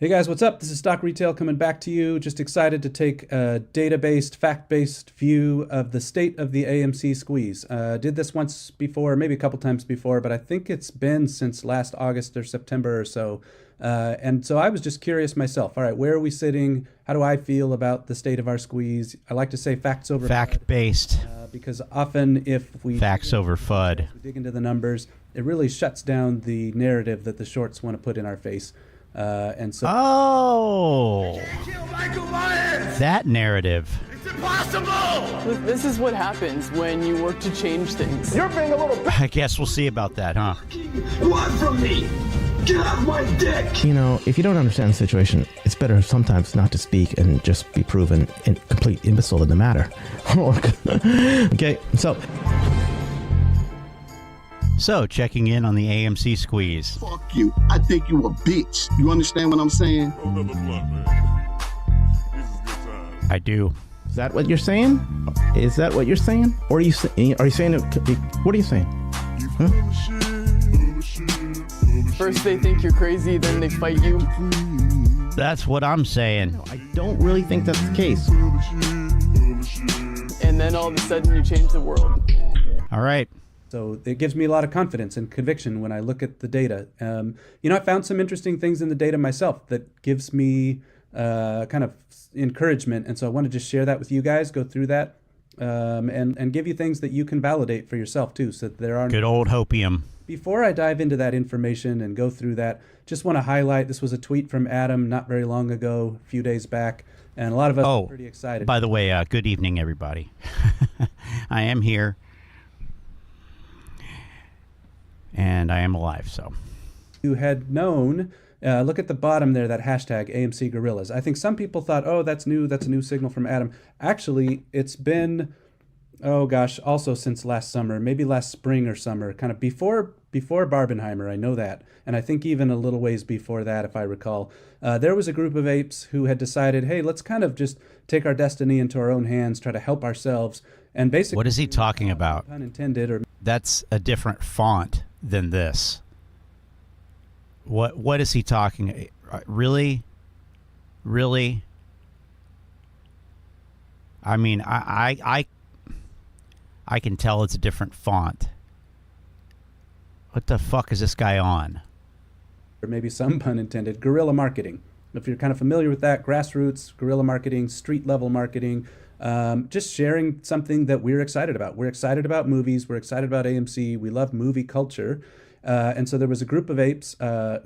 Hey guys, what's up? This is Stock Retail coming back to you. Just excited to take a data-based, fact-based view of the state of the AMC squeeze. Did this once before, maybe a couple times before, but I think it's been since last August or September or so. And so I was just curious myself. All right, where are we sitting? How do I feel about the state of our squeeze? I like to say facts over fact-based. Because often if we facts over FUD, we dig into the numbers, it really shuts down the narrative that the shorts want to put in our face. And so that narrative. It's impossible! This is what happens when you work to change things. You're being a little I guess we'll see about that, huh? Run from me! Get off my dick! You know, if you don't understand the situation, it's better sometimes not to speak and just be proven a complete imbecile in the matter. Okay, So, checking in on the AMC squeeze. Fuck you. I think you a bitch. You understand what I'm saying? I do. is that what you're saying? Is that what you're saying? Or are you saying it? What are you saying? Huh? First they think you're crazy, then they fight you. That's what I'm saying. I don't really think that's the case. And then all of a sudden you change the world. All right. So it gives me a lot of confidence and conviction when I look at the data. You know, I found some interesting things in the data myself that gives me kind of encouragement. And so I want to just share that with you guys, go through that, and give you things that you can validate for yourself too. So that there are good old hopium. Before I dive into that information and go through that, just want to highlight, this was a tweet from Adam not very long ago, a few days back, and a lot of us are pretty excited. By the way, good evening, everybody. I am here. And I am alive, so. You had known, look at the bottom there, that hashtag AMC Gorillas. I think some people thought, oh, that's new, that's a new signal from Adam. Actually, it's been, oh gosh, also since last summer, maybe last spring or summer, kind of before Barbenheimer, I know that. And I think even a little ways before that, if I recall. There was a group of apes who had decided, hey, let's kind of just take our destiny into our own hands, try to help ourselves. And basically, what is he talking about? Pun intended, or that's a different font than this. What is he talking? Really? I mean, I can tell it's a different font. What the fuck is this guy on? Or maybe some pun intended, guerrilla marketing. If you're kind of familiar with that, grassroots, guerrilla marketing, street level marketing, just sharing something that we're excited about. We're excited about movies. We're excited about AMC. We love movie culture. And so there was a group of apes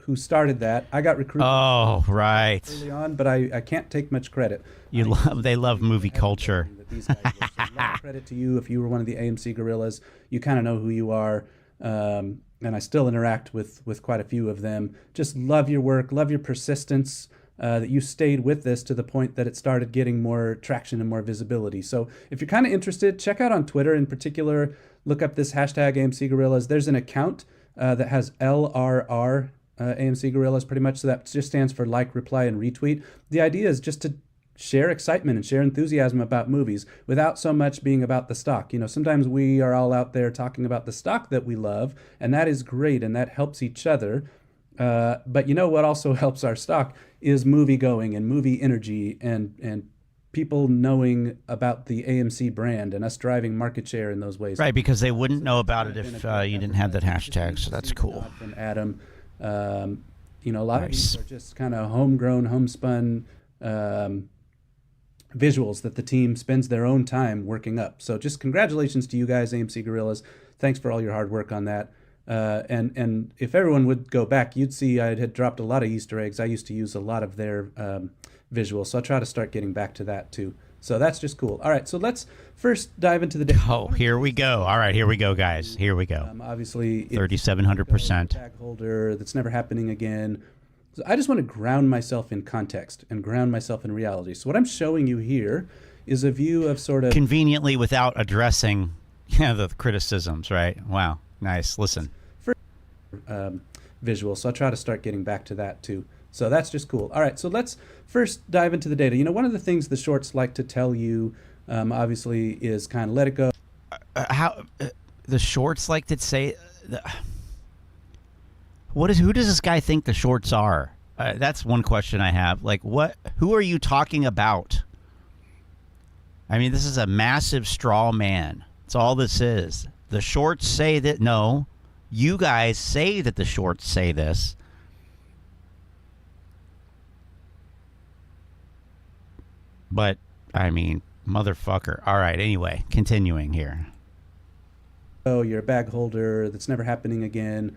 who started that. I got recruited early on, but I can't take much credit. They love movie culture. These guys so a lot of credit to you. If you were one of the AMC gorillas, you kind of know who you are. And I still interact with quite a few of them. Just love your work, love your persistence, that you stayed with this to the point that it started getting more traction and more visibility. So if you're kind of interested, check out on Twitter in particular, look up this hashtag AMC Gorillas. There's an account that has LRR, AMC Gorillas pretty much. So that just stands for like, reply, and retweet. The idea is just to share excitement and share enthusiasm about movies without so much being about the stock. You know, sometimes we are all out there talking about the stock that we love, and that is great, and that helps each other. But you know what also helps our stock is movie going and movie energy and people knowing about the AMC brand and us driving market share in those ways. Right, because they wouldn't know about it if you didn't have that hashtag, so that's cool. From Adam, you know, a lot of these are just kind of homegrown, homespun visuals that the team spends their own time working up. So just congratulations to you guys, AMC Gorillas. Thanks for all your hard work on that. And if everyone would go back, you'd see I had dropped a lot of Easter eggs. I used to use a lot of their visuals, so I'll try to start getting back to that too. So that's just cool. All right, so let's first dive into the data. Oh, here we go. All right, here we go, guys. Here we go. Obviously, 3,700%. Tag holder that's never happening again. So I just want to ground myself in context and ground myself in reality. So what I'm showing you here is a view of sort of conveniently without addressing the criticisms, right? Wow, nice. Listen. Visual, so I'll try to start getting back to that too. So that's just cool. All right, so let's first dive into the data. You know, one of the things the shorts like to tell you, obviously, is kind of let it go. How the shorts like to say? Who does this guy think the shorts are? That's one question I have. Like, who are you talking about? I mean, this is a massive straw man. That's all this is. The shorts say that. No, you guys say that the shorts say this. But, I mean, motherfucker. All right, anyway, continuing here. Oh, you're a bag holder. That's never happening again.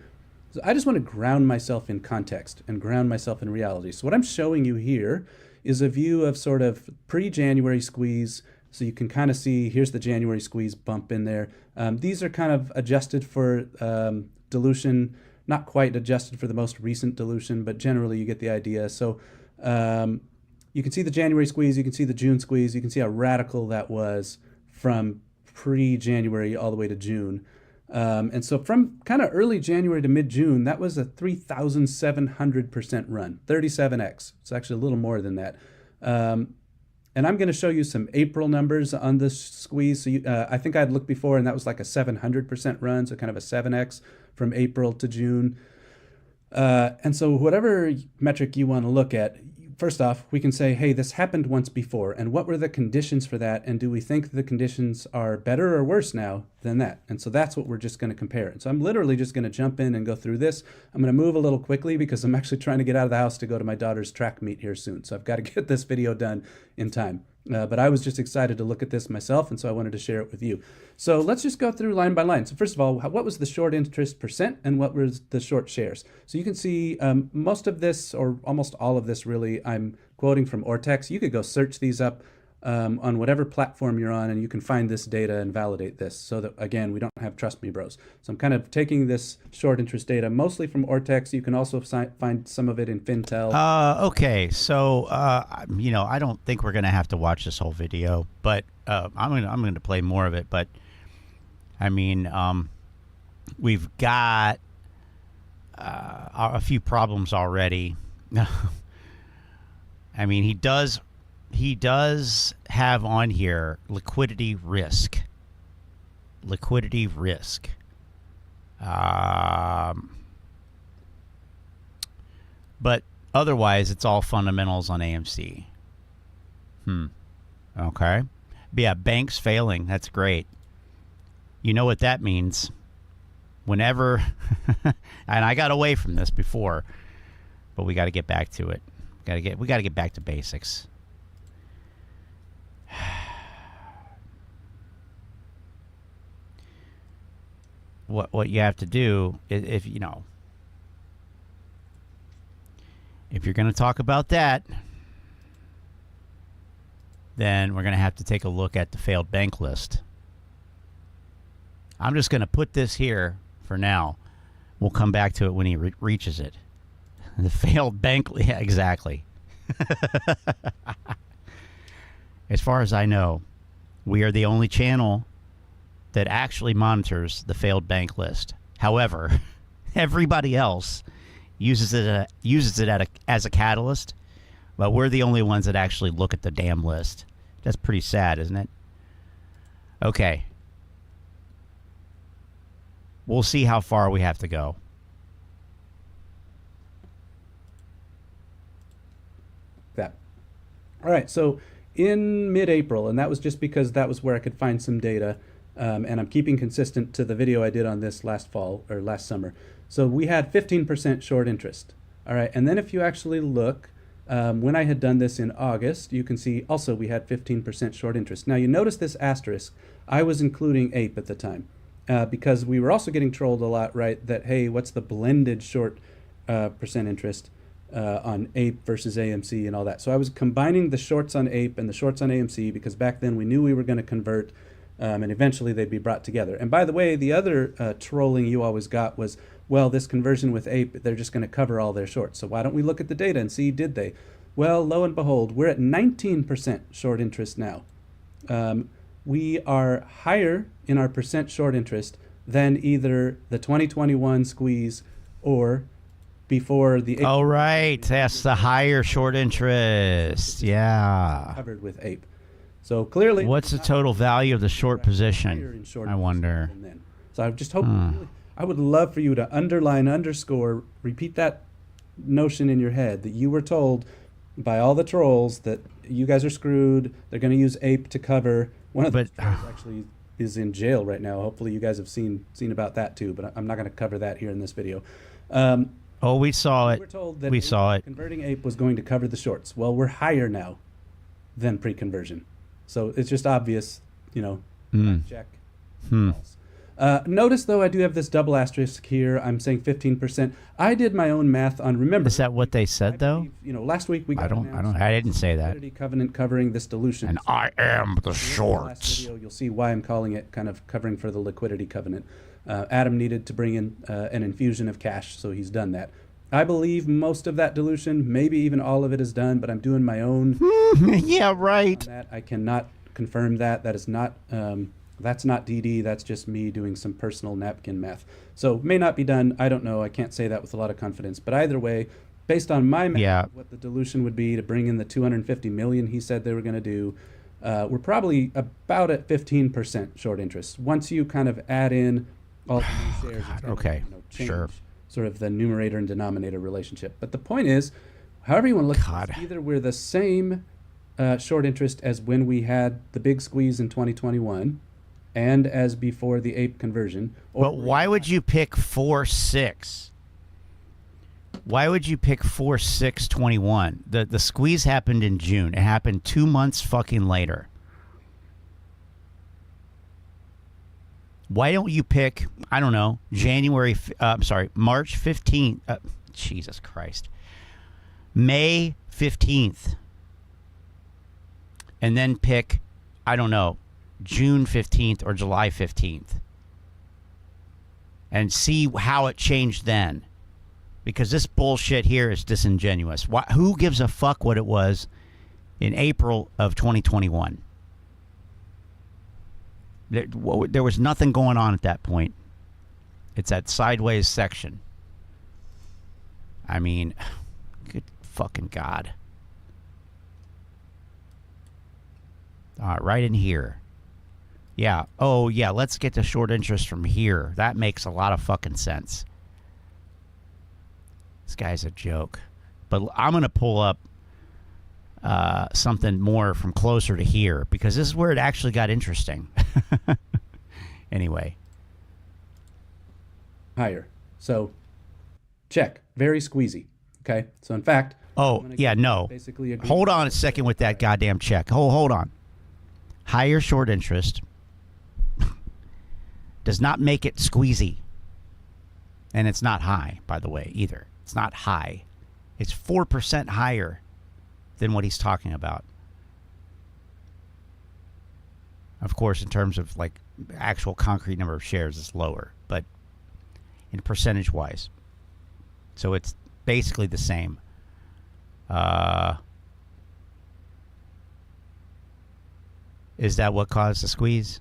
So I just want to ground myself in context and ground myself in reality. So what I'm showing you here is a view of sort of pre-January squeeze. So you can kind of see, here's the January squeeze bump in there. These are kind of adjusted for dilution, not quite adjusted for the most recent dilution, but generally you get the idea. So you can see the January squeeze, you can see the June squeeze, you can see how radical that was from pre-January all the way to June. And so from kind of early January to mid-June, that was a 3,700% run, 37x. It's actually a little more than that. And I'm going to show you some April numbers on this squeeze. So I think I'd looked before, and that was like a 700% run, so kind of a 7x from April to June. And so whatever metric you want to look at, first off, we can say, hey, this happened once before, and what were the conditions for that? And do we think the conditions are better or worse now than that? And so that's what we're just going to compare. And so I'm literally just going to jump in and go through this. I'm going to move a little quickly because I'm actually trying to get out of the house to go to my daughter's track meet here soon. So I've got to get this video done in time. But I was just excited to look at this myself, and so I wanted to share it with you. So let's just go through line by line. So first of all, what was the short interest percent and what was the short shares? So you can see most of this, or almost all of this really, I'm quoting from Ortex. You could go search these up on whatever platform you're on, and you can find this data and validate this so that, again, we don't have trust me bros. So I'm kind of taking this short interest data mostly from Ortex. You can also find some of it in Fintel. Okay, so you know, I don't think we're gonna have to watch this whole video, but I'm gonna play more of it. But I mean, we've got a few problems already. I mean, he does have on here liquidity risk. Liquidity risk. But otherwise, it's all fundamentals on AMC. Okay. But yeah, banks failing. That's great. You know what that means. Whenever, and I got away from this before, but we got to get back to it. We got to get back to basics. What you have to do is, if you know, if you're going to talk about that, then we're going to have to take a look at the failed bank list. I'm just going to put this here for now. We'll come back to it when he reaches it. The failed bank, yeah, exactly. As far as I know, we are the only channel that actually monitors the failed bank list. However, everybody else uses it as a catalyst, but we're the only ones that actually look at the damn list. That's pretty sad, isn't it? Okay. We'll see how far we have to go. That. All right, so in mid-April, and that was just because that was where I could find some data, and I'm keeping consistent to the video I did on this last fall or last summer. So we had 15% short interest. All right, and then if you actually look, when I had done this in August, you can see also we had 15% short interest. Now you notice this asterisk. I was including APE at the time because we were also getting trolled a lot, right? That, hey, what's the blended short percent interest on APE versus AMC and all that. So I was combining the shorts on APE and the shorts on AMC because back then we knew we were going to convert and eventually they'd be brought together. And by the way, the other trolling you always got was, well, this conversion with APE, they're just going to cover all their shorts. So why don't we look at the data and see, did they? Well, lo and behold, we're at 19% short interest now. We are higher in our percent short interest than either the 2021 squeeze or before the... Oh, right. That's the higher short interest. Yeah. Covered with APE. So clearly... What's the total value of the short position? I wonder. So I just hope... I would love for you to underline, underscore, repeat that notion in your head that you were told by all the trolls that you guys are screwed, they're going to use ape to cover. One of the trolls actually is in jail right now. Hopefully you guys have seen about that too, but I'm not going to cover that here in this video. Oh, we saw it. We were told that we saw it. Converting ape was going to cover the shorts. Well, we're higher now than pre-conversion. So it's just obvious, you know, check. False. Notice, though, I do have this double asterisk here. I'm saying 15%. I did my own math on, remember. Is that what they said, though? You know, last week we got I didn't say that. Covenant covering this dilution. And I am the Last shorts. video, you'll see why I'm calling it kind of covering for the liquidity covenant. Adam needed to bring in an infusion of cash, so he's done that. I believe most of that dilution, maybe even all of it is done, but I'm doing my own. Yeah, right. That. I cannot confirm that. That is not, that's not DD. That's just me doing some personal napkin math. So may not be done. I don't know. I can't say that with a lot of confidence. But either way, based on my math, what the dilution would be to bring in the 250 million he said they were going to do, we're probably about at 15% short interest. Once you kind of add in all the new shares, it's gonna, change sort of the numerator and denominator relationship. But the point is, however you want to look at it, either we're the same short interest as when we had the big squeeze in 2021 and as before the ape conversion. But why would you pick 4-6? Why would you pick 4-6-21? The squeeze happened in June. It happened 2 months fucking later. Why don't you pick, I don't know, March 15th. Jesus Christ. May 15th. And then pick, I don't know, June 15th or July 15th. And see how it changed then. Because this bullshit here is disingenuous. Who gives a fuck what it was in April of 2021? There was nothing going on at that point. It's that sideways section. I mean, good fucking God. Right in here. Yeah. Oh, yeah. Let's get the short interest from here. That makes a lot of fucking sense. This guy's a joke. But I'm going to pull up something more from closer to here, because this is where it actually got interesting. Anyway. Higher. So, check. Very squeezy. Okay? So, in fact... Oh, yeah, no. Hold on a second with that goddamn check. Hold on. Higher short interest does not make it squeezy. And it's not high, by the way, either. It's not high. It's 4% higher than what he's talking about. Of course, in terms of like actual concrete number of shares, it's lower, but in percentage wise. So it's basically the same. Is that what caused the squeeze?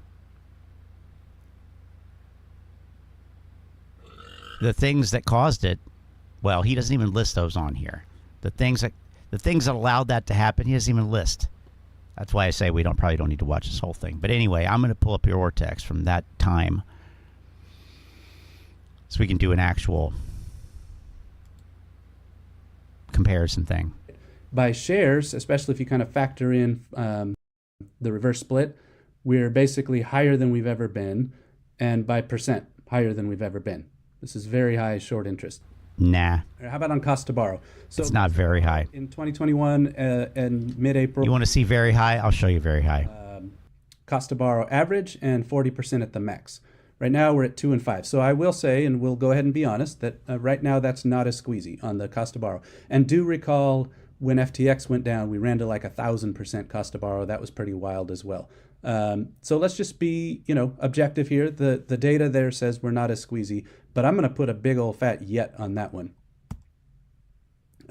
The things that caused it, well, he doesn't even list those on here. The things that allowed that to happen, he doesn't even list. That's why I say we probably don't need to watch this whole thing. But anyway, I'm going to pull up your ortex from that time so we can do an actual comparison thing. By shares, especially if you kind of factor in the reverse split, we're basically higher than we've ever been, and by percent, higher than we've ever been. This is very high short interest. Nah. How about on cost to borrow? So it's not very high. In 2021 and mid-April. You want to see very high? I'll show you very high. Cost to borrow average and 40% at the max. Right now we're at 2 and 5. So I will say, and we'll go ahead and be honest, that right now that's not as squeezy on the cost to borrow. And do recall when FTX went down, we ran to like 1,000% cost to borrow. That was pretty wild as well. So let's just be, objective here. The data there says we're not as squeezy, but I'm going to put a big old fat yet on that one.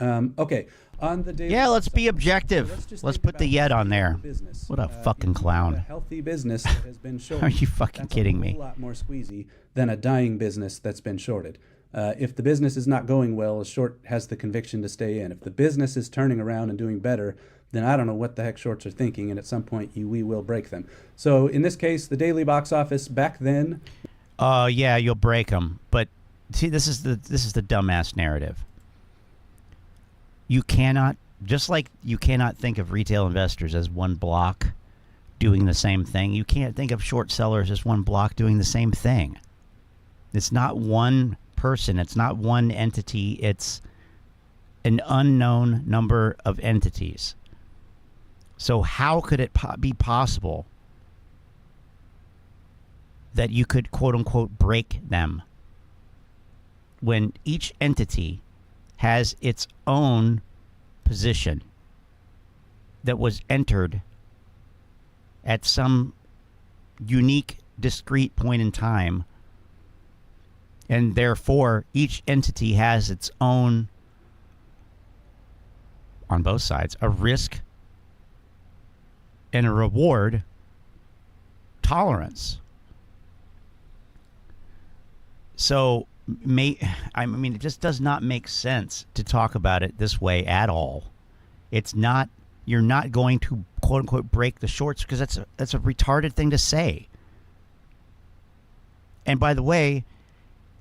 Okay, on the data. Yeah, let's be objective. So let's put the yet on there. What a fucking clown. A healthy business that has been shorted. Are you fucking kidding me? A lot more squeezy than a dying business that's been shorted. If the business is not going well, a short has the conviction to stay in. If the business is turning around and doing better, then I don't know what the heck shorts are thinking, and at some point we will break them. So in this case, the daily box office back then. Yeah, you'll break them. But see, this is the dumbass narrative. You cannot, just like you cannot think of retail investors as one block doing the same thing, you can't think of short sellers as one block doing the same thing. It's not one person. It's not one entity. It's an unknown number of entities. So how could it be possible that you could, quote unquote, break them when each entity has its own position that was entered at some unique, discrete point in time, and therefore each entity has its own, on both sides, a risk and a reward tolerance. So, I mean, it just does not make sense to talk about it this way at all. It's not, you're not going to, quote unquote, break the shorts, because that's a retarded thing to say. And by the way,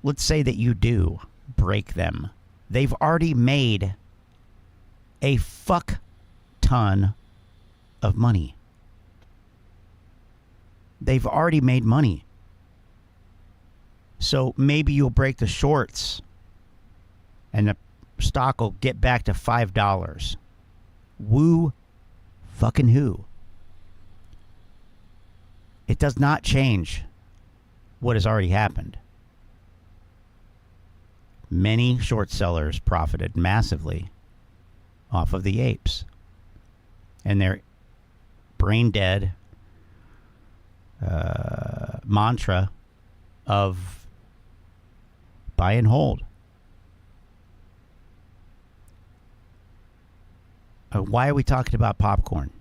let's say that you do break them. They've already made a fuck ton of money. They've already made money. So maybe you'll break the shorts and the stock will get back to $5. Woo fucking who? It does not change what has already happened. Many short sellers profited massively off of the apes and their brain dead mantra of buy and hold. Why are we talking about popcorn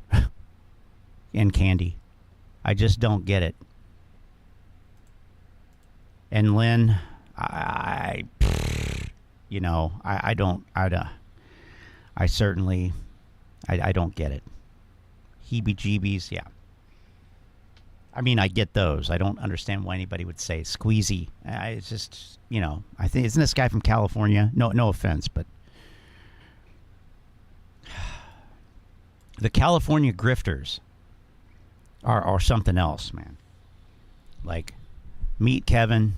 and candy? I just don't get it. And Lynn, I don't get it. Heebie-jeebies, yeah. I mean, I get those. I don't understand why anybody would say squeezy. It's just, I think, isn't this guy from California? No offense, but the California grifters are something else, man. Like, meet Kevin,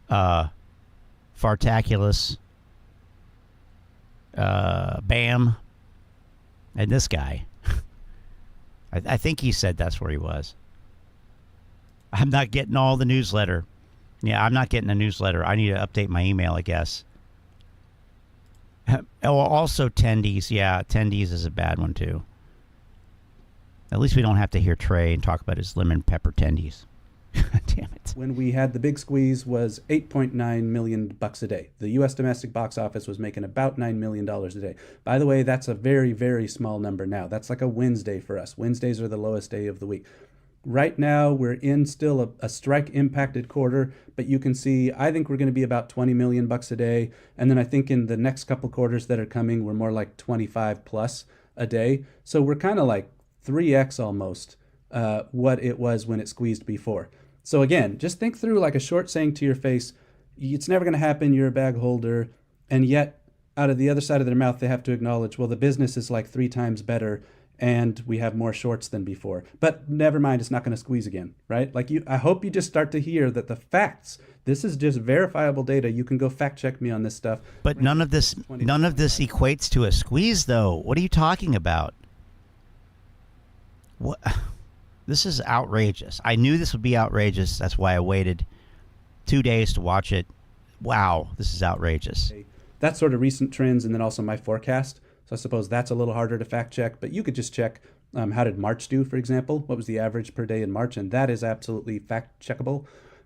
Fartaculous, Bam, and this guy. I think he said that's where he was. I'm not getting all the newsletter. Yeah, I'm not getting the newsletter. I need to update my email, I guess. Oh, also tendies. Yeah, tendies is a bad one, too. At least we don't have to hear Trey and talk about his lemon pepper tendies. Damn it. When we had the big squeeze was $8.9 million a day. The U.S. domestic box office was making about $9 million a day. By the way, that's a very, very small number now. That's like a Wednesday for us. Wednesdays are the lowest day of the week. Right now, we're in still a strike-impacted quarter, but you can see, I think we're going to be about $20 million a day. And then I think in the next couple quarters that are coming, we're more like 25 plus a day. So we're kind of like 3x almost what it was when it squeezed before. So again, just think through like a short saying to your face, it's never going to happen, you're a bag holder, and yet out of the other side of their mouth, they have to acknowledge, well, the business is like 3 times better and we have more shorts than before. But never mind, it's not going to squeeze again, right? Like I hope you just start to hear that the facts, this is just verifiable data. You can go fact check me on this stuff. But none of this equates to a squeeze, though. What are you talking about? What? This is outrageous. I knew this would be outrageous. That's why I waited 2 days to watch it. Wow, this is outrageous. That's sort of recent trends and then also my forecast. So I suppose that's a little harder to fact check, but you could just check how did March do, for example? What was the average per day in March? And that is absolutely fact checkable.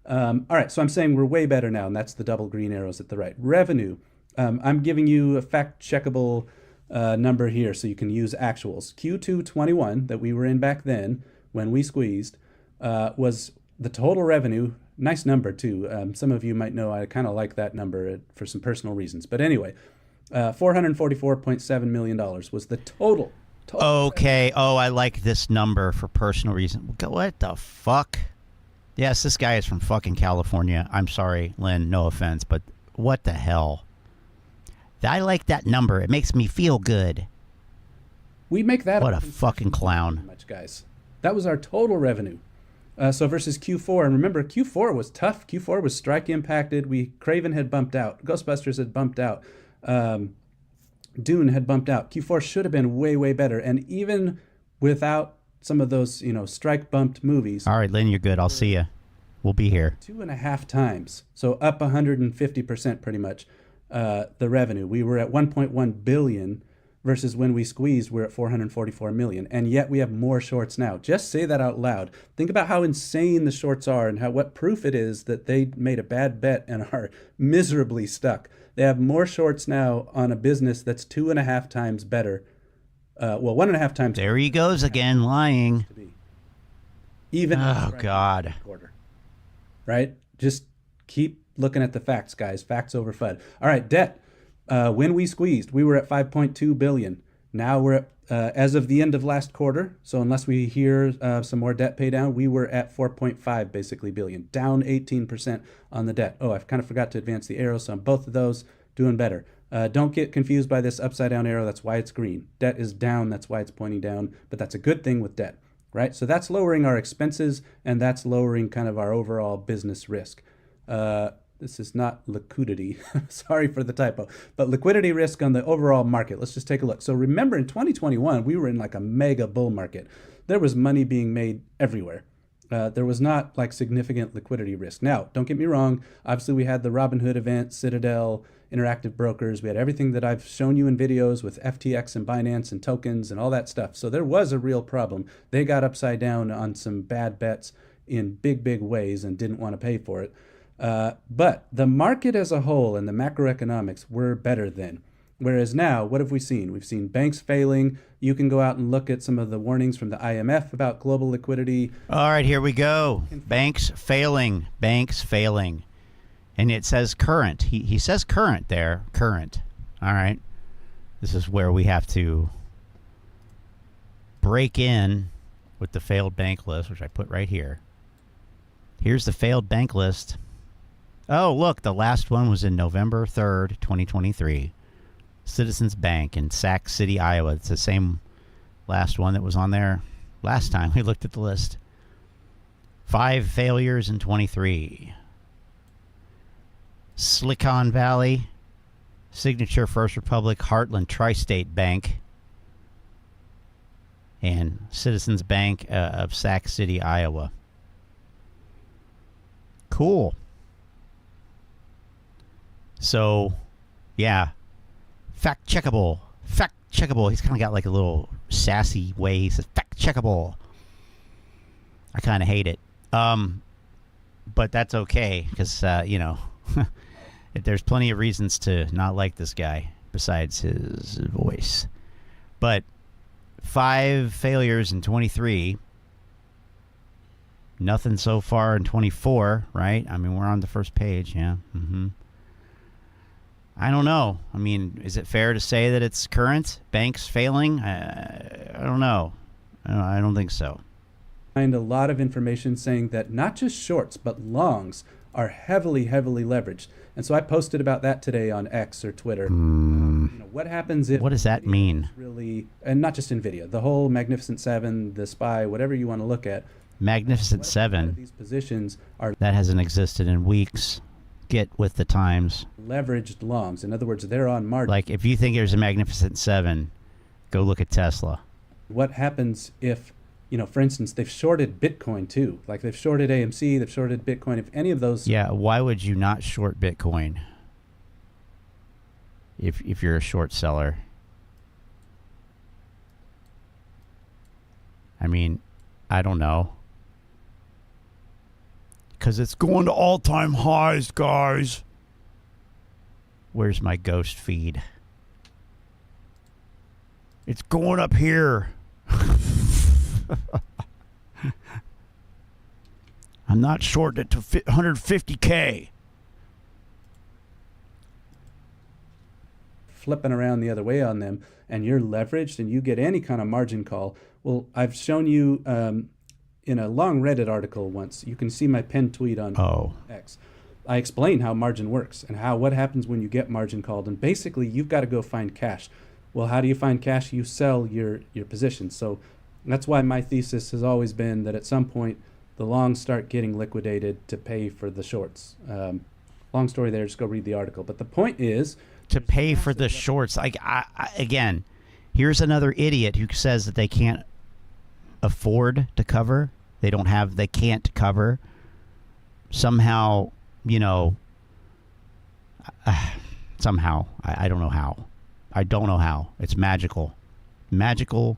All right, so I'm saying we're way better now, and that's the double green arrows at the right. Revenue. I'm giving you a fact checkable number here so you can use actuals. Q2 21 that we were in back then, when we squeezed, was the total revenue. Nice number, too. Some of you might know I kind of like that number for some personal reasons. But anyway, $444.7 million was the total. Okay. Oh, I like this number for personal reasons. What the fuck? Yes, this guy is from fucking California. I'm sorry, Lynn, no offense, but what the hell? I like that number. It makes me feel good. We make that What up a fucking clown. pretty much, guys. That was our total revenue. So versus Q4, and remember, Q4 was tough. Q4 was strike impacted. Craven had bumped out. Ghostbusters had bumped out. Dune had bumped out. Q4 should have been way, way better. And even without some of those, strike bumped movies. All right, Lynn, you're good. I'll see you. We'll be here. 2.5 times. So up 150% pretty much the revenue. We were at 1.1 billion versus when we squeezed, we're at 444 million. And yet we have more shorts now. Just say that out loud. Think about how insane the shorts are and what proof it is that they made a bad bet and are miserably stuck. They have more shorts now on a business that's 2.5 times better. 1.5 times. There he goes again, lying. Even. Oh, God. Quarter. Right? Just keep looking at the facts, guys. Facts over FUD. All right, debt. When we squeezed, we were at 5.2 billion. Now we're at, as of the end of last quarter, so unless we hear some more debt pay down, we were at 4.5 basically billion, down 18% on the debt. Oh, I kind of forgot to advance the arrow, so on both of those, doing better. Don't get confused by this upside down arrow. That's why it's green. Debt is down. That's why it's pointing down, but that's a good thing with debt, right? So that's lowering our expenses, and that's lowering kind of our overall business risk. This is not liquidity. Sorry for the typo. But liquidity risk on the overall market. Let's just take a look. So remember in 2021, we were in like a mega bull market. There was money being made everywhere. There was not like significant liquidity risk. Now, don't get me wrong. Obviously, we had the Robinhood event, Citadel, Interactive Brokers. We had everything that I've shown you in videos with FTX and Binance and tokens and all that stuff. So there was a real problem. They got upside down on some bad bets in big, big ways and didn't want to pay for it. But the market as a whole and the macroeconomics were better then. Whereas now, what have we seen? We've seen banks failing. You can go out and look at some of the warnings from the IMF about global liquidity. All right, here we go. Banks failing. Banks failing. And it says current. He says current there. Current. All right. This is where we have to break in with the failed bank list, which I put right here. Here's the failed bank list. Oh, look, the last one was in November 3rd, 2023. Citizens Bank in Sac City, Iowa. It's the same last one that was on there last time we looked at the list. 5 failures in 23. Silicon Valley, Signature First Republic, Heartland Tri-State Bank, and Citizens Bank of Sac City, Iowa. Cool. So, yeah, fact checkable. Fact checkable. He's kind of got like a little sassy way. He says fact checkable. I kind of hate it. But that's okay because, there's plenty of reasons to not like this guy besides his voice. But 5 failures in 23. Nothing so far in 24, right? I mean, we're on the first page, yeah. I don't know. I mean, is it fair to say that it's current? Banks failing? I don't know. I don't think so. Find a lot of information saying that not just shorts, but longs are heavily, heavily leveraged. And so I posted about that today on X or Twitter. What happens if... What does that mean? Really, and not just NVIDIA, the whole Magnificent Seven, the SPY, whatever you want to look at. Magnificent Seven. These positions are... That hasn't existed in weeks. Get with the times. Leveraged longs. In other words, they're on margin. Like, if you think there's a Magnificent Seven, go look at Tesla. What happens if, for instance, they've shorted Bitcoin too? Like they've shorted AMC, they've shorted Bitcoin. If any of those... Yeah, why would you not short Bitcoin if you're a short seller? I mean, I don't know. Because it's going to all-time highs, guys. Where's my ghost feed? It's going up here. I'm not short it to 150K. Flipping around the other way on them, and you're leveraged and you get any kind of margin call. Well, I've shown you... in a long Reddit article once, you can see my pinned tweet on X. I explain how margin works and what happens when you get margin called. And basically, you've got to go find cash. Well, how do you find cash? You sell your position. So that's why my thesis has always been that at some point, the longs start getting liquidated to pay for the shorts. Long story there, just go read the article. But the point is... To pay for the shorts. Again, here's another idiot who says that they can't afford to cover. They can't cover. Somehow, you know, somehow, I don't know how. I don't know how. It's magical. Magical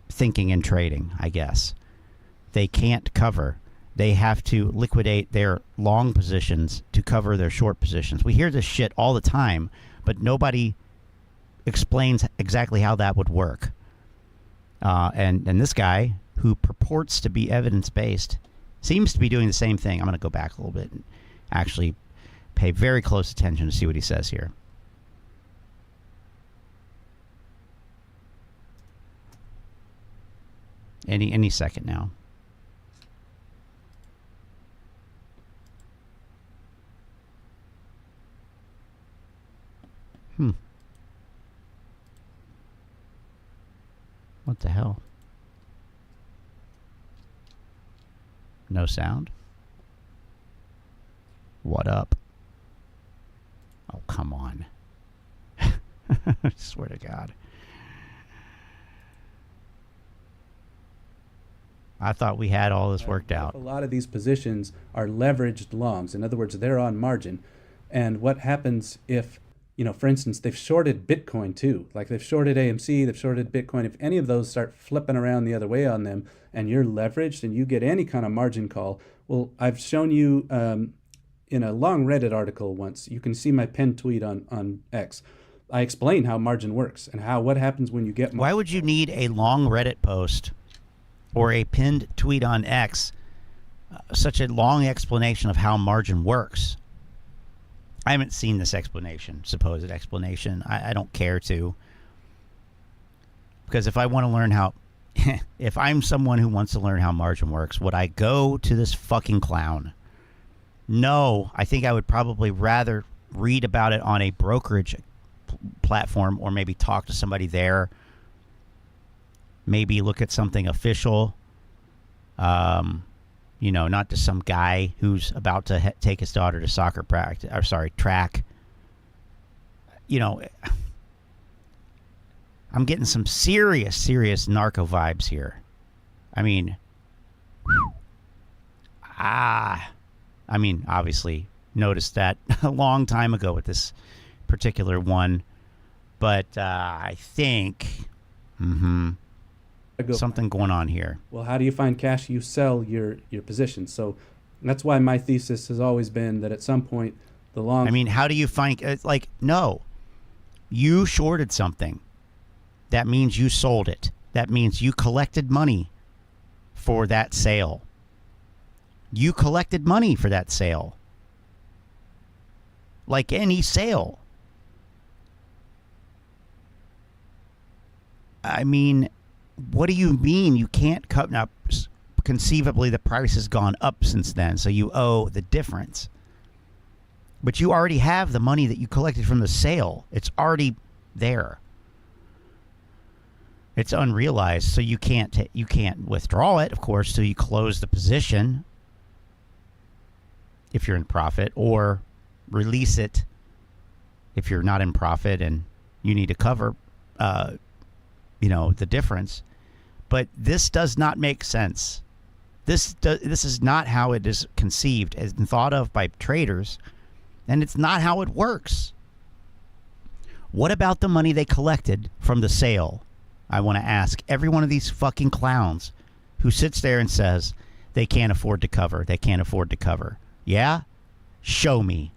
thinking and trading, I guess. They can't cover. They have to liquidate their long positions to cover their short positions. We hear this shit all the time, but nobody explains exactly how that would work. And this guy, who purports to be evidence-based, seems to be doing the same thing. I'm going to go back a little bit and actually pay very close attention to see what he says here. Any second now. What the hell? No sound? What up? Oh, come on. I swear to God. I thought we had all this worked out. A lot of these positions are leveraged longs. In other words, they're on margin. And what happens if, you know, for instance, they've shorted Bitcoin too. Like they've shorted AMC, they've shorted Bitcoin. If any of those start flipping around the other way on them and you're leveraged and you get any kind of margin call, well, I've shown you in a long Reddit article once, you can see my pinned tweet on X. I explain how margin works and what happens when you get margin. Why would you need a long Reddit post or a pinned tweet on X, such a long explanation of how margin works? I haven't seen this explanation, supposed explanation. I don't care to. Because if I want to learn how... if I'm someone who wants to learn how margin works, would I go to this fucking clown? No. I think I would probably rather read about it on a brokerage platform or maybe talk to somebody there. Maybe look at something official. You know, not just some guy who's about to take his daughter to soccer practice, or sorry, track. You know, I'm getting some serious narco vibes here. I mean, obviously noticed that a long time ago with this particular one, but I think, something going on here. Well, how do you find cash? You sell your position. So that's why my thesis has always been that at some point the long... I mean, how do you find... Like, no. You shorted something. That means you sold it. That means you collected money for that sale. You collected money for that sale. Like any sale. I mean... What do you mean you can't cut? Now, conceivably, the price has gone up since then, so you owe the difference. But you already have the money that you collected from the sale. It's already there. It's unrealized, so you can't withdraw it, of course, till you close the position if you're in profit, or release it if you're not in profit and you need to cover, you know, the difference. But this does not make sense. This is not how it is conceived and thought of by traders, and it's not how it works. What about the money they collected from the sale? I want to ask every one of these fucking clowns who sits there and says they can't afford to cover. They can't afford to cover. Yeah? Show me.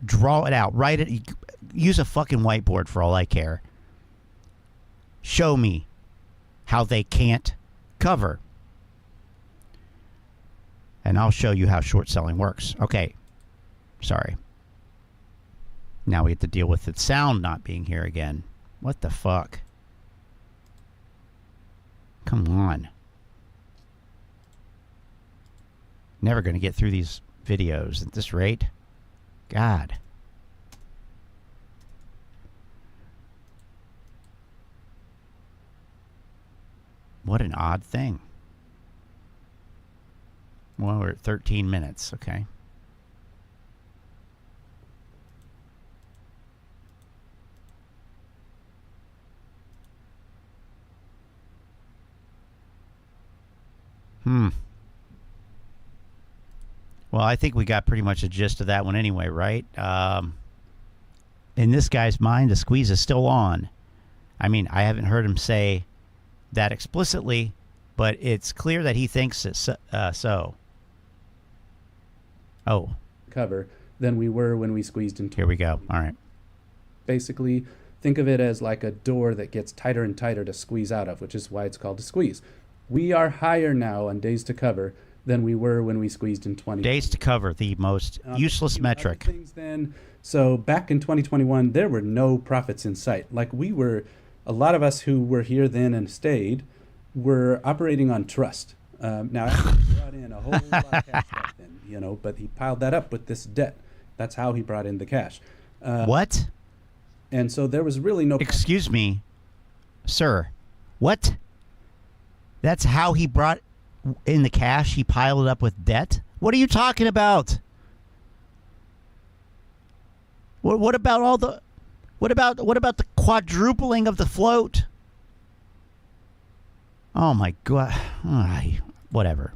Draw it out. Write it. Use a fucking whiteboard for all I care. Show me how they can't cover. And I'll show you how short selling works. Okay. Sorry. Now we have to deal with the sound not being here again. What the fuck? Come on. Never going to get through these videos at this rate. God. What an odd thing. Well, we're at 13 minutes. Okay. Well, I think we got pretty much a gist of that one anyway, right? In this guy's mind, the squeeze is still on. I mean, I haven't heard him say that explicitly, but it's clear that he thinks it's so. Oh. Cover than we were when we squeezed in. Here we go. All right. Basically, think of it as like a door that gets tighter and tighter to squeeze out of, which is why it's called a squeeze. We are higher now on days to cover than we were when we squeezed in 2020. Days to cover, the most useless metric. Things then, so back in 2021, there were no profits in sight. Like a lot of us who were here then and stayed were operating on trust. Now, he brought in a whole lot of cash back then, but he piled that up with this debt. That's how he brought in the cash. What? And so there was really no... Excuse me, sir. What? That's how he brought in the cash? He piled it up with debt? What are you talking about? What about all the... What about the quadrupling of the float? Oh my God. Whatever.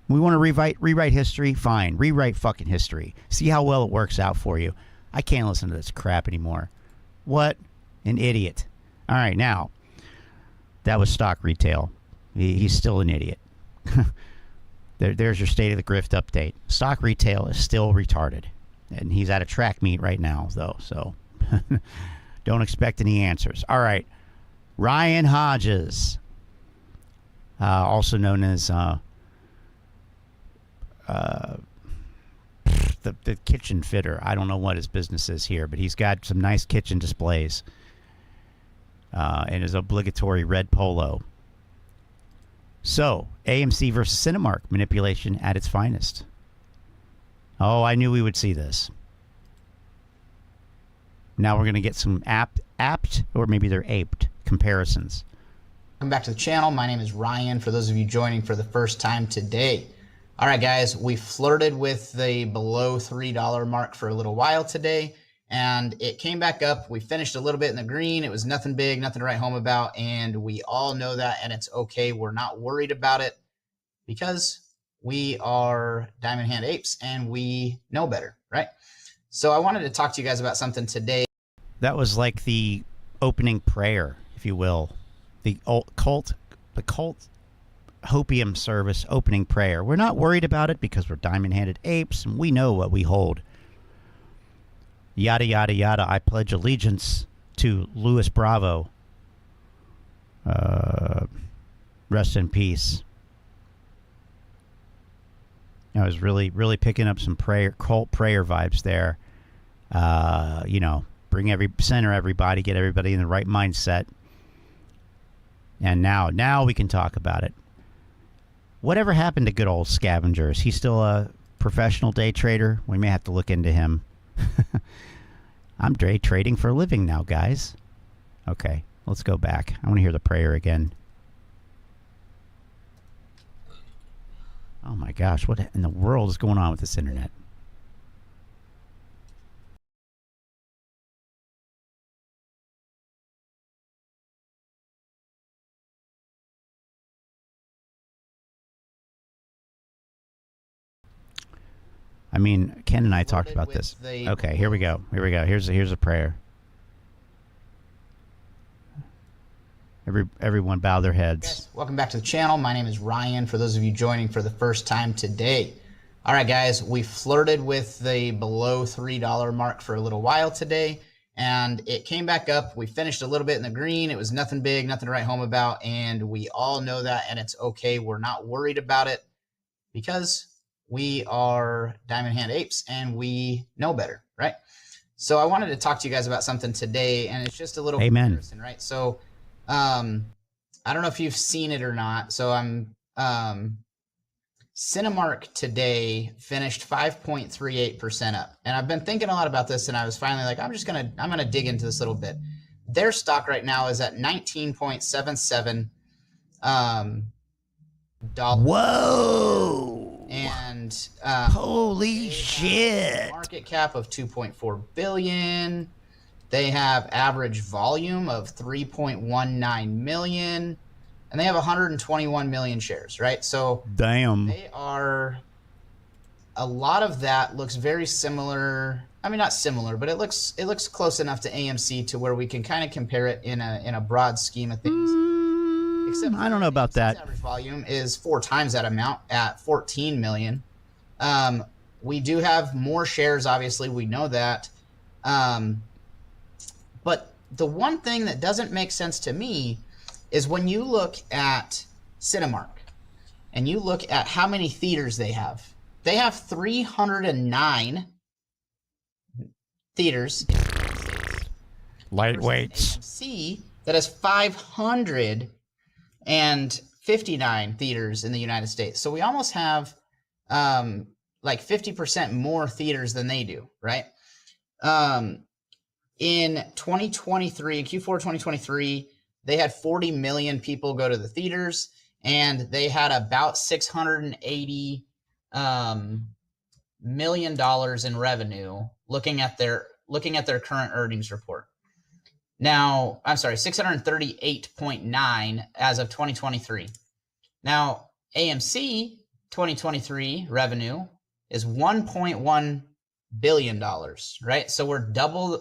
We want to rewrite history? Fine. Rewrite fucking history. See how well it works out for you. I can't listen to this crap anymore. What an idiot. All right, now, that was stock retail. He's still an idiot. There's your state of the grift update. Stock retail is still retarded. And he's at a track meet right now, though, so don't expect any answers. All right. Ryan Hodges, also known as the kitchen fitter. I don't know what his business is here, but he's got some nice kitchen displays and his obligatory red polo. So, AMC versus Cinemark, manipulation at its finest. Oh, I knew we would see this. Now we're going to get some apt, or maybe they're aped, comparisons. Welcome back to the channel. My name is Ryan, for those of you joining for the first time today. All right, guys, we flirted with the below $3 mark for a little while today, and it came back up. We finished a little bit in the green. It was nothing big, nothing to write home about, and we all know that, and it's okay. We're not worried about it because we are diamond hand apes, and we know better, right? So I wanted to talk to you guys about something today. That was like the opening prayer, if you will. The cult hopium service opening prayer. We're not worried about it because we're diamond-handed apes and we know what we hold. Yada, yada, yada. I pledge allegiance to Louis Bravo. Rest in peace. I was really picking up some cult prayer vibes there. Center everybody, get everybody in the right mindset. And now we can talk about it. Whatever happened to good old Scavengers? He's still a professional day trader. We may have to look into him. I'm day trading for a living now, guys. Okay, let's go back. I want to hear the prayer again. Oh my gosh, what in the world is going on with this internet? I mean, Ken and I talked about this. Okay, here we go. Here's a prayer. Everyone bow their heads. Yes, welcome back to the channel. My name is Ryan, for those of you joining for the first time today. All right, guys, we flirted with the below $3 mark for a little while today, and it came back up. We finished a little bit in the green. It was nothing big, nothing to write home about, and we all know that, and it's okay. We're not worried about it because we are diamond hand apes and we know better, right? So I wanted to talk to you guys about something today, and it's just a little comparison, right? So I don't know if you've seen it or not. So I'm Cinemark today finished 5.38% up. And I've been thinking a lot about this, and I was finally like, I'm gonna dig into this a little bit. Their stock right now is at 19.77 dollars. Whoa! And Holy shit! Market cap of 2.4 billion. They have average volume of 3.19 million. And they have 121 million shares, right? So damn, they are, a lot of that looks very similar. I mean, not similar, but it looks close enough to AMC to where we can kind of compare it in a broad scheme of things. Except I don't know about that. Average volume is 4 times that amount at 14 million. We do have more shares, obviously, we know that. But the one thing that doesn't make sense to me is when you look at Cinemark and you look at how many theaters they have. They have 309 theaters. Lightweights. AMC that has 559 theaters in the United States. So we almost have like 50% more theaters than they do, right? In 2023, in Q4 2023, they had 40 million people go to the theaters, and they had about $680 million in revenue. Looking at their current earnings report. Now, I'm sorry, 638.9 as of 2023. Now, AMC 2023 revenue is $1.1 billion, right? So we'll double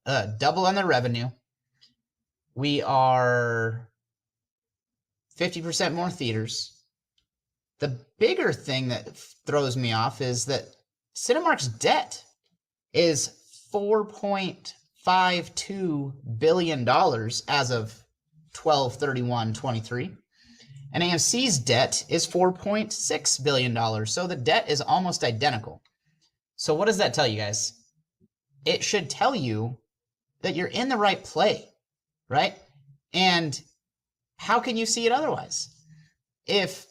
on the revenue. We are 50% more theaters. The bigger thing that throws me off is that Cinemark's debt is $4.52 billion as of 12/31/23. And AMC's debt is $4.6 billion. So the debt is almost identical. So what does that tell you guys? It should tell you that you're in the right play, right? And how can you see it otherwise? If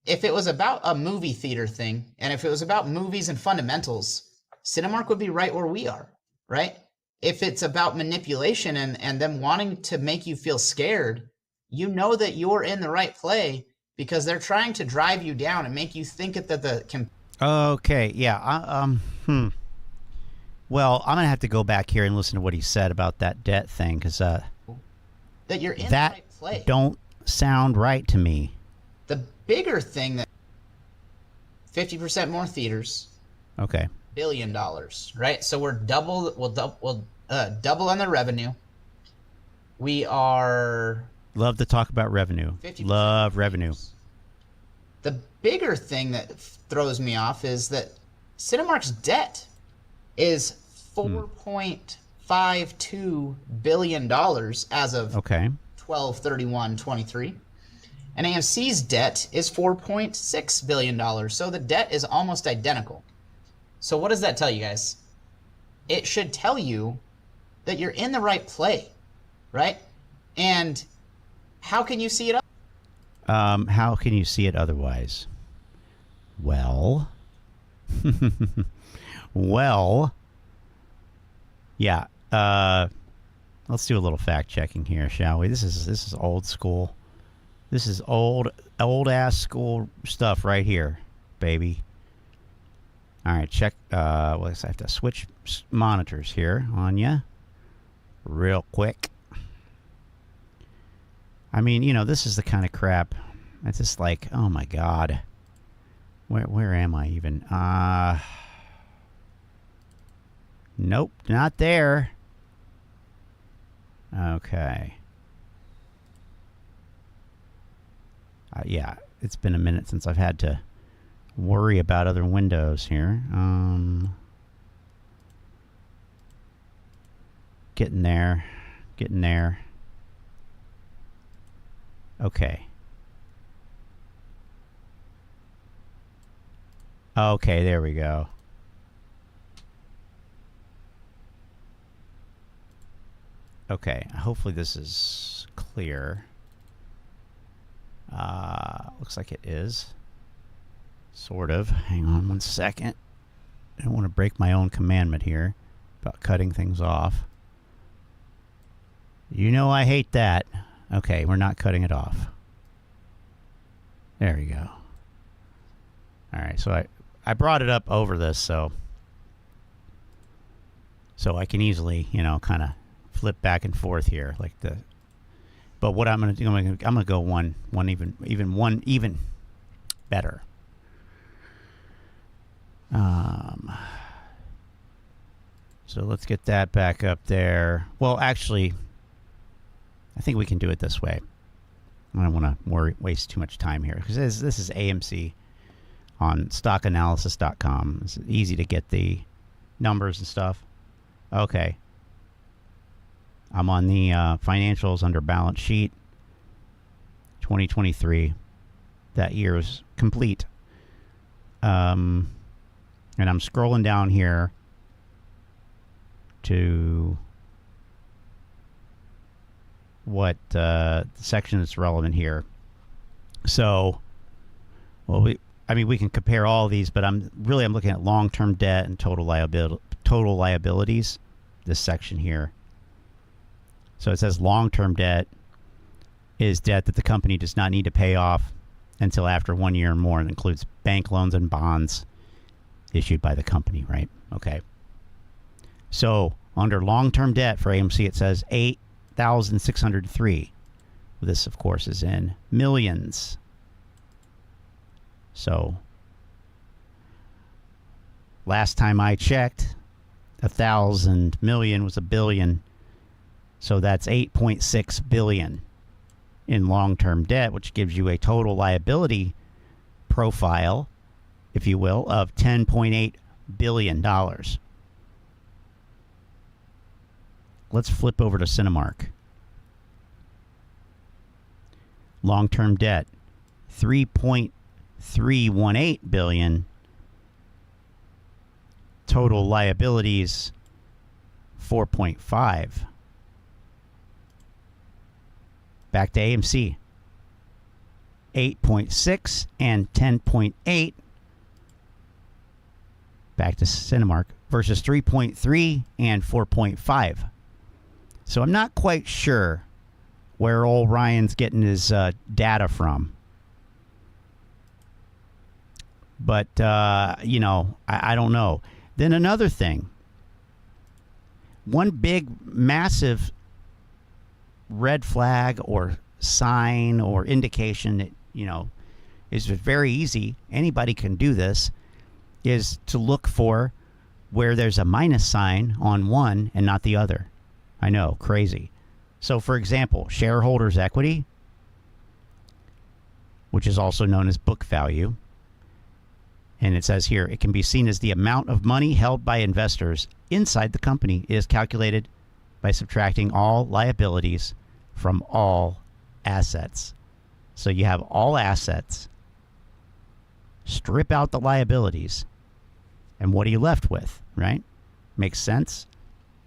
it was about a movie theater thing, and if it was about movies and fundamentals, Cinemark would be right where we are, right? If it's about manipulation and them wanting to make you feel scared, you know that you're in the right play because they're trying to drive you down and make you think that the... Okay, yeah. Well, I'm going to have to go back here and listen to what he said about that debt thing, because that you're in that the right play. Don't sound right to me. The bigger thing that 50% more theaters. Okay. $1 billion, right? So we'll double on the revenue. We are... Love to talk about revenue. Love revenue. The bigger thing that throws me off is that Cinemark's debt is $4.52 billion as of 12/31/23. And AMC's debt is $4.6 billion. So the debt is almost identical. So what does that tell you guys? It should tell you that you're in the right play, right? And how can you see it? How can you see it otherwise? Well, yeah. Let's do a little fact checking here, shall we? This is old school. This is old ass school stuff right here, baby. All right, check. Well, I have to switch monitors here on you, real quick. I mean, you know, this is the kind of crap. It's just like, oh my god, where am I even? Nope, not there. Okay. Yeah, it's been a minute since I've had to worry about other windows here. Getting there. Okay. Okay, there we go. Okay, hopefully this is clear. Looks like it is. Sort of. Hang on one second. I don't want to break my own commandment here about cutting things off. You know I hate that. Okay, we're not cutting it off. There we go. All right, so I brought it up over this so I can easily, you know, kind of flip back and forth here like the. But what I'm going to do, I'm going to go one even better. So let's get that back up there. Well, actually, I think we can do it this way. I don't want to waste too much time here because this is AMC on stockanalysis.com. It's easy to get the numbers and stuff. Okay. I'm on the financials under balance sheet 2023. That year is complete. And I'm scrolling down here to what the section that's relevant here. So, well, we can compare all of these, but I'm looking at long-term debt and total liabilities. This section here. So it says long-term debt is debt that the company does not need to pay off until after 1 year or more. It includes bank loans and bonds issued by the company, right? Okay. So under long-term debt for AMC, it says 8,603. This, of course, is in millions. So last time I checked, 1,000 million was a billion. So that's 8.6 billion in long-term debt, which gives you a total liability profile, if you will, of $10.8 billion. Let's flip over to Cinemark. Long-term debt, 3.318 billion. Total liabilities, 4.5. Back to AMC. 8.6 and 10.8. Back to Cinemark versus 3.3 and 4.5. So I'm not quite sure where old Ryan's getting his data from. But, you know, I don't know. Then another thing. One big, massive red flag or sign or indication that, you know, is very easy. Anybody can do this. Is to look for where there's a minus sign on one and not the other. I know, crazy. So, for example, shareholders' equity, which is also known as book value, and it says here, it can be seen as the amount of money held by investors inside the company. It is calculated by subtracting all liabilities from all assets. So you have all assets, strip out the liabilities, and what are you left with, right? Makes sense?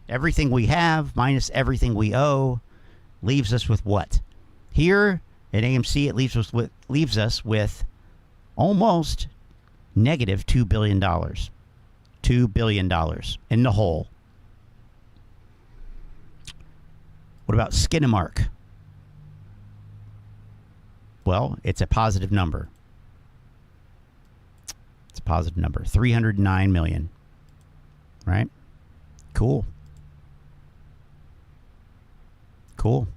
Everything we have minus everything we owe leaves us with what? Here at AMC, it leaves us with almost negative $2 billion. $2 billion in the hole. What about Cinemark? Well, it's a positive number. It's a positive number. 309 million. Right? Cool. Cool.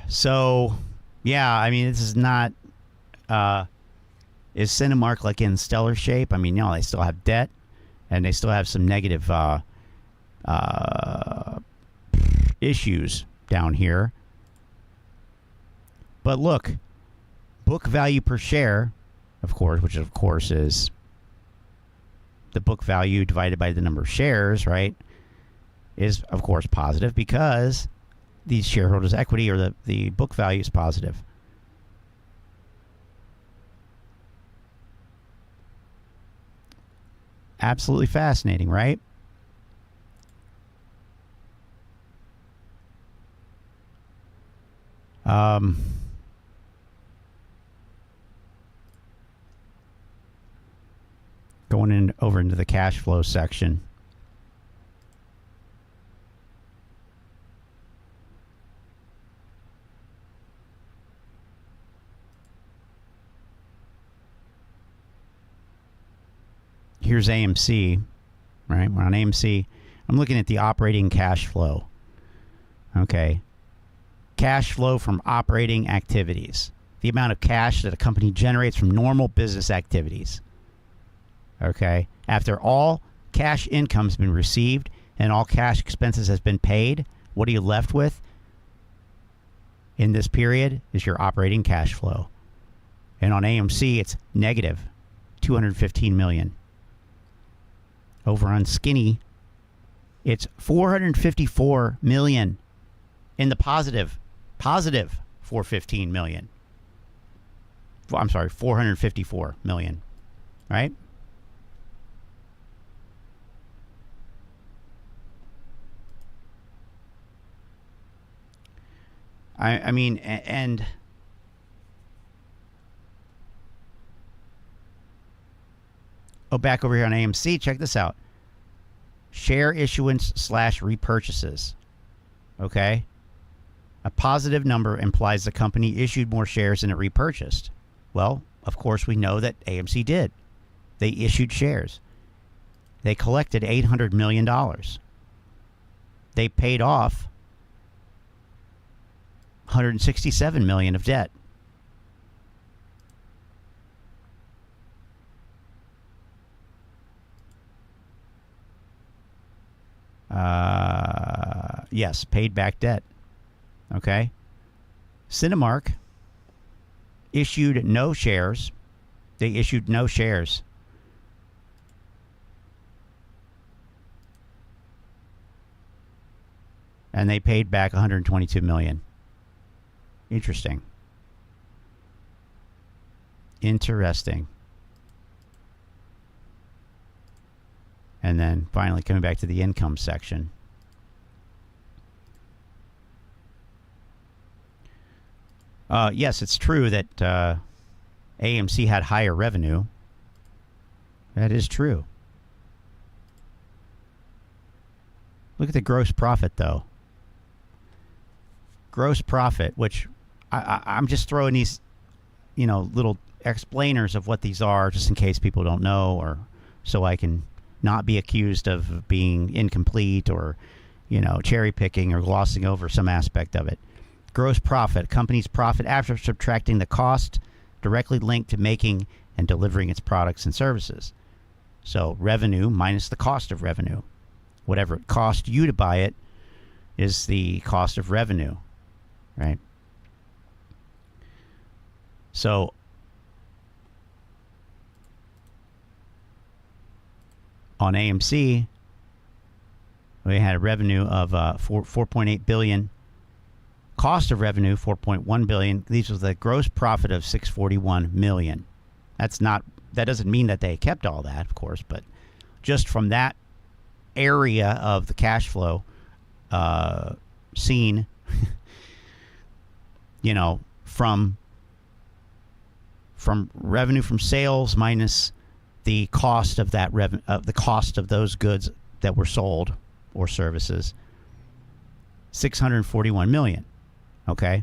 So, yeah, I mean, this is not... is Cinemark like in stellar shape? I mean, no, they still have debt, and they still have some negative issues down here. But look, book value per share, of course, which of course is the book value divided by the number of shares, right, is of course positive because these shareholders' equity or the book value is positive. Absolutely fascinating, right? Going over into the cash flow section. Here's AMC, right? We're on AMC. I'm looking at the operating cash flow. Okay. Cash flow from operating activities. The amount of cash that a company generates from normal business activities. Okay. After all cash income has been received and all cash expenses has been paid, what are you left with in this period is your operating cash flow. And on AMC, it's negative $215 million. Over on Skinny, it's $454 million in the positive 415 million. I'm sorry, 454 million, right? I mean, and back over here on AMC, check this out. Share issuance / repurchases. Okay? A positive number implies the company issued more shares than it repurchased. Well, of course, we know that AMC did. They issued shares. They collected $800 million. They paid off $167 million of debt. Yes, paid back debt. Okay. Cinemark issued no shares. They issued no shares. And they paid back $122 million. Interesting. Interesting. And then finally coming back to the income section. Yes, it's true that AMC had higher revenue. That is true. Look at the gross profit, though. Gross profit, which I'm just throwing these, little explainers of what these are, just in case people don't know, or so I can not be accused of being incomplete or, cherry picking or glossing over some aspect of it. Gross profit, company's profit after subtracting the cost directly linked to making and delivering its products and services. So revenue minus the cost of revenue. Whatever it cost you to buy it is the cost of revenue, right? So on AMC, we had a revenue of 4.8 billion. Cost of revenue, 4.1 billion. These was the gross profit of 641 million. That doesn't mean that they kept all that, of course, but just from that area of the cash flow seen, from revenue from sales minus the cost of that the cost of those goods that were sold or services, 641 million. Okay.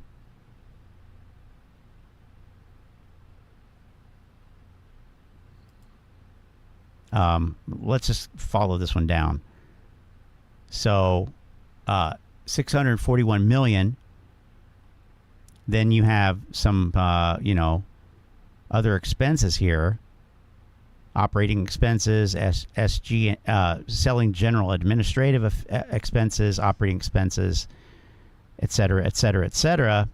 Let's just follow this one down. So, 641 million. Then you have some, other expenses here. Operating expenses, SG, selling general administrative expenses, operating expenses, et cetera, et cetera, et cetera,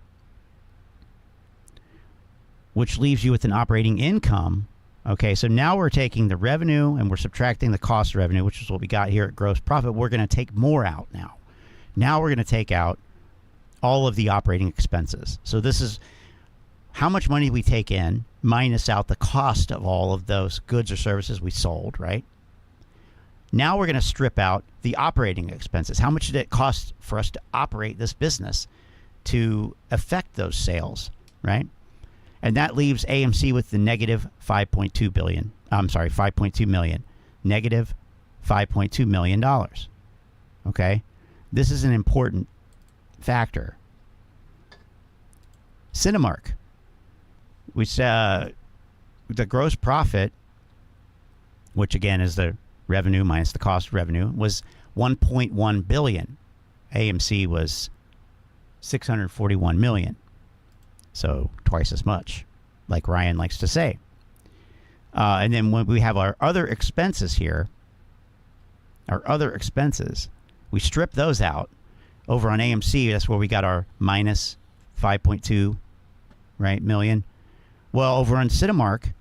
which leaves you with an operating income. Okay, so now we're taking the revenue and we're subtracting the cost of revenue, which is what we got here at gross profit. We're going to take more out now. Now we're going to take out all of the operating expenses. So this is how much money we take in minus out the cost of all of those goods or services we sold, right? Now we're going to strip out the operating expenses. How much did it cost for us to operate this business to affect those sales, right? And that leaves AMC with the negative 5.2 billion. I'm sorry, 5.2 million. Negative $5.2 million. Okay? This is an important factor. Cinemark, which the gross profit, which again is the revenue minus the cost of revenue, was 1.1 billion. AMC was 641 million. So twice as much, like Ryan likes to say. And then when we have our other expenses here, we strip those out. Over on AMC, that's where we got our minus 5.2 million. Well, over on Cinemark,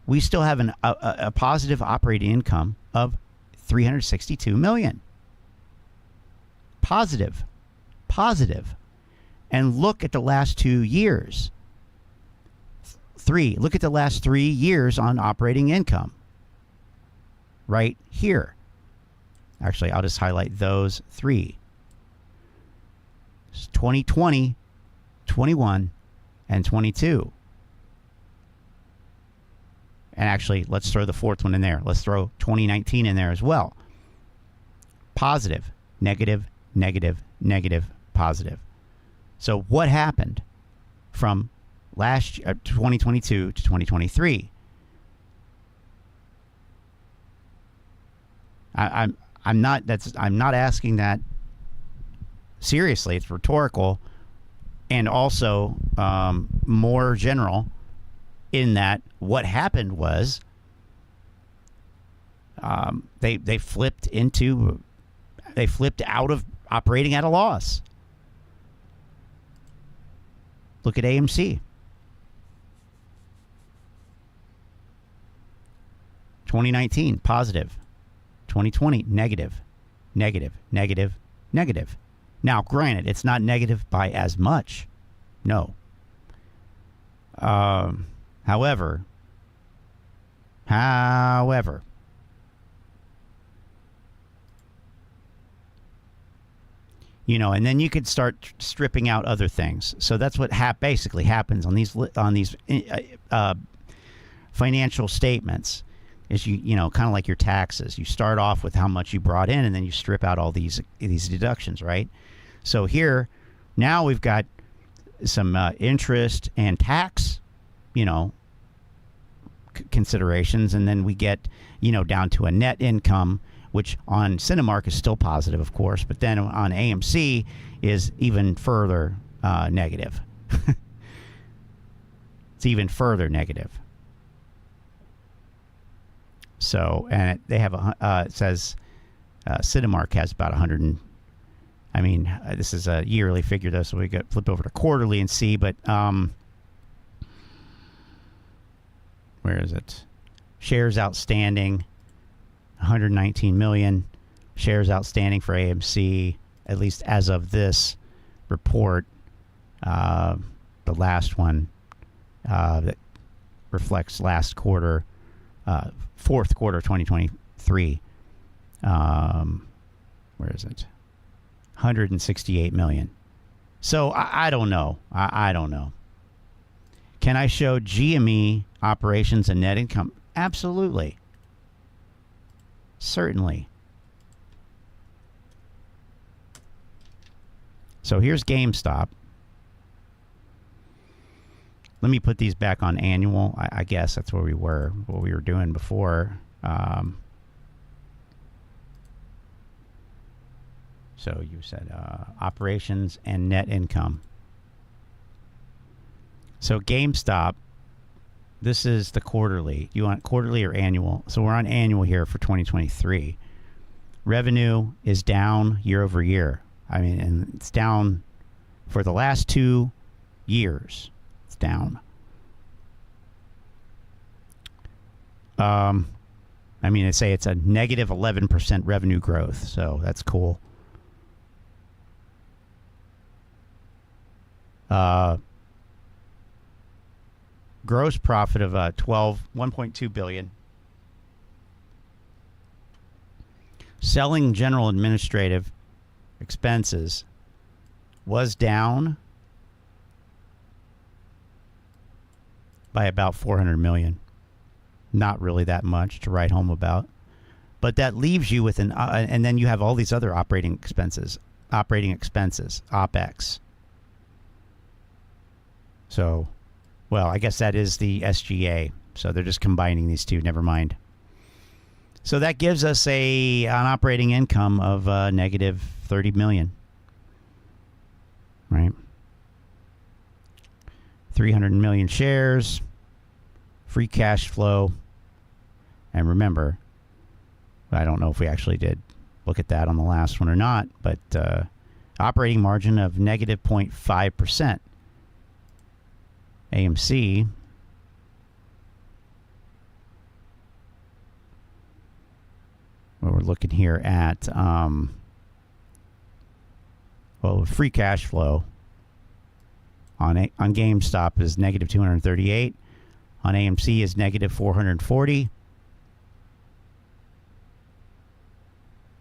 we still have a positive operating income of 362 million. Positive. And look at the last 2 years. Look at the last 3 years on operating income. Right here. Actually, I'll just highlight those 3. It's 2020, 21, and 22. And actually, let's throw the fourth one in there. Let's throw 2019 in there as well. Positive, negative, negative, negative, positive. So what happened from last 2022 to 2023? I'm not asking that seriously. It's rhetorical, and also more general, in that what happened was they flipped out of operating at a loss. Look at AMC. 2019, positive. 2020, negative, negative, negative, negative. Now, granted, it's not negative by as much. No. However, you know, and then you could start stripping out other things. So that's what basically happens on these financial statements. Is you know, kind of like your taxes. You start off with how much you brought in, and then you strip out all these deductions, right? So here, now we've got some interest and tax, you know, considerations, and then we get, you know, down to a net income, which on Cinemark is still positive, of course, but then on AMC is even further negative. It's even further negative. So, and they have it says Cinemark has about 100. This is a yearly figure though, so we got flip over to quarterly and see. But where is it? Shares outstanding, 119 million shares outstanding for AMC, at least as of this report. The last one that reflects last quarter. Fourth quarter of 2023. Where is it? 168 million. So I don't know. I don't know. Can I show GME operations and net income? Absolutely. Certainly. So here's GameStop. Let me put these back on annual. I guess that's where we were, what we were doing before. So you said operations and net income. So GameStop, this is the quarterly. You want quarterly or annual? So we're on annual here for 2023. Revenue is down year over year. And it's down for the last 2 years. Down. They say it's a negative 11% revenue growth, so that's cool. Gross profit of 1.2 billion. Selling general administrative expenses was down by about 400 million. Not really that much to write home about. But that leaves you with an, and then you have all these other operating expenses, OPEX. So, well, I guess that is the SGA. So they're just combining these two. Never mind. So that gives us an operating income of negative 30 million. Right? 300 million shares, free cash flow. And remember, I don't know if we actually did look at that on the last one or not, but operating margin of negative 0.5%. AMC, well, we're looking here at, free cash flow on GameStop is negative 238. On AMC is negative 440.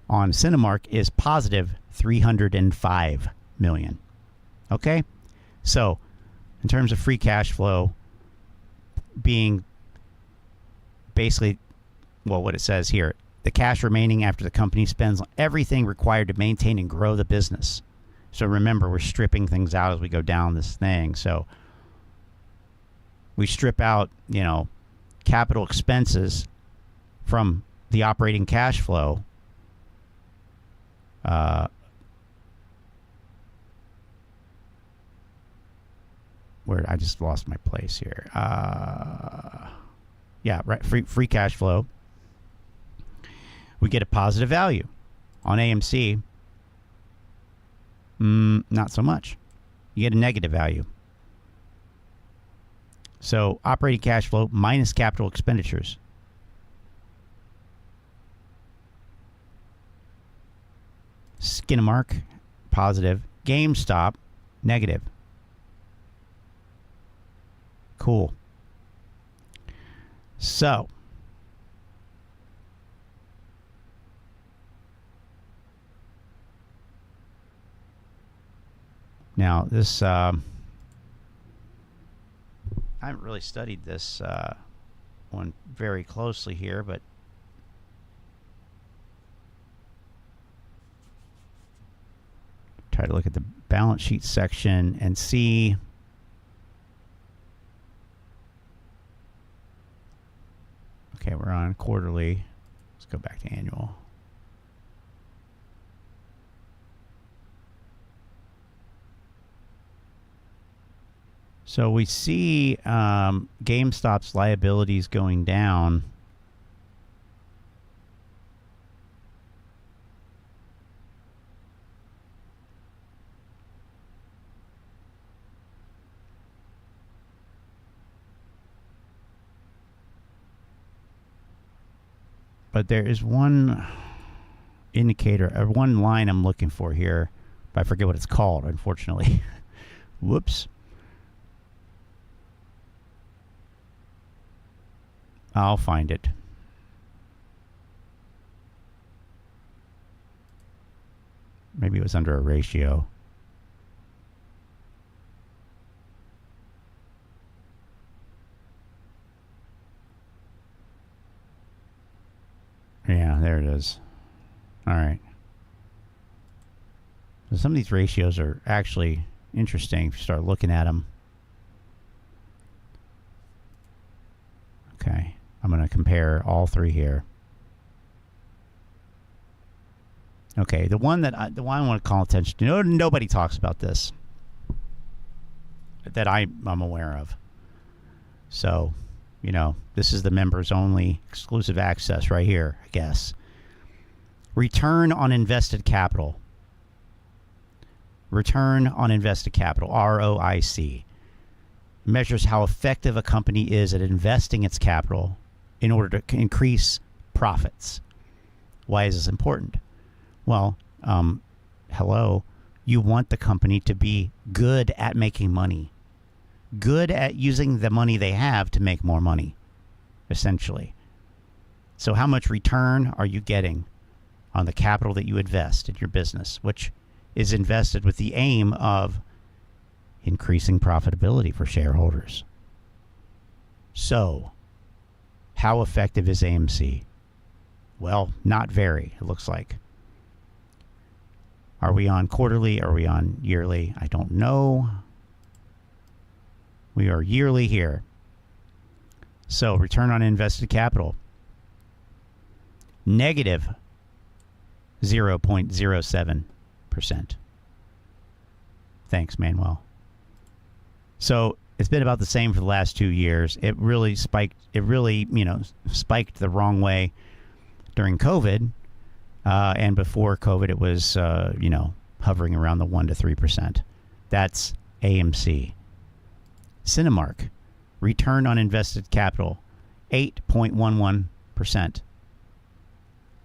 On Cinemark is positive 305 million. Okay? So, in terms of free cash flow being basically, well, what it says here, the cash remaining after the company spends on everything required to maintain and grow the business. So remember, we're stripping things out as we go down this thing. So we strip out, capital expenses from the operating cash flow. Where I just lost my place here. Yeah, right. Free cash flow. We get a positive value. On AMC, not so much. You get a negative value. So operating cash flow minus capital expenditures. Cinemark, positive. GameStop, negative. Cool. So, now this, I haven't really studied this one very closely here, but try to look at the balance sheet section and see. Okay, we're on quarterly. Let's go back to annual. So we see GameStop's liabilities going down. But there is one indicator, or one line I'm looking for here, but I forget what it's called, unfortunately. Whoops. I'll find it. Maybe it was under a ratio. Yeah, there it is. All right. So some of these ratios are actually interesting if you start looking at them. Okay. I'm going to compare all three here. Okay, the one I want to call attention to, nobody talks about this that I'm aware of. So, this is the members only exclusive access right here, I guess. Return on invested capital. Return on invested capital, ROIC, measures how effective a company is at investing its capital in order to increase profits. Why is this important? Well, hello, you want the company to be good at making money, good at using the money they have to make more money, essentially. So how much return are you getting on the capital that you invest in your business, which is invested with the aim of increasing profitability for shareholders? So, How effective is AMC? Well, not very, it looks like. Are we on quarterly? Are we on yearly? I don't know. We are yearly here. So return on invested capital, negative 0.07%. Thanks, Manuel. So it's been about the same for the last 2 years. It really spiked. It really, spiked the wrong way during COVID. And before COVID, it was, hovering around the 1 to 3%. That's AMC. Cinemark, return on invested capital, 8.11%.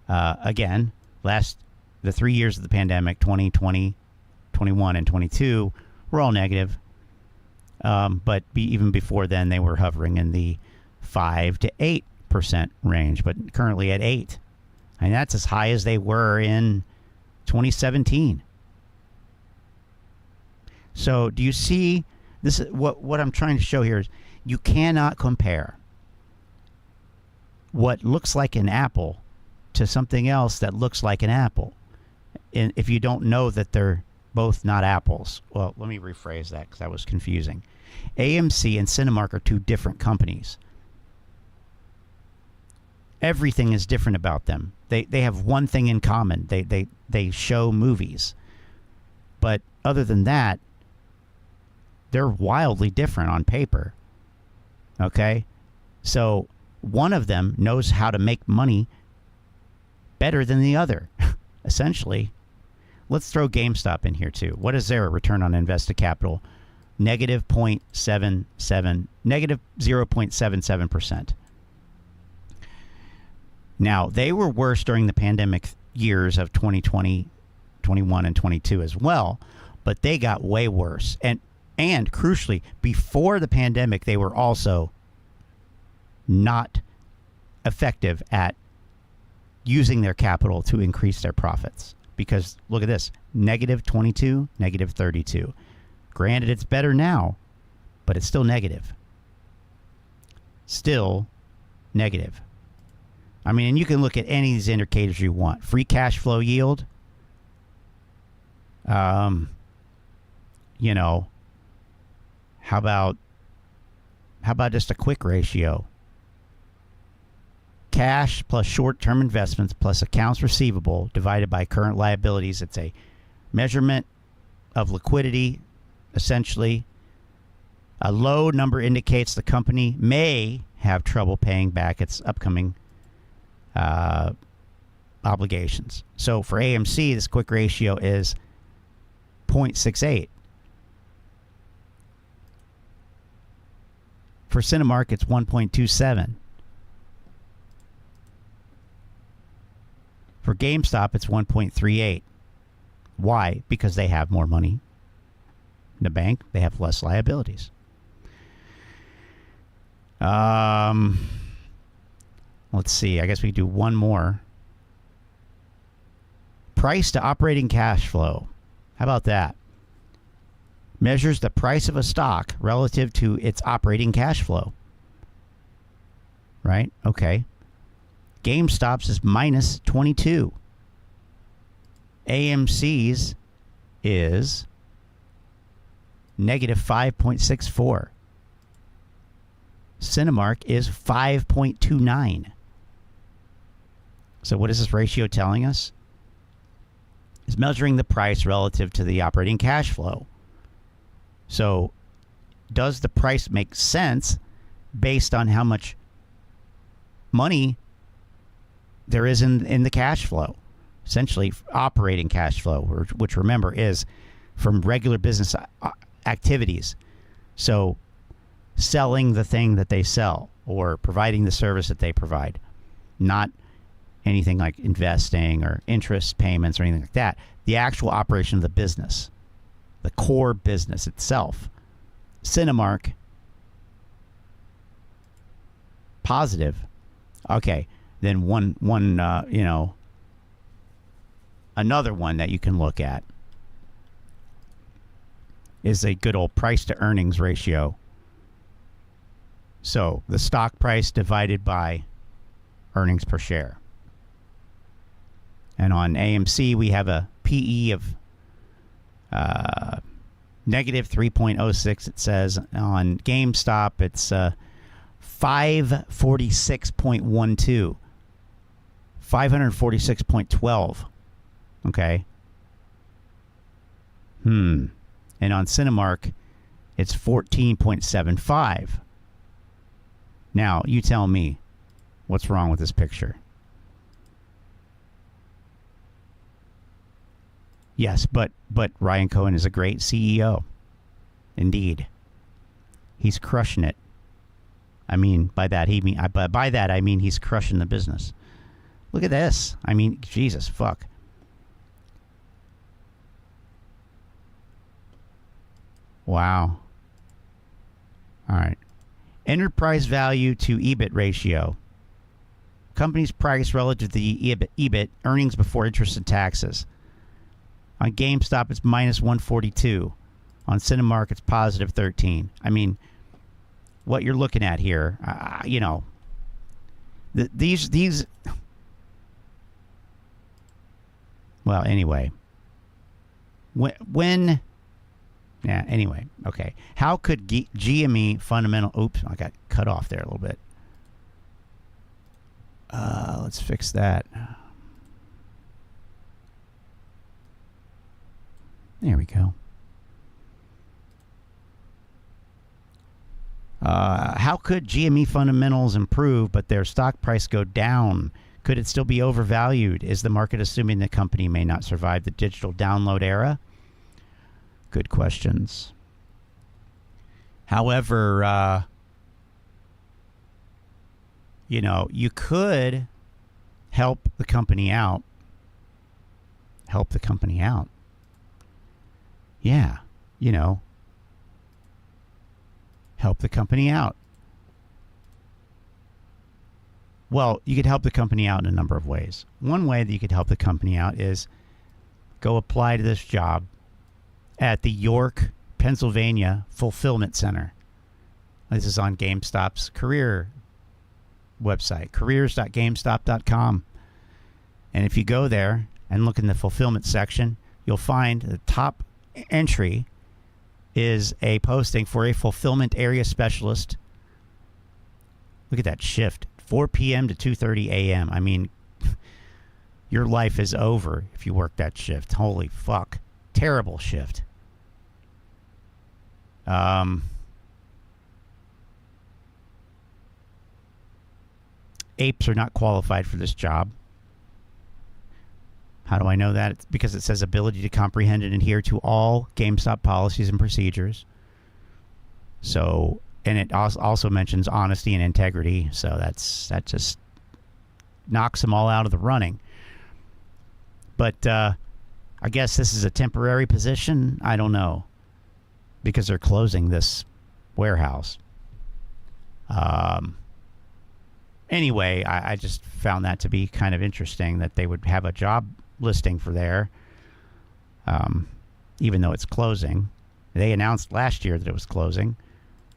Again, the 3 years of the pandemic, 2020, 21, and 22, were all negative. But even before then, they were hovering in the 5 to 8% range, but currently at 8%. And that's as high as they were in 2017. So do you see this? What I'm trying to show here is you cannot compare what looks like an apple to something else that looks like an apple, if you don't know that they're both not apples. Well, let me rephrase that because that was confusing. AMC and Cinemark are two different companies. Everything is different about them. They have one thing in common. They show movies. But other than that, they're wildly different on paper. Okay? So one of them knows how to make money better than the other, essentially. Let's throw GameStop in here too. What is their return on invested capital? Negative 0.77%. Now, they were worse during the pandemic years of 2020, 21, and 22 as well, but they got way worse. And crucially, before the pandemic, they were also not effective at using their capital to increase their profits. Because look at this, negative 22, negative 32. Granted, it's better now, but it's still negative. Still negative. I mean, and you can look at any of these indicators you want. Free cash flow yield. How about just a quick ratio? Cash plus short-term investments plus accounts receivable divided by current liabilities. It's a measurement of liquidity, essentially. A low number indicates the company may have trouble paying back its upcoming obligations. So for AMC, this quick ratio is 0.68. For Cinemark, it's 1.27. For GameStop, it's 1.38. Why? Because they have more money in the bank. They have less liabilities. Let's see. I guess we do one more. Price to operating cash flow. How about that? Measures the price of a stock relative to its operating cash flow. Right? Okay. GameStop's is minus 22. AMC's is negative 5.64. Cinemark is 5.29. So what is this ratio telling us? It's measuring the price relative to the operating cash flow. So does the price make sense based on how much money there is in the cash flow? Essentially operating cash flow, which remember is from regular business activities. So selling the thing that they sell or providing the service that they provide, not anything like investing or interest payments or anything like that. The actual operation of the business, the core business itself. Cinemark, positive. Okay, then another one that you can look at is a good old price to earnings ratio. So the stock price divided by earnings per share. And on AMC, we have a PE of negative 3.06, it says. On GameStop, it's 546.12. 546.12. Okay. And on Cinemark, it's 14.75. Now, you tell me, what's wrong with this picture? Yes, but Ryan Cohen is a great CEO. Indeed. He's crushing it. I mean, by that I mean he's crushing the business. Look at this. I mean, Jesus, fuck. Wow. All right. Enterprise value to EBIT ratio. Company's price relative to the EBIT, earnings before interest and taxes. On GameStop, it's minus 142. On Cinemark, it's positive 13. I mean, what you're looking at here, you know, these. Well, anyway. When yeah, anyway, okay. How could GME fundamental... Oops, I got cut off there a little bit. Let's fix that. There we go. How could GME fundamentals improve, but their stock price go down? Could it still be overvalued? Is the market assuming the company may not survive the digital download era? Good questions. However, you know, you could help the company out. Help the company out. Yeah, you know, help the company out. Well, you could help the company out in a number of ways. One way that you could help the company out is go apply to this job at the York, Pennsylvania Fulfillment Center. This is on GameStop's career website, careers.gamestop.com. And if you go there and look in the fulfillment section, you'll find the top entry is a posting for a fulfillment area specialist. Look at that shift, 4 p.m. to 2:30 a.m. I mean, your life is over if you work that shift. Holy fuck. Terrible shift. Apes are not qualified for this job. How do I know that? It's because it says ability to comprehend and adhere to all GameStop policies and procedures. So, and it also mentions honesty and integrity. So that just knocks them all out of the running. But I guess this is a temporary position. I don't know, because they're closing this warehouse. Anyway, I just found that to be kind of interesting that they would have a job listing for there, even though it's closing. They announced last year that it was closing,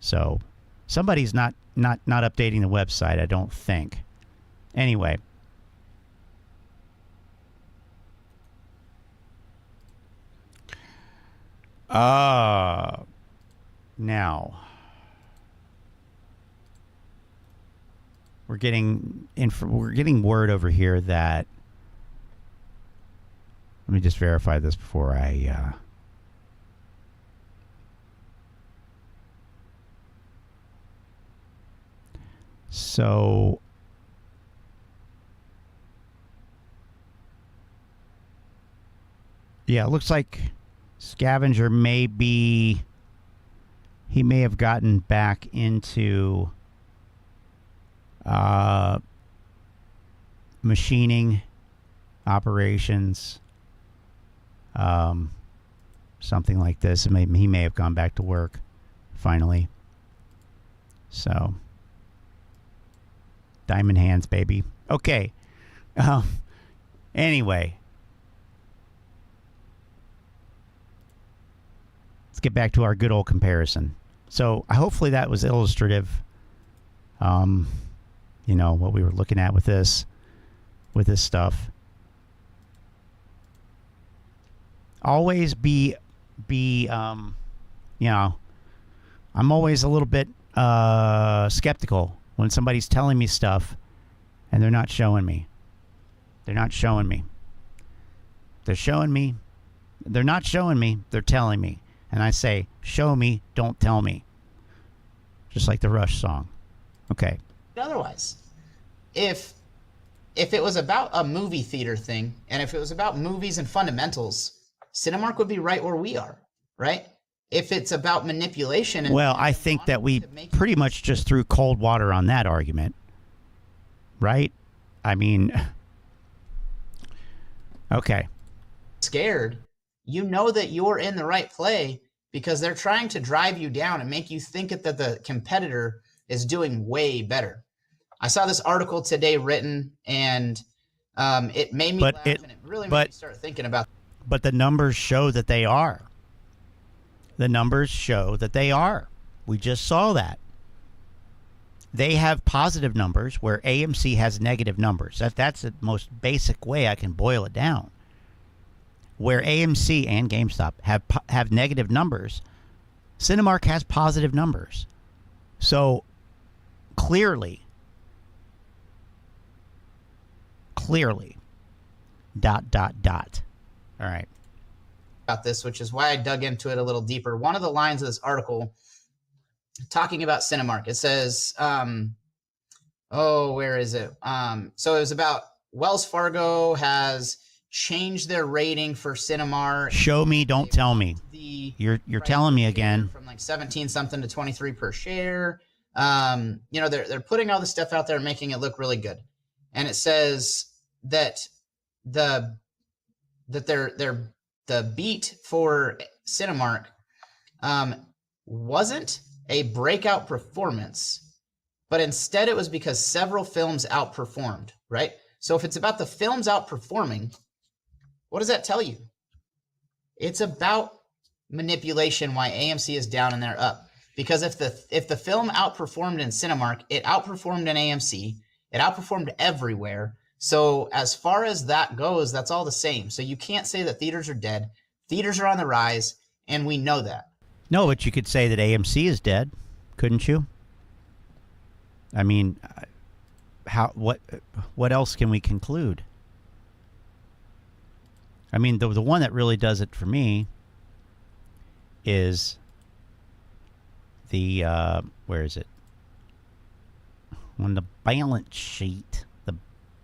so somebody's not updating the website, I don't think. Anyway, now we're getting word over here that, let me just verify this before I so yeah, it looks like Scavenger he may have gotten back into machining operations, something like this. He may have gone back to work finally. So, diamond hands, baby. Okay. Anyway, let's get back to our good old comparison. So hopefully that was illustrative You know, what we were looking at with this stuff. Always be you know, I'm always a little bit skeptical when somebody's telling me stuff and they're not showing me. They're not showing me. They're showing me. They're not showing me. They're telling me. And I say, show me, don't tell me. Just like the Rush song. Okay. Otherwise, if it was about a movie theater thing, and if it was about movies and fundamentals, Cinemark would be right where we are, right? If it's about manipulation. And well, I think that we pretty much just threw cold water on that argument, right? I mean, okay. Scared, you know that you're in the right play because they're trying to drive you down and make you think that the competitor is doing way better. I saw this article today written, and it made me laugh, and it really made me start thinking about. But the numbers show that they are. The numbers show that they are. We just saw that. They have positive numbers where AMC has negative numbers. That's the most basic way I can boil it down. Where AMC and GameStop have negative numbers, Cinemark has positive numbers. So clearly, dot. All right. About this, which is why I dug into it a little deeper. One of the lines of this article talking about Cinemark, it says, where is it? So it was about Wells Fargo has changed their rating for Cinemark. Show me, don't tell me. You're telling me again. From like 17 something to 23 per share. You know, they're putting all this stuff out there and making it look really good. And it says that the beat for Cinemark wasn't a breakout performance, but instead it was because several films outperformed, right? So if it's about the films outperforming, what does that tell you? It's about manipulation, why AMC is down and they're up. Because if the film outperformed in Cinemark, it outperformed in AMC, it outperformed everywhere. So as far as that goes, that's all the same. So you can't say that theaters are dead. Theaters are on the rise, and we know that. No, but you could say that AMC is dead, couldn't you? I mean, what else can we conclude? I mean, the one that really does it for me is the where is it? On the balance sheet.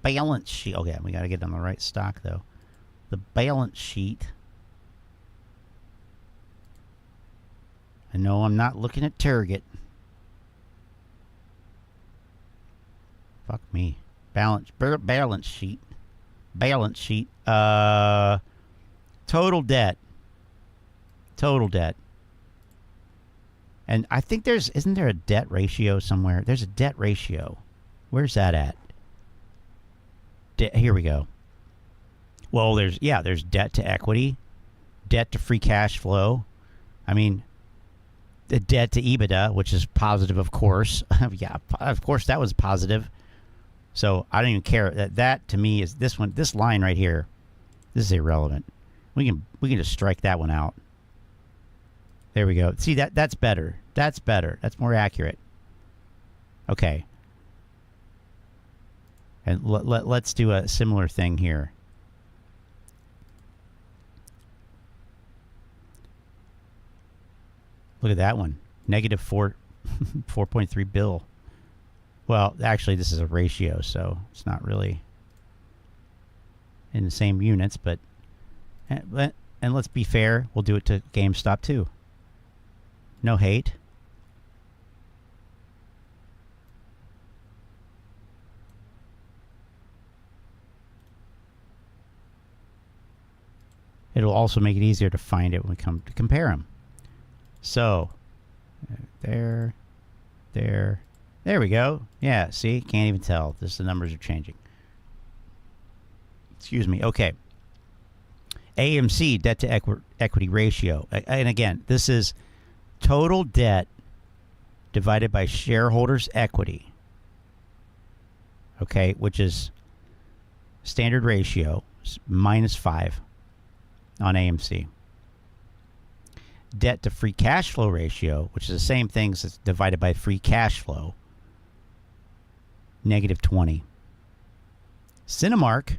Balance sheet. Okay, we got to get on the right stock though. The balance sheet. I know I'm not looking at Target. Fuck me. Balance sheet. Balance sheet. Total debt. And I think isn't there a debt ratio somewhere? There's a debt ratio. Where's that at? Here we go. Well, there's debt to equity, debt to free cash flow. I mean, the debt to EBITDA, which is positive, of course. Yeah, of course that was positive. So I don't even care. That to me is this line right here. This is irrelevant. We can just strike that one out. There we go. See, that's better. That's better. That's more accurate. Okay. And let's do a similar thing here. Look at that one. Negative 4.3 bill. Well, actually, this is a ratio, so it's not really in the same units. But and let's be fair. We'll do it to GameStop, too. No hate. It'll also make it easier to find it when we come to compare them. So, there we go. Yeah, see? Can't even tell. The numbers are changing. Excuse me. Okay. AMC, debt to equity ratio. And again, this is total debt divided by shareholders' equity. okay, which is standard ratio, -5 on AMC. Debt to free cash flow ratio, which is the same thing as divided by free cash flow, -20. Cinemark,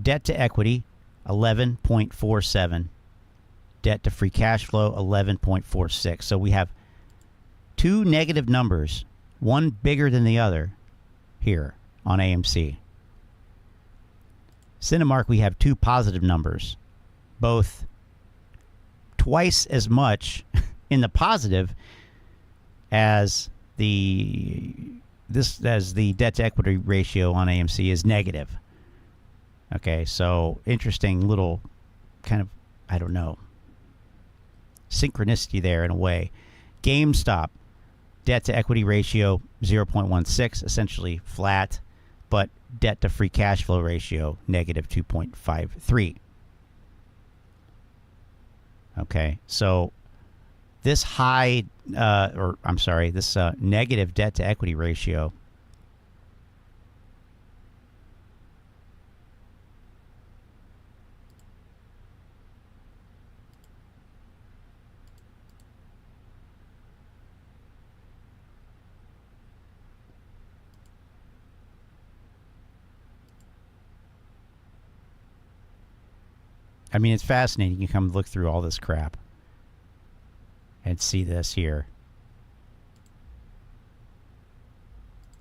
debt to equity, 11.47. Debt to free cash flow, 11.46. So we have two negative numbers, one bigger than the other here on AMC. Cinemark, we have two positive numbers, both twice as much in the positive as the debt to equity ratio on AMC is negative. Okay, so interesting little kind of, I don't know, synchronicity there in a way. GameStop, debt to equity ratio 0.16, essentially flat, but debt to free cash flow ratio -2.53. Okay, so this this negative debt to equity ratio I mean, it's fascinating. You can come look through all this crap and see this here.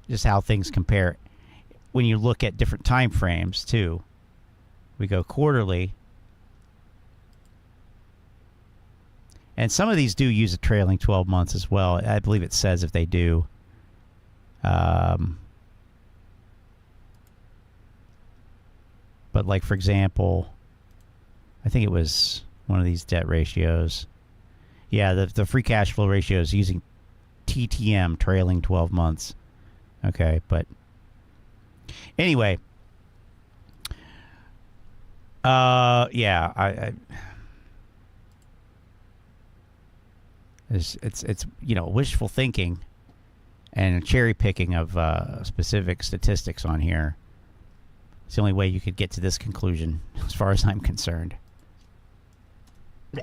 Just how things compare when you look at different time frames, too. We go quarterly. And some of these do use a trailing 12 months as well. I believe it says if they do. But like, for example, I think it was one of these debt ratios. Yeah, the free cash flow ratio is using TTM, trailing 12 months. Okay, but anyway, yeah, it's you know, wishful thinking and cherry picking of specific statistics on here. It's the only way you could get to this conclusion, as far as I'm concerned.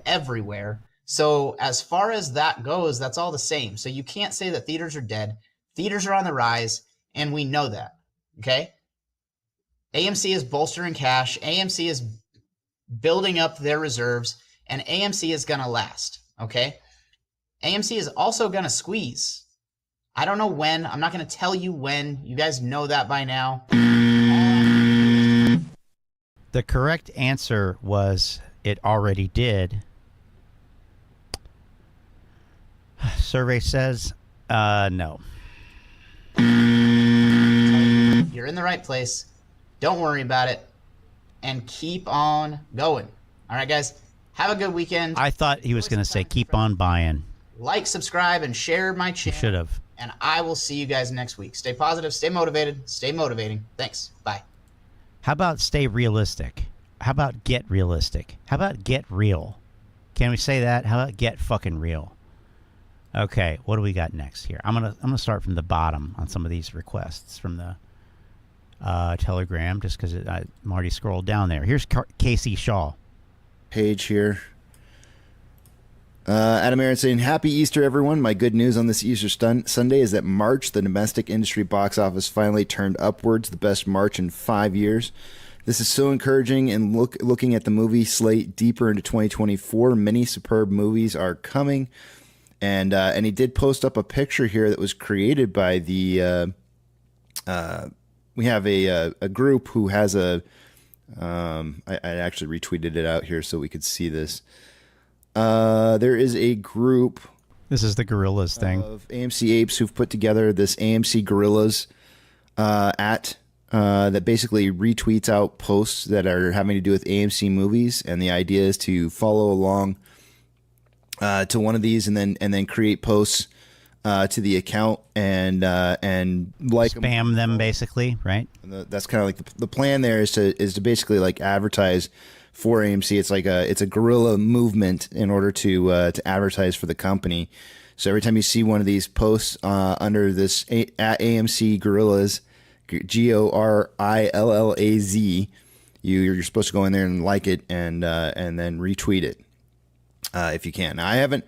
Everywhere. So as far as that goes, that's all the same. So you can't say that theaters are dead. Theaters are on the rise, and we know that. Okay? AMC is bolstering cash. AMC is building up their reserves, and AMC is going to last. Okay? AMC is also going to squeeze. I don't know when. I'm not going to tell you when. You guys know that by now. The correct answer was it already did. Survey says no. You're in the right place. Don't worry about it. And keep on going. All right, guys. Have a good weekend. I thought he was going to say keep on buying. Like, subscribe, and share my channel. Should have. And I will see you guys next week. Stay positive, stay motivated, stay motivating. Thanks. Bye. How about stay realistic? How about get realistic? How about get real? Can we say that? How about get fucking real? Okay, what do we got next here? I'm gonna start from the bottom on some of these requests from the Telegram, just because I'm already scrolled down there. Here's Casey Shaw. Page here. Adam Aron saying, Happy Easter, everyone. My good news on this Easter Sunday is that March, the domestic industry box office finally turned upwards, the best March in 5 years. This is so encouraging, and looking at the movie slate deeper into 2024, many superb movies are coming. And he did post up a picture here that was created by the we have a group who has I actually retweeted it out here so we could see this. There is a group. This is the Gorillas thing of AMC apes who've put together this AMC Gorillas that basically retweets out posts that are having to do with AMC movies, and the idea is to follow along to one of these and then create posts to the account and like spam them basically, right? And that's kind of like the plan there is to basically like advertise for AMC. It's like it's a guerrilla movement in order to advertise for the company. So every time you see one of these posts under this at AMC Gorillas, GORILLAZ. You're supposed to go in there and like it and then retweet it if you can. Now, I haven't.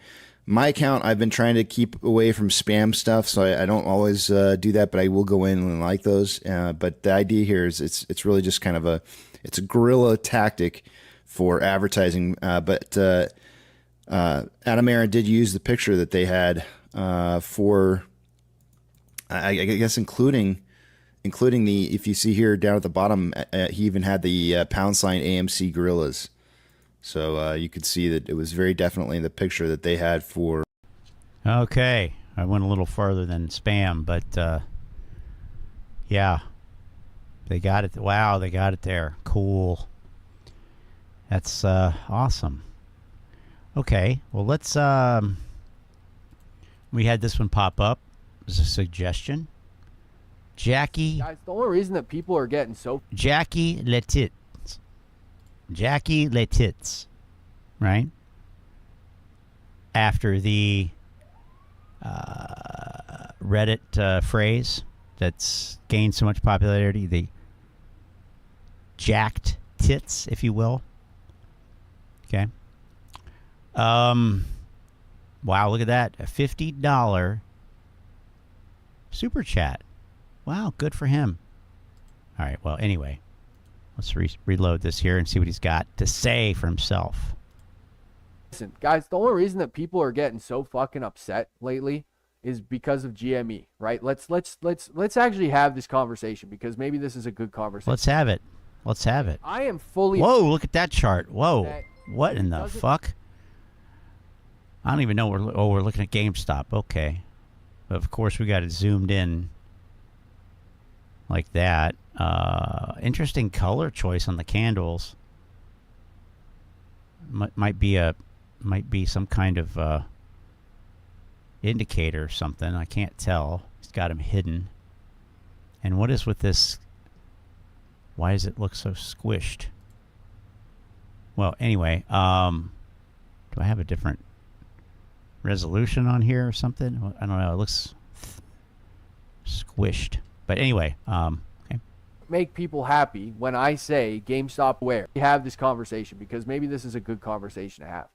My account, I've been trying to keep away from spam stuff, so I don't always do that, but I will go in and like those. But the idea here is it's really just kind of a guerrilla tactic for advertising. But Adam Aron did use the picture that they had for, I guess, including the, if you see here down at the bottom, he even had the # AMC gorillas. So you could see that it was very definitely the picture that they had for. Okay, I went a little further than spam, but yeah, they got it. Wow, they got it there. Cool. That's awesome. Okay, well, let's. We had this one pop up as a suggestion. Jackie. Guys, the only reason that people are getting so. Jackie Letitz, right? After the Reddit phrase that's gained so much popularity, the jacked tits, if you will. Okay. Wow, look at that. A $50 super chat. Wow, good for him. All right, well, anyway. Let's reload this here and see what he's got to say for himself. Listen, guys, the only reason that people are getting so fucking upset lately is because of GME, right? Let's actually have this conversation because maybe this is a good conversation. Let's have it. Let's have it. I am fully. Whoa, look at that chart. Whoa. What in the fuck? I don't even know. We're looking at GameStop. Okay. Of course, we got it zoomed in like that. Interesting color choice on the candles. Might be some kind of indicator or something. I can't tell. He's got them hidden. And what is with this? Why does it look so squished? Well, anyway, do I have a different resolution on here or something? I don't know. It looks squished. But anyway, okay. Make people happy when I say GameStop aware. We have this conversation because maybe this is a good conversation to have,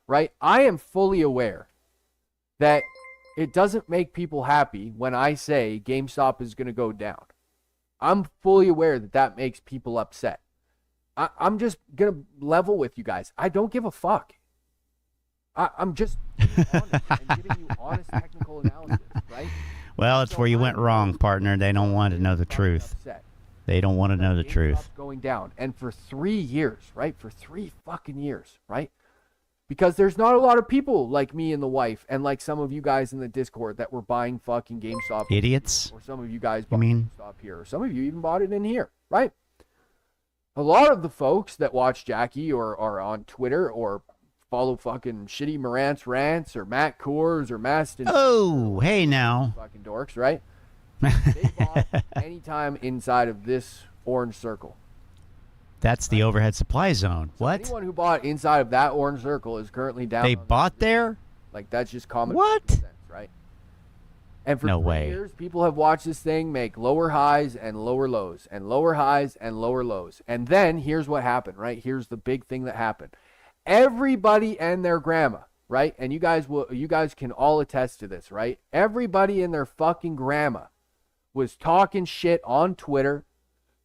right? I am fully aware that it doesn't make people happy when I say GameStop is going to go down. I'm fully aware that that makes people upset. I'm just going to level with you guys. I don't give a fuck. I'm just being honest and giving you honest technical analysis, right? Well, it's where you went wrong, partner. They don't want to know the truth. They don't want to know the truth. Going down. And for 3 years, right? For 3 fucking years, right? Because there's not a lot of people like me and the wife and like some of you guys in the Discord that were buying fucking GameStop. Idiots. Or some of you guys bought GameStop here. Or some of you even bought it in here, right? A lot of the folks that watch Jackie or are on Twitter or follow fucking shitty Morant's rants or Matt Kohrs or Maston. Oh, hey now. Fucking dorks, right? They bought anytime inside of this orange circle. That's the overhead supply zone. So what? Anyone who bought inside of that orange circle is currently down. They bought there? Like, that's just common sense, right? And for no 3 way. years, people have watched this thing make lower highs and lower lows and lower highs and lower lows. And then here's what happened, right? Here's the big thing that happened. Everybody and their grandma, right? And you guys can all attest to this, right? Everybody and their fucking grandma was talking shit on Twitter,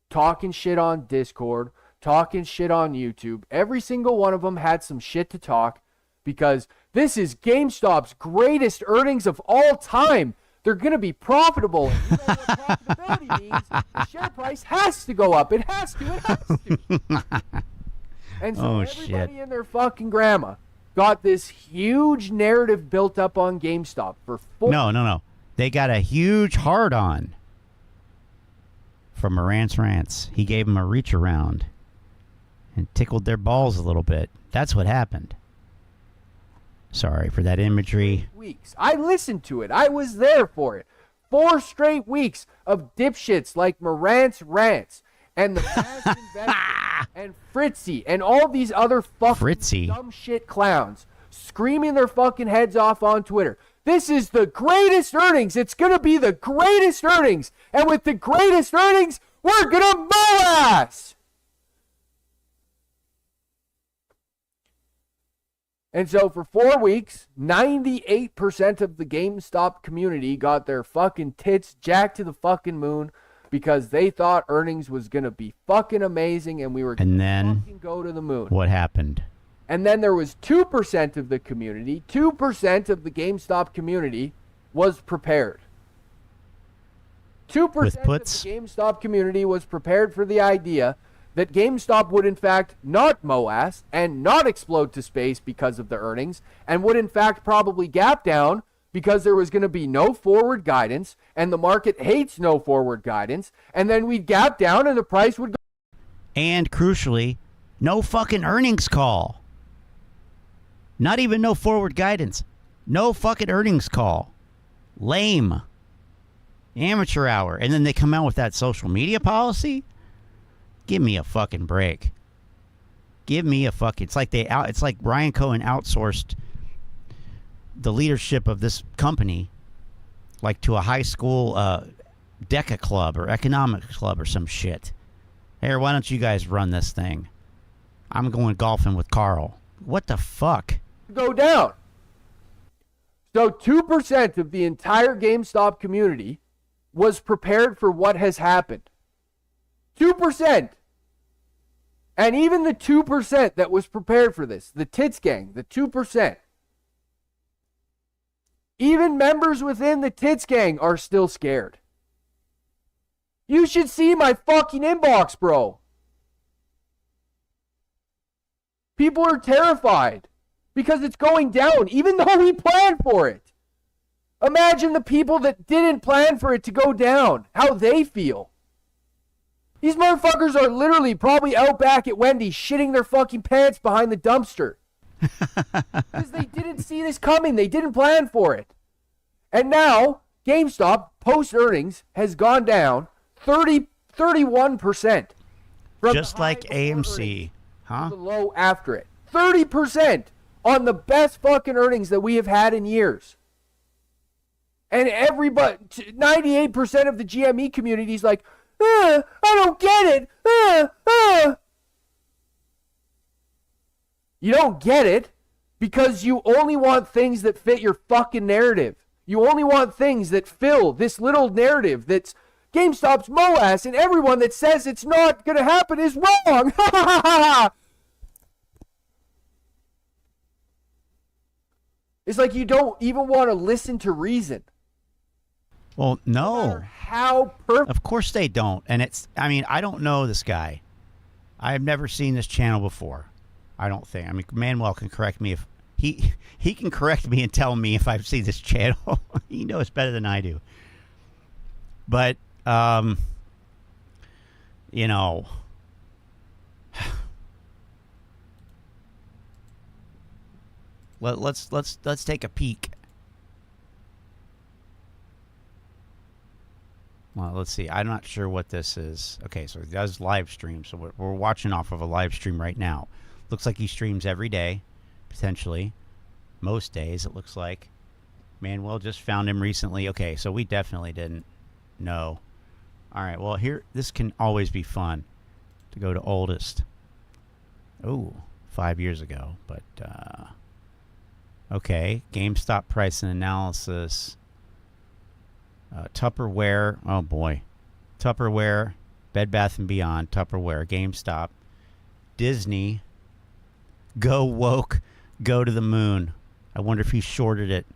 talking shit on Discord, talking shit on YouTube. Every single one of them had some shit to talk because this is GameStop's greatest earnings of all time. They're going to be profitable. And you know what profitability means? The share price has to go up. It has to. It has to. And so everybody and their fucking grandma got this huge narrative built up on GameStop for 4 No. They got a huge hard-on from Morant's rants. He gave them a reach around and tickled their balls a little bit. That's what happened. Sorry for that imagery. Weeks. I listened to it. I was there for it. 4 straight weeks of dipshits like Morant's rants and the Masked Investor and Fritzy and all these other fucking dumb shit clowns screaming their fucking heads off on Twitter. This is the greatest earnings. It's going to be the greatest earnings. And with the greatest earnings, we're going to Moass. And so for 4 weeks, 98% of the GameStop community got their fucking tits jacked to the fucking moon because they thought earnings was going to be fucking amazing and we were going to fucking go to the moon. What happened? And then there was 2% of the community, 2% of the GameStop community was prepared. 2% of the GameStop community was prepared for the idea that GameStop would in fact not Moass and not explode to space because of the earnings, and would in fact probably gap down because there was going to be no forward guidance, and the market hates no forward guidance, and then we'd gap down and the price would go. And crucially, no fucking earnings call. Not even no forward guidance. No fucking earnings call. Lame. Amateur hour. And then they come out with that social media policy? Give me a fucking break. Give me a fucking... It's like Ryan Cohen outsourced the leadership of this company like to a high school DECA club or economics club or some shit. Here, why don't you guys run this thing? I'm going golfing with Carl. What the fuck? Go down. So 2% of the entire GameStop community was prepared for what has happened. 2%. And even the 2% that was prepared for this, the Tits Gang, the 2%, even members within the Tits Gang are still scared. You should see my fucking inbox, bro. People are terrified because it's going down, even though we planned for it. Imagine the people that didn't plan for it to go down, how they feel. These motherfuckers are literally probably out back at Wendy's shitting their fucking pants behind the dumpster. Because they didn't see this coming. They didn't plan for it. And now, GameStop, post-earnings, has gone down 31%. Just like AMC. Huh? The low after it. 30% on the best fucking earnings that we have had in years. And everybody, 98% of the GME community is like, I don't get it. You don't get it because you only want things that fit your fucking narrative. You only want things that fill this little narrative that's GameStop's Moass, and everyone that says it's not going to happen is wrong. It's like you don't even want to listen to reason. Well, no. How perfect. Of course they don't. And it's, I mean, I don't know this guy. I've never seen this channel before. I don't think. I mean, Manuel can correct me if he can correct me and tell me if I've seen this channel. He knows better than I do. But, you know, let's take a peek. Well, let's see. I'm not sure what this is. Okay, so he does live stream. So we're watching off of a live stream right now. Looks like he streams every day, potentially. Most days, it looks like. Manuel just found him recently. Okay, so we definitely didn't know. All right, well, here, this can always be fun to go to oldest. Oh, 5 years ago. But, okay, GameStop price and analysis. Tupperware, oh boy. Tupperware, Bed Bath & Beyond, Tupperware, GameStop, Disney, go woke, go to the moon. I wonder if he shorted it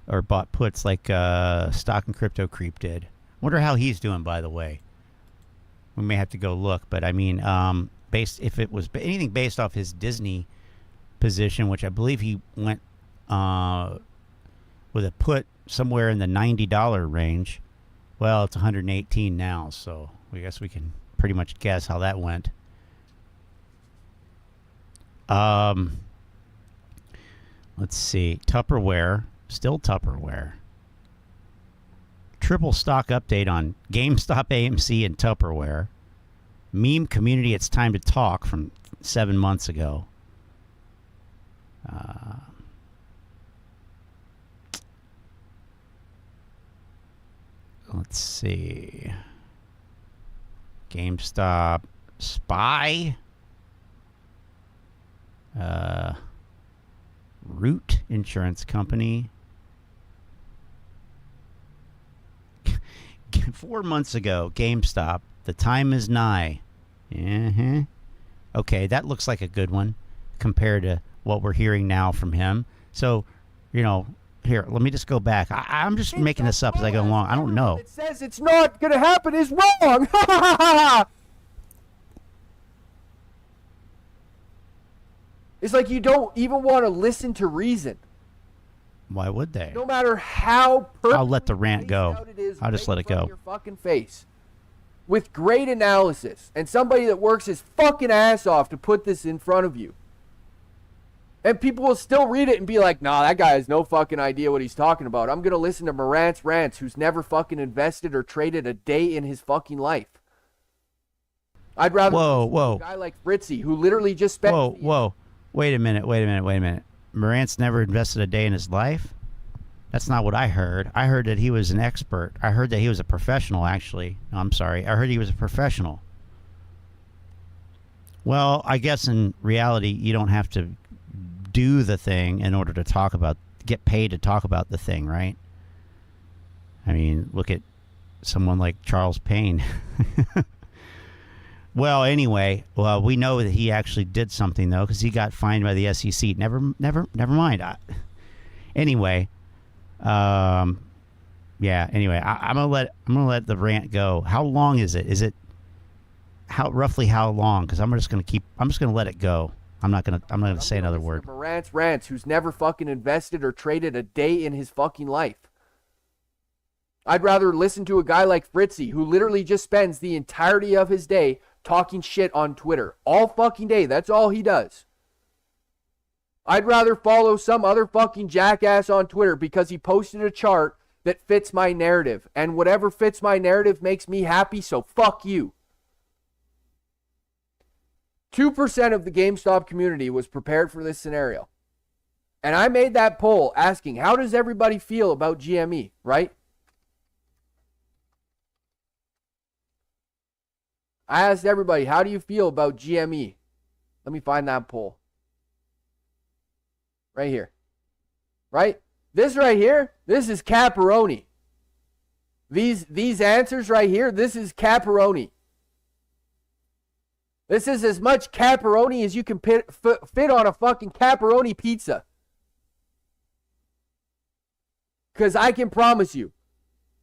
or bought puts like Stock and Crypto Creep did. Wonder how he's doing, by the way. We may have to go look, but I mean, if it was anything based off his Disney position, which I believe he went with a put somewhere in the $90 range. Well, it's 118 now, so I guess we can pretty much guess how that went. Let's see. Tupperware, still Tupperware. Triple stock update on GameStop, AMC, and Tupperware. Meme community, it's time to talk from 7 months ago. let's see. GameStop, SPY, Root Insurance Company. 4 months ago, GameStop, the time is nigh. Okay, that looks like a good one compared to what we're hearing now from him. So, you know, here, let me just go back. I'm just making this up as I go along. I don't know. It says it's not going to happen is wrong. It's like you don't even want to listen to reason. Why would they? No matter how perfect I'll let the rant go. I'll just let it go. Your fucking face. With great analysis and somebody that works his fucking ass off to put this in front of you. And people will still read it and be like, nah, that guy has no fucking idea what he's talking about. I'm going to listen to Morant's rants, who's never fucking invested or traded a day in his fucking life. I'd rather listen to a guy like Fritzy, who literally just spent... Whoa. Wait a minute. Morant's never invested a day in his life? That's not what I heard. I heard that he was an expert. I heard that he was a professional, actually. No, I'm sorry. I heard he was a professional. Well, I guess in reality, you don't have to do the thing in order to get paid to talk about the thing, right? I mean, look at someone like Charles Payne. Well, anyway, we know that he actually did something though, because he got fined by the SEC. Never mind. Anyway, yeah. Anyway, I'm gonna let the rant go. How long is it? Is it roughly how long? Because I'm just gonna let it go. I'm not gonna say another word. Morant's rants, who's never fucking invested or traded a day in his fucking life. I'd rather listen to a guy like Fritzy, who literally just spends the entirety of his day talking shit on Twitter. All fucking day. That's all he does. I'd rather follow some other fucking jackass on Twitter because he posted a chart that fits my narrative. And whatever fits my narrative makes me happy, so fuck you. 2% of the GameStop community was prepared for this scenario. And I made that poll asking, how does everybody feel about GME, right? I asked everybody, how do you feel about GME? Let me find that poll. Right here. Right? This right here, this is caparoni. These answers right here, this is caparoni. This is as much caparoni as you can fit on a fucking caparoni pizza. Because I can promise you,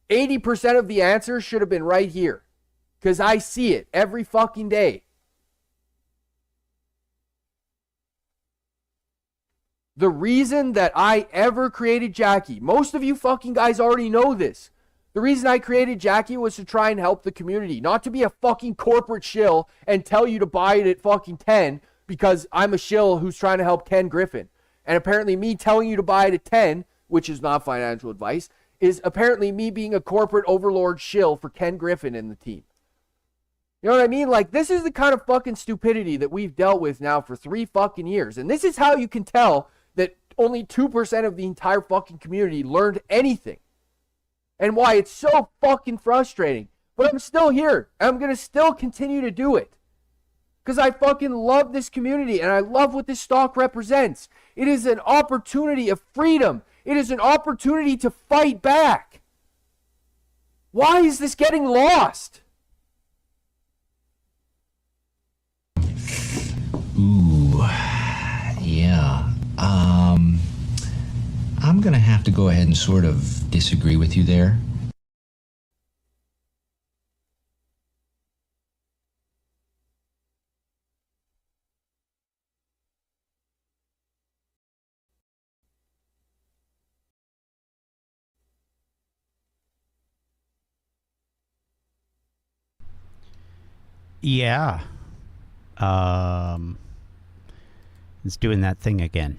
80% of the answers should have been right here. Because I see it every fucking day. The reason that I ever created Jackie, most of you fucking guys already know this. The reason I created Jackie was to try and help the community, not to be a fucking corporate shill and tell you to buy it at fucking 10 because I'm a shill who's trying to help Ken Griffin. And apparently me telling you to buy it at 10, which is not financial advice, is apparently me being a corporate overlord shill for Ken Griffin and the team. You know what I mean? Like, this is the kind of fucking stupidity that we've dealt with now for 3 fucking years. And this is how you can tell that only 2% of the entire fucking community learned anything. And why it's so fucking frustrating. But I'm still here. I'm going to still continue to do it. Because I fucking love this community and I love what this stock represents. It is an opportunity of freedom. It is an opportunity to fight back. Why is this getting lost? Ooh, yeah. I'm going to have to go ahead and sort of disagree with you there. Yeah. It's doing that thing again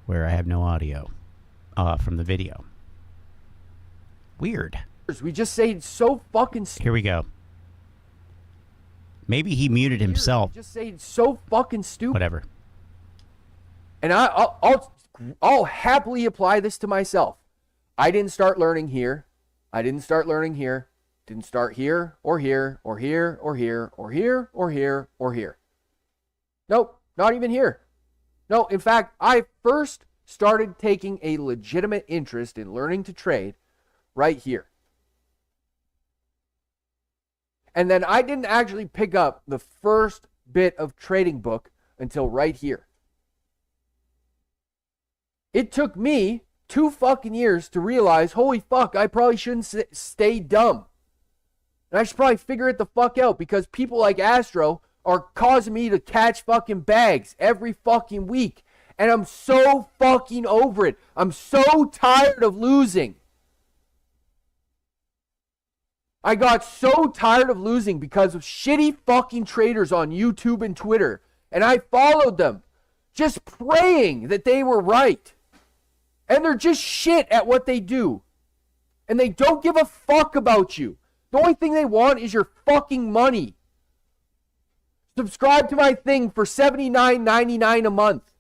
where I have no audio from the video. Weird. We just say it's so fucking stupid. Here we go. Maybe he muted himself. Just say it's so fucking stupid. Whatever. And I'll happily apply this to myself. I didn't start learning here. I didn't start learning here. Didn't start here or here or here or here or here or here or here. Nope, not even here. No, in fact, I first started taking a legitimate interest in learning to trade right here. And then I didn't actually pick up the first bit of trading book until right here. It took me 2 fucking years to realize, holy fuck, I probably shouldn't stay dumb. And I should probably figure it the fuck out because people like Astro are causing me to catch fucking bags every fucking week. And I'm so fucking over it. I'm so tired of losing. I got so tired of losing because of shitty fucking traders on YouTube and Twitter. And I followed them, just praying that they were right. And they're just shit at what they do. And they don't give a fuck about you. The only thing they want is your fucking money. Subscribe to my thing for $79.99 a month.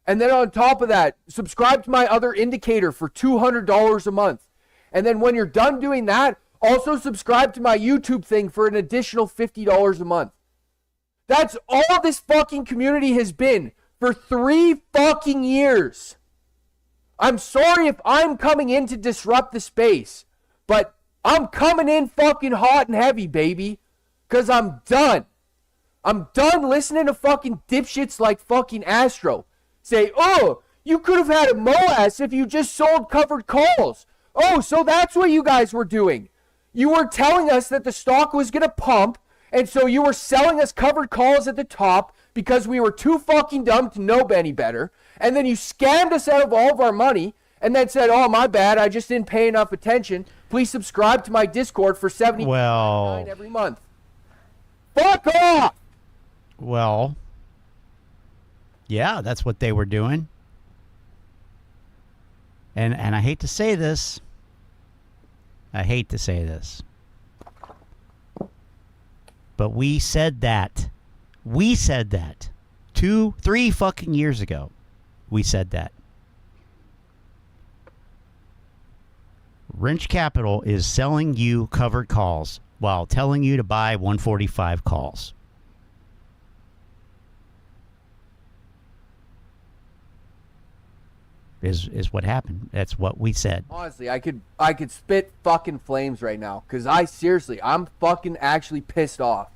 And then on top of that, subscribe to my other indicator for $200 a month. And then when you're done doing that, also subscribe to my YouTube thing for an additional $50 a month. That's all this fucking community has been for 3 fucking years. I'm sorry if I'm coming in to disrupt the space, but I'm coming in fucking hot and heavy, baby, because I'm done. I'm done listening to fucking dipshits like fucking Astro say, oh, you could have had a Moass if you just sold covered calls. Oh, so that's what you guys were doing. You were telling us that the stock was going to pump, and so you were selling us covered calls at the top because we were too fucking dumb to know any better, and then you scammed us out of all of our money, and then said, oh, my bad, I just didn't pay enough attention. Please subscribe to my Discord for $79 every month. Fuck off! Well, yeah, that's what they were doing. And I hate to say this. I hate to say this. But we said that. We said that 2, 3 fucking years ago. We said that. Roensch Capital is selling you covered calls while telling you to buy 145 calls. Is what happened. That's what we said. Honestly, I could spit fucking flames right now because I'm fucking actually pissed off.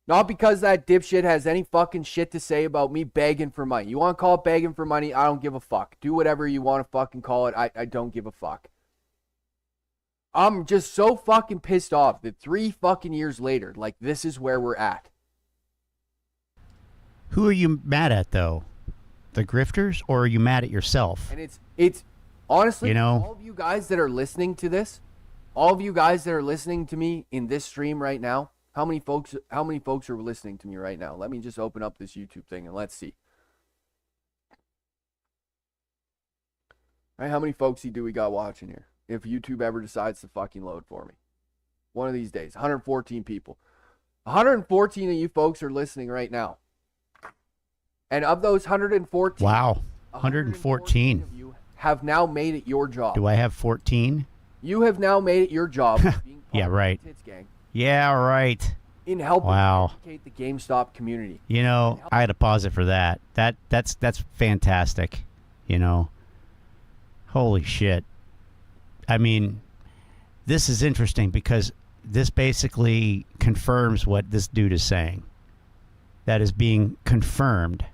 Not because that dipshit has any fucking shit to say about me begging for money. You want to call it begging for money? I don't give a fuck. Do whatever you want to fucking call it. I don't give a fuck. I'm just so fucking pissed off that 3 fucking years later, like, this is where we're at. Who are you mad at, though? The grifters, or are you mad at yourself? And it's honestly, you know, all of you guys that are listening to this, all of you guys that are listening to me in this stream right now, how many folks are listening to me right now? Let me just open up this YouTube thing and let's see. All right, how many folks do we got watching here? If YouTube ever decides to fucking load for me. One of these days. 114 people. 114 of you folks are listening right now. And of those 114, wow, 114 of you have now made it your job. Do I have 14? You have now made it your job. Being yeah, right. The Tits Gang, yeah, right. In helping educate the GameStop community. You know, I had to pause it for that. That's fantastic. You know, holy shit. I mean, this is interesting because this basically confirms what this dude is saying. That is being confirmed.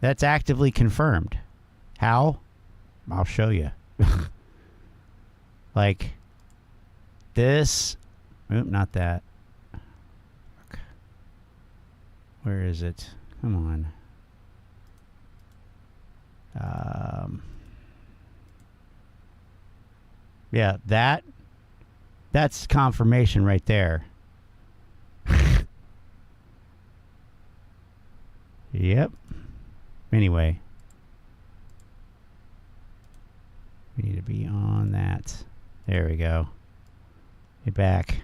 That's actively confirmed. How? I'll show you. Like this. Oop, not that. Where is it? Come on. Yeah, that's confirmation right there. Yep. Anyway. We need to be on that. There we go. Get back.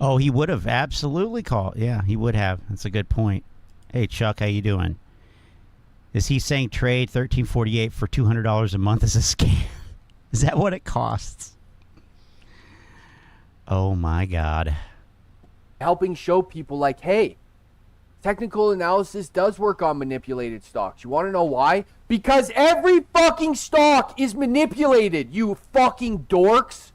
Oh, he would have absolutely called. Yeah, he would have. That's a good point. Hey, Chuck, how you doing? Is he saying trade 1348 for $200 a month is a scam? Is that what it costs? Oh my God. Helping show people like, hey, technical analysis does work on manipulated stocks. You want to know why? Because every fucking stock is manipulated, you fucking dorks.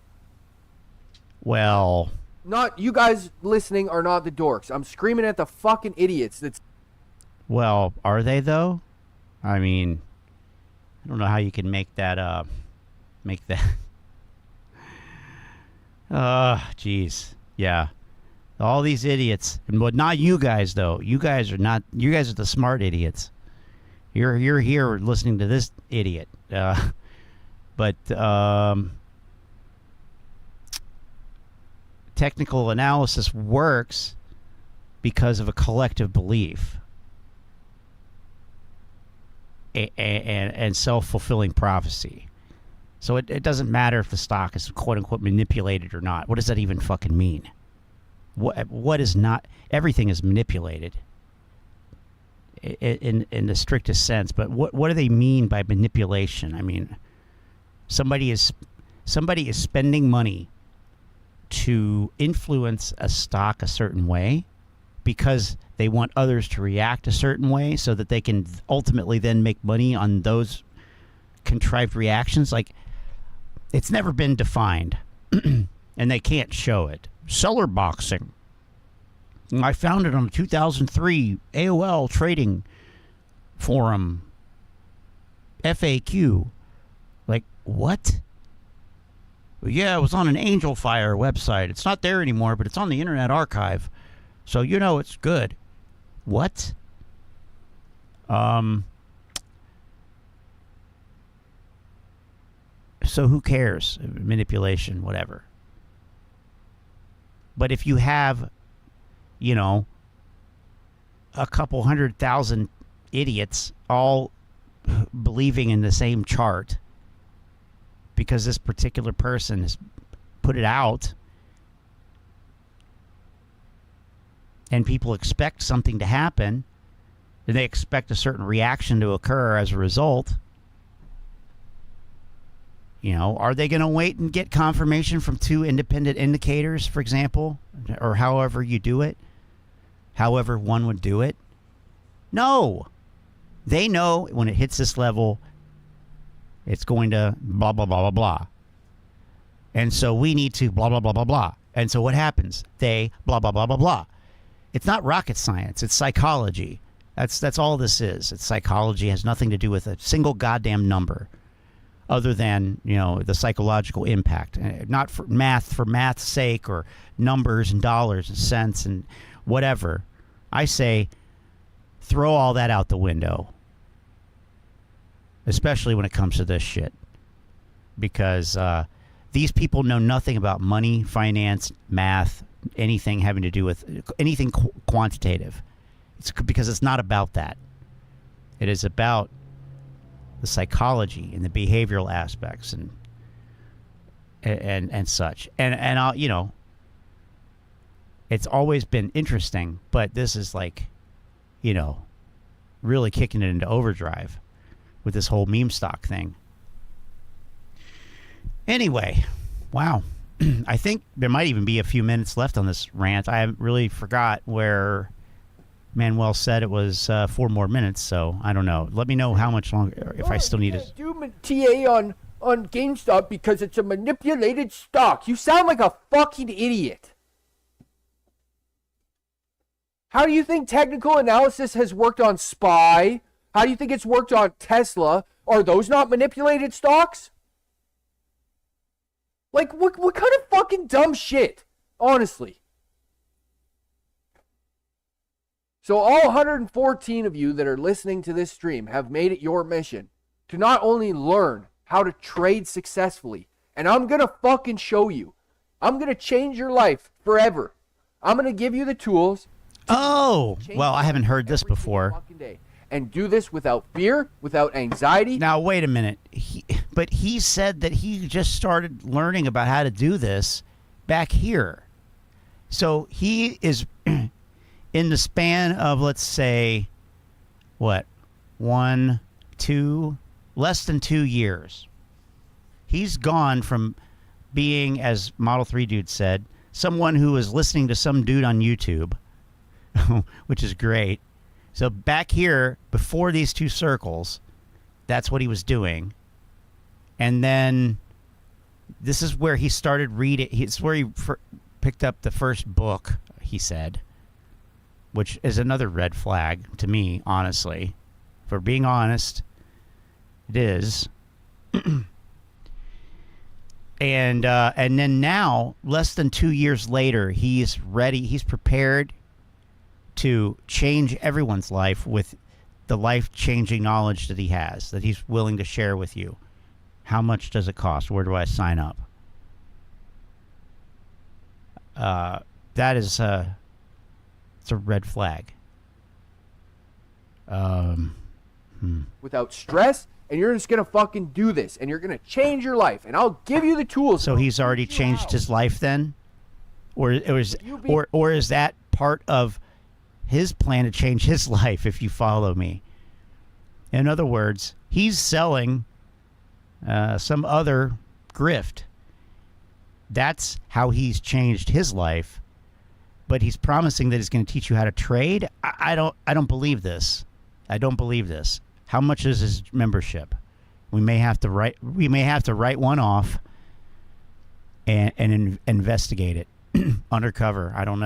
Well, not you guys listening are not the dorks. I'm screaming at the fucking idiots. Well, are they though? I mean, I don't know how you can make that geez. Yeah. All these idiots. But not you guys though. You guys are the smart idiots. You're here listening to this idiot. But technical analysis works because of a collective belief and self-fulfilling prophecy. So it doesn't matter if the stock is quote-unquote manipulated or not. What does that even fucking mean? What is not? Everything is manipulated in the strictest sense. But what do they mean by manipulation? I mean, somebody is spending money to influence a stock a certain way because they want others to react a certain way so that they can ultimately then make money on those contrived reactions. Like, it's never been defined and they can't show it. Seller boxing. I found it on a 2003 AOL trading forum FAQ. Like, what? Yeah, it was on an Angel Fire website. It's not there anymore, but it's on the Internet Archive. So you know it's good. What? So who cares? Manipulation, whatever. But if you have, you know, a couple 100,000 idiots all believing in the same chart because this particular person has put it out and people expect something to happen and they expect a certain reaction to occur as a result, you know, are they going to wait and get confirmation from two independent indicators, for example, or however you do it, however one would do it? No. They know when it hits this level, it's going to blah, blah, blah, blah, blah. And so we need to blah, blah, blah, blah, blah. And so what happens? They blah, blah, blah, blah, blah. It's not rocket science. It's psychology. That's all this is. It's psychology. It has nothing to do with a single goddamn number other than, you know, the psychological impact. Not for math's sake or numbers and dollars and cents and whatever. I say throw all that out the window. Especially when it comes to this shit. Because these people know nothing about money, finance, math, anything having to do with anything quantitative. It's because it's not about that. It is about the psychology and the behavioral aspects and such. And I'll, you know, it's always been interesting, but this is like, you know, really kicking it into overdrive with this whole meme stock thing. Anyway, wow. I think there might even be a few minutes left on this rant. I really forgot where Manuel said it was 4 more minutes, so I don't know. Let me know how much longer, if I still need it. Do TA on GameStop because it's a manipulated stock. You sound like a fucking idiot. How do you think technical analysis has worked on SPY? How do you think it's worked on Tesla? Are those not manipulated stocks? Like, what kind of fucking dumb shit? Honestly. So all 114 of you that are listening to this stream have made it your mission to not only learn how to trade successfully, and I'm going to fucking show you. I'm going to change your life forever. I'm going to give you the tools. Oh, well, I haven't heard this before. And do this without fear, without anxiety. Now, wait a minute. But he said that he just started learning about how to do this back here. So he is in the span of, let's say, what, less than 2 years. He's gone from being, as Model 3 dude said, someone who was listening to some dude on YouTube, which is great. So back here, before these two circles, that's what he was doing. And then this is where he started reading. It's where he picked up the first book, he said, which is another red flag to me, honestly. For being honest, it is. And then now, less than 2 years later, he's ready. He's prepared to change everyone's life with the life-changing knowledge that he has, that he's willing to share with you. How much does it cost? Where do I sign up? That is it's a red flag. Without stress, and you're just gonna fucking do this, and you're gonna change your life, and I'll give you the tools. So he's already changed his life then, or is that part of his plan to change his life? If you follow me, in other words, he's selling some other grift. That's how he's changed his life, but he's promising that he's going to teach you how to trade. I don't believe this. I don't believe this. How much is his membership? We may have to write one off and investigate it undercover. I don't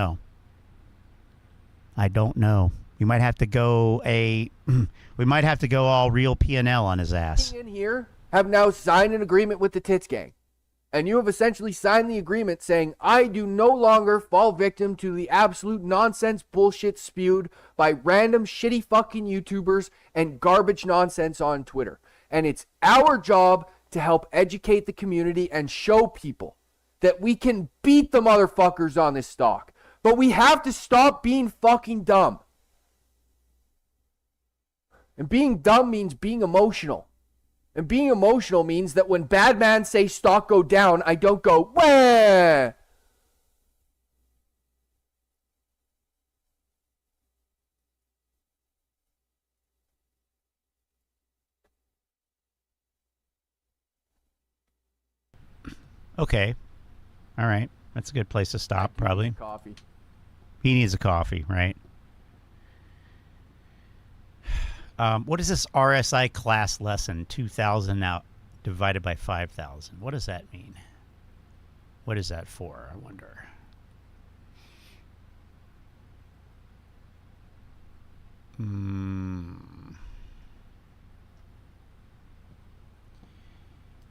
know. You might have to go we might have to go all real P&L on his ass. In here have now signed an agreement with the Tits Gang. And you have essentially signed the agreement saying, I do no longer fall victim to the absolute nonsense bullshit spewed by random shitty fucking YouTubers and garbage nonsense on Twitter. And it's our job to help educate the community and show people that we can beat the motherfuckers on this stock. But we have to stop being fucking dumb. And being dumb means being emotional. And being emotional means that when bad man say stock go down, I don't go, wah! Okay. All right. That's a good place to stop, probably. Coffee. He needs a coffee, right? What is this RSI class lesson? 2,000 now divided by 5,000. What does that mean? What is that for, I wonder?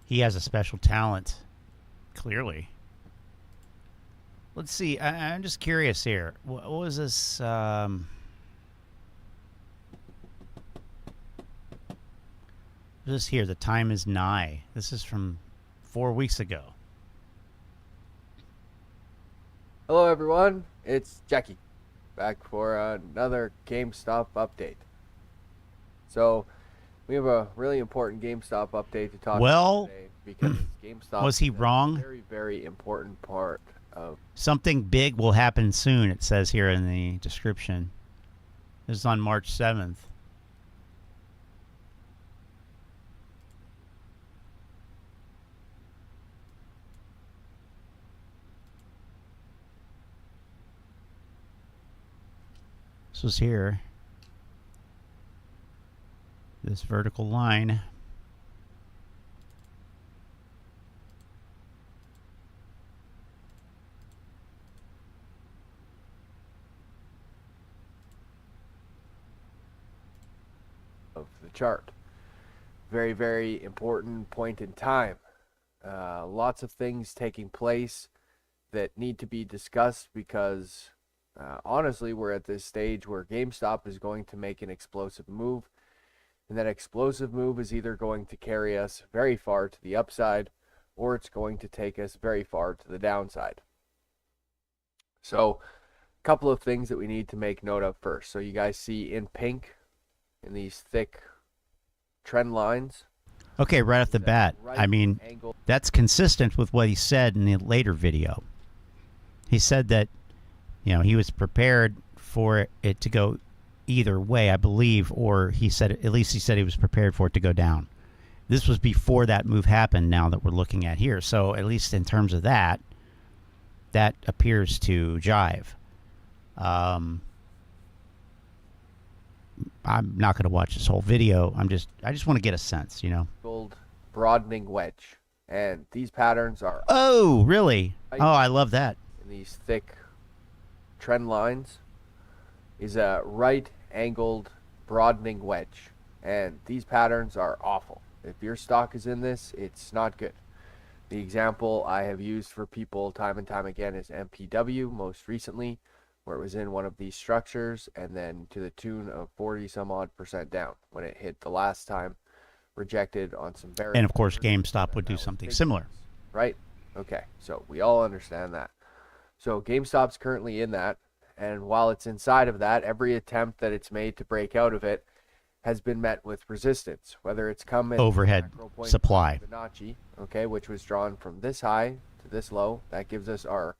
He has a special talent, clearly. Let's see. I'm just curious here. What was this? This here, the time is nigh. This is from 4 weeks ago. Hello, everyone. It's Jackie, back for another GameStop update. So, we have a really important GameStop update to talk about today because GameStop was he wrong? A very, very important part of something big will happen soon. It says here in the description. This is on March 7th. This was here. This vertical line. Of the chart. Very, very important point in time. Lots of things taking place that need to be discussed because honestly, we're at this stage where GameStop is going to make an explosive move. And that explosive move is either going to carry us very far to the upside or it's going to take us very far to the downside. So, a couple of things that we need to make note of first. So you guys see in pink, in these thick trend lines. Okay, right off the bat, I mean, that's consistent with what he said in the later video. He said that, you know, he was prepared for it to go either way, I believe, or he said, at least he said he was prepared for it to go down. This was before that move happened now that we're looking at here. So at least in terms of that, that appears to jive. I'm not going to watch this whole video. I just want to get a sense, you know. Gold broadening wedge. And these patterns are... Oh, really? Oh, I love that. In these thick trend lines is a right angled broadening wedge. And these patterns are awful. If your stock is in this, it's not good. The example I have used for people time and time again is MPW, most recently, where it was in one of these structures and then to the tune of 40 some odd % down when it hit the last time, rejected on some very... And of course, GameStop would do something similar. Right? Okay, so we all understand that. So GameStop's currently in that, and while it's inside of that, every attempt that it's made to break out of it has been met with resistance, whether it's come in overhead supply, Fibonacci, okay, which was drawn from this high to this low. That gives us our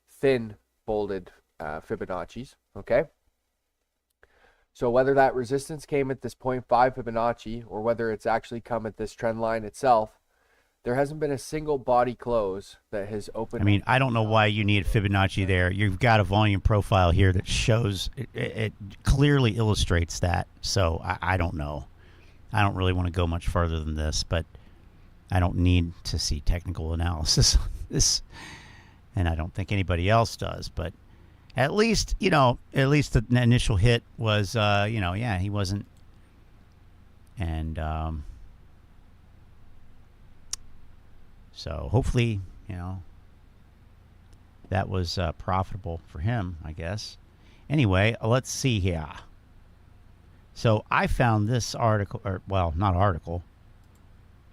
thin bolded Fibonacci's, okay? So whether that resistance came at this 0.5 Fibonacci or whether it's actually come at this trend line itself, there hasn't been a single body close that has opened. I mean, I don't know why you need Fibonacci there. You've got a volume profile here that shows, it clearly illustrates that. So I don't know. I don't really want to go much further than this, but I don't need to see technical analysis on this. And I don't think anybody else does. But at least, you know, at least the initial hit was, you know, yeah, he wasn't. And, so hopefully, you know, that was profitable for him, I guess. Anyway, let's see here. So I found this article, or well, not article.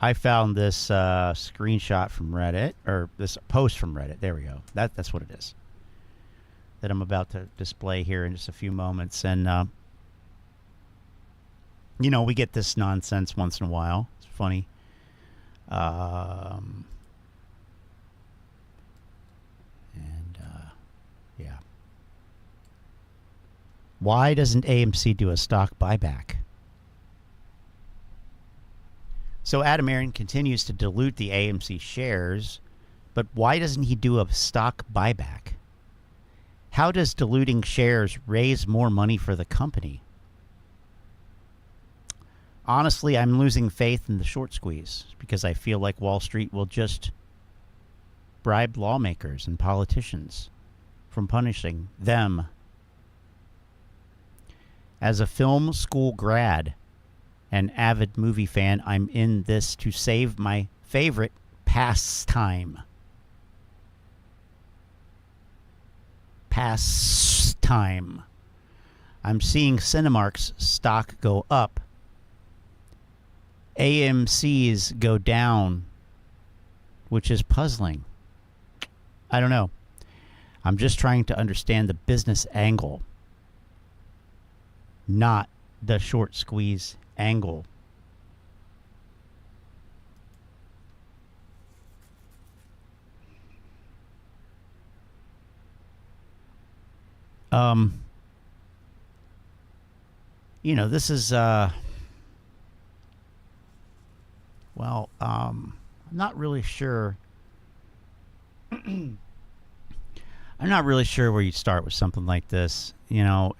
I found this screenshot from Reddit, or this post from Reddit. There we go. That's what it is. That I'm about to display here in just a few moments. And, you know, we get this nonsense once in a while. It's funny. Yeah. Why doesn't AMC do a stock buyback? So Adam Aron continues to dilute the AMC shares, but why doesn't he do a stock buyback? How does diluting shares raise more money for the company? Honestly, I'm losing faith in the short squeeze because I feel like Wall Street will just bribe lawmakers and politicians from punishing them. As a film school grad and avid movie fan, I'm in this to save my favorite pastime. Pastime. I'm seeing Cinemark's stock go up. AMC's go down, which is puzzling. I don't know. I'm just trying to understand the business angle, not the short squeeze angle. You know, this is well, I'm not really sure. I'm not really sure where you start with something like this, you know.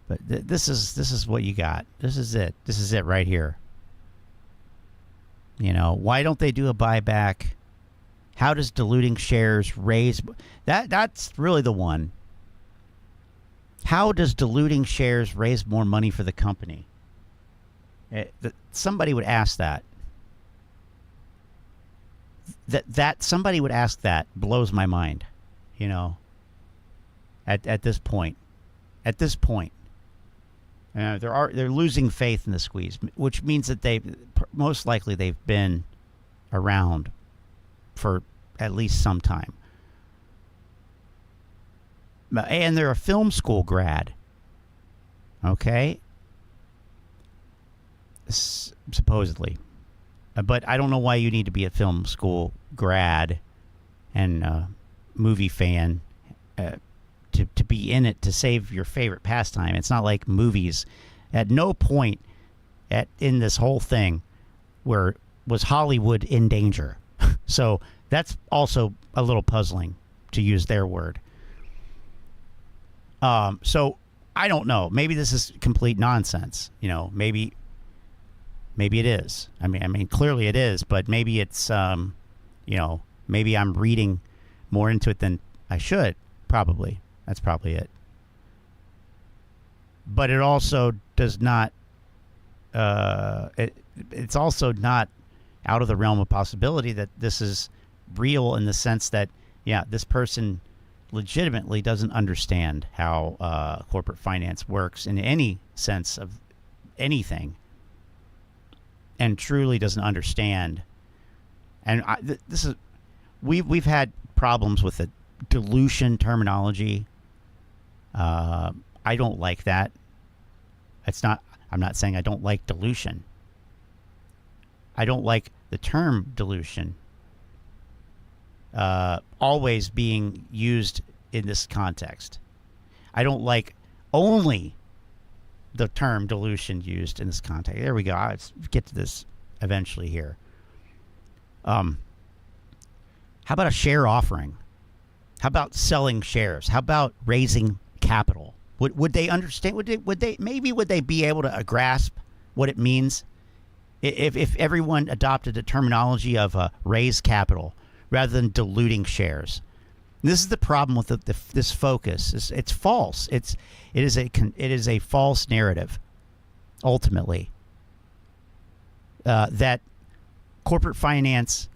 But this is what you got. This is it. This is it right here. You know, why don't they do a buyback? How does diluting shares raise that's really the one. How does diluting shares raise more money for the company? Somebody would ask that. That somebody would ask that blows my mind, you know. At this point, they're losing faith in the squeeze, which means that most likely they've been around for at least some time, and they're a film school grad. Okay, supposedly. But I don't know why you need to be a film school grad and movie fan to be in it to save your favorite pastime. It's not like movies. At no point in this whole thing was Hollywood in danger. So that's also a little puzzling, to use their word. So I don't know. Maybe this is complete nonsense. You know, maybe it is. I mean, clearly it is. But maybe it's, you know, maybe I'm reading more into it than I should. Probably. That's probably it. But it also does not. It's also not out of the realm of possibility that this is real, in the sense that, yeah, this person legitimately doesn't understand how corporate finance works in any sense of anything, and truly doesn't understand. And this is we've had problems with the dilution terminology. I don't like that. I'm not saying I don't like dilution. I don't like the term dilution always being used in this context. I don't like only the term dilution used in this context. There we go. Let's get to this eventually here. How about a share offering? How about selling shares? How about raising capital? Would they understand? Would they be able to grasp what it means if everyone adopted the terminology of raise capital rather than diluting shares? This is the problem with this focus. It's false. It is a false narrative. Ultimately, that corporate finance,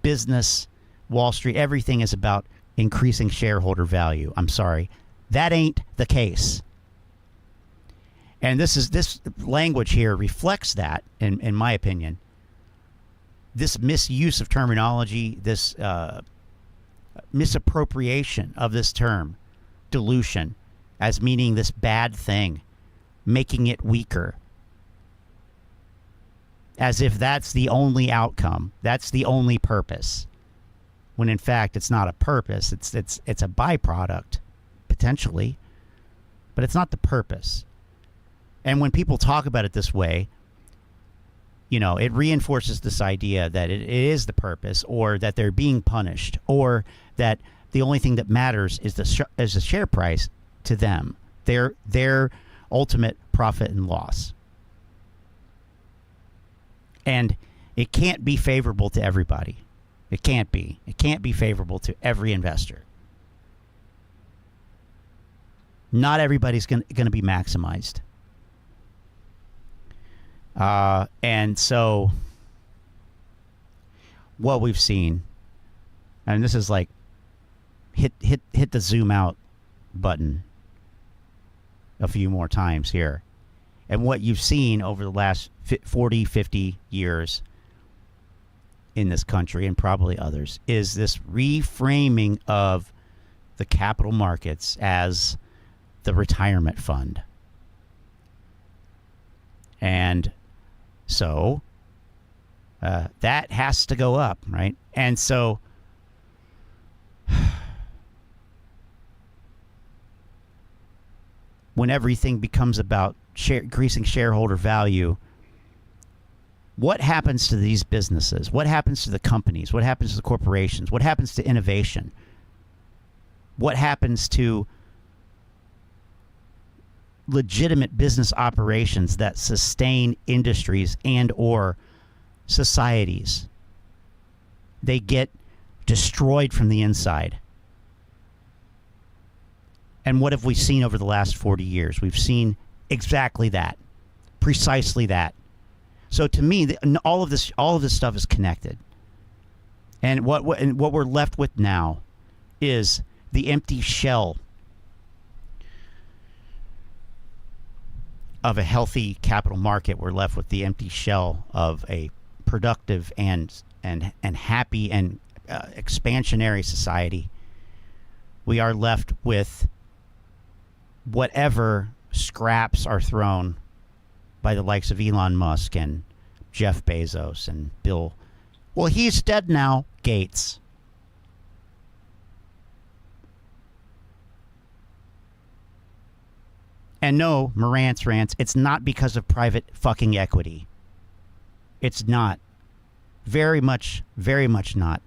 business, Wall Street, everything is about increasing shareholder value. I'm sorry. That ain't the case. And this language here reflects that, in my opinion. This misuse of terminology, this misappropriation of this term, dilution, as meaning this bad thing, making it weaker, as if that's the only outcome, that's the only purpose, when in fact it's not a purpose. It's a byproduct, potentially, but it's not the purpose. And when people talk about it this way, you know, it reinforces this idea that it is the purpose, or that they're being punished, or that the only thing that matters is the share price to them, their ultimate profit and loss. And it can't be favorable to everybody. It can't be. It can't be favorable to every investor. Not everybody's going to be maximized. And so what we've seen, and this is like hit the zoom out button a few more times here. And what you've seen over the last 40, 50 years in this country, and probably others, is this reframing of the capital markets as the retirement fund. And so that has to go up, right? And so when everything becomes about increasing shareholder value, what happens to these businesses? What happens to the companies? What happens to the corporations? What happens to innovation? What happens to legitimate business operations that sustain industries and or societies? They get destroyed from the inside. And what have we seen over the last 40 years? We've seen exactly that, precisely that. So to me, all of this stuff is connected. And what we're left with now is the empty shell of a healthy capital market. We're left with the empty shell of a productive and happy and expansionary society. We are left with whatever scraps are thrown by the likes of Elon Musk and Jeff Bezos and Bill. Well, he's dead now, Gates. And no, Morant's rants, it's not because of private fucking equity. It's not. Very much not.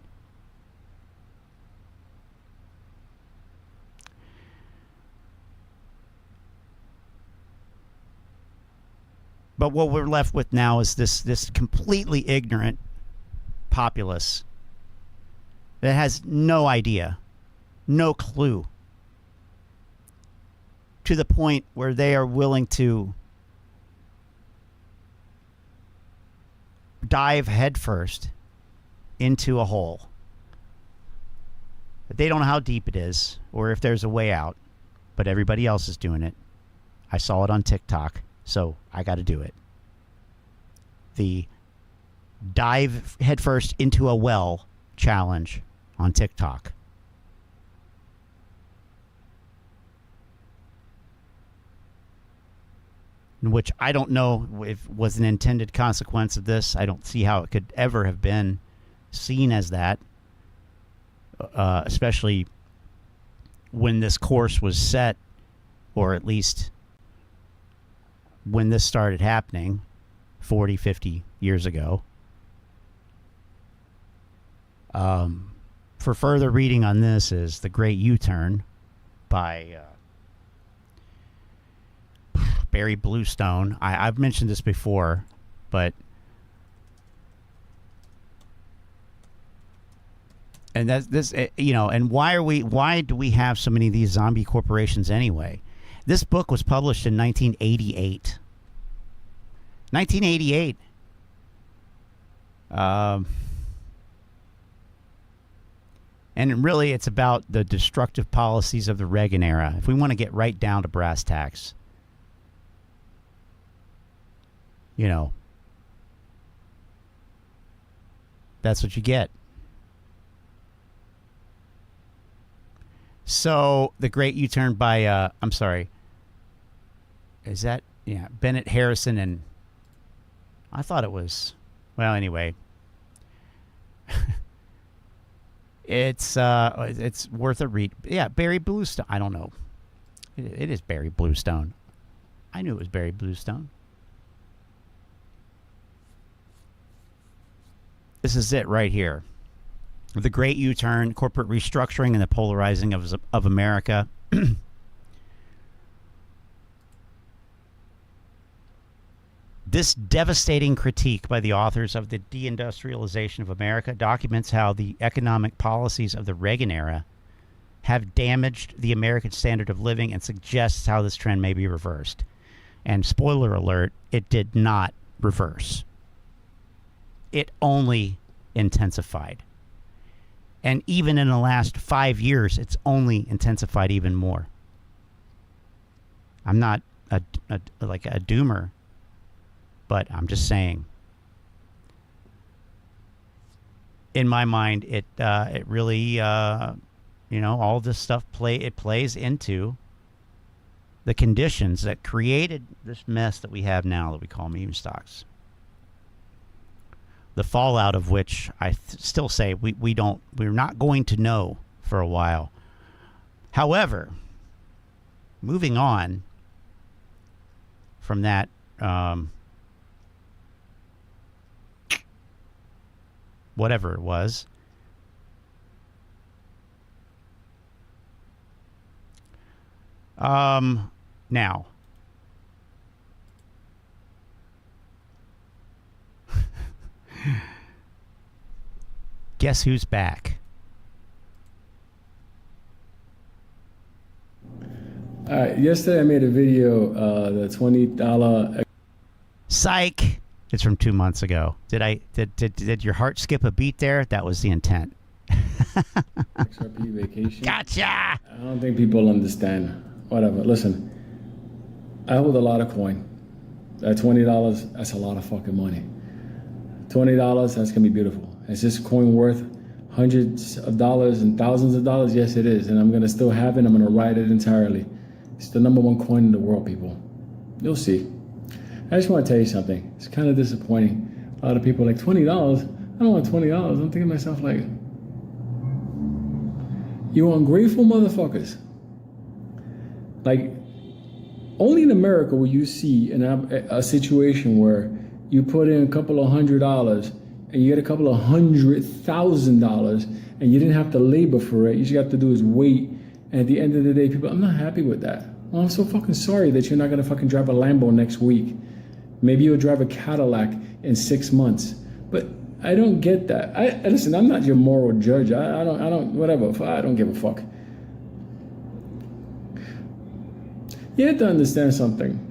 But what we're left with now is this completely ignorant populace that has no idea, no clue, to the point where they are willing to dive headfirst into a hole. They don't know how deep it is or if there's a way out, but everybody else is doing it. I saw it on TikTok, so I got to do it. The dive headfirst into a well challenge on TikTok. Which I don't know if was an intended consequence of this. I don't see how it could ever have been seen as that, especially when this course was set, or at least when this started happening 40, 50 years ago. For further reading on this is The Great U-Turn by Barry Bluestone. I've mentioned this before, but and that's this, you know, and why do we have so many of these zombie corporations anyway? This book was published in 1988. 1988. And really, it's about the destructive policies of the Reagan era. If we want to get right down to brass tacks, you know, that's what you get. So, The Great U-Turn by, I'm sorry, is that, yeah, Bennett Harrison, and I thought it was, well, anyway. It's worth a read. Yeah, Barry Bluestone. I don't know. It is Barry Bluestone. I knew it was Barry Bluestone. This is it right here. The Great U-Turn, Corporate Restructuring and the Polarizing of America. This devastating critique by the authors of the deindustrialization of America documents how the economic policies of the Reagan era have damaged the American standard of living and suggests how this trend may be reversed. And spoiler alert, it did not reverse. It only intensified. And even in the last 5 years, it's only intensified even more. I'm not like a doomer, but I'm just saying, in my mind, it really, you know, all this stuff plays into the conditions that created this mess that we have now that we call meme stocks. The fallout of which I still say we're not going to know for a while. However, moving on from that, whatever it was. Now. Guess who's back? Yesterday I made a video, the $20. Psych. It's from 2 months ago. Did your heart skip a beat there? That was the intent. XRP vacation. Gotcha. I don't think people understand. Whatever. Listen, I hold a lot of coin. That $20, that's a lot of fucking money. $20, that's gonna be beautiful. Is this coin worth hundreds of dollars and thousands of dollars? Yes, it is. And I'm gonna still have it. I'm gonna ride it entirely. It's the #1 coin in the world, people. You'll see. I just want to tell you something. It's kind of disappointing. A lot of people are like, $20? I don't want $20. I'm thinking to myself like, you ungrateful motherfuckers. Like, Only in America will you see a situation where you put in a couple of $100 and you get a couple of $100,000 and you didn't have to labor for it. You just got to do is wait. And at the end of the day, people, I'm not happy with that. Well, I'm so fucking sorry that you're not going to fucking drive a Lambo next week. Maybe you'll drive a Cadillac in 6 months. But I don't get that. Listen, I'm not your moral judge. I don't, whatever. I don't give a fuck. You have to understand something.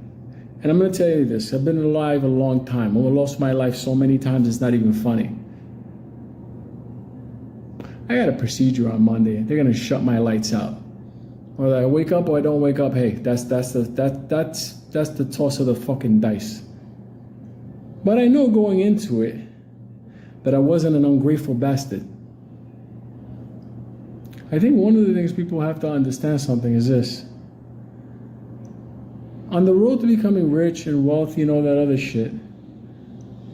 And I'm going to tell you this. I've been alive a long time. I've lost my life so many times, it's not even funny. I got a procedure on Monday. They're going to shut my lights out. Whether I wake up or I don't wake up, hey, that's the toss of the fucking dice. But I know going into it that I wasn't an ungrateful bastard. I think one of the things people have to understand something is this. On the road to becoming rich and wealthy and all that other shit,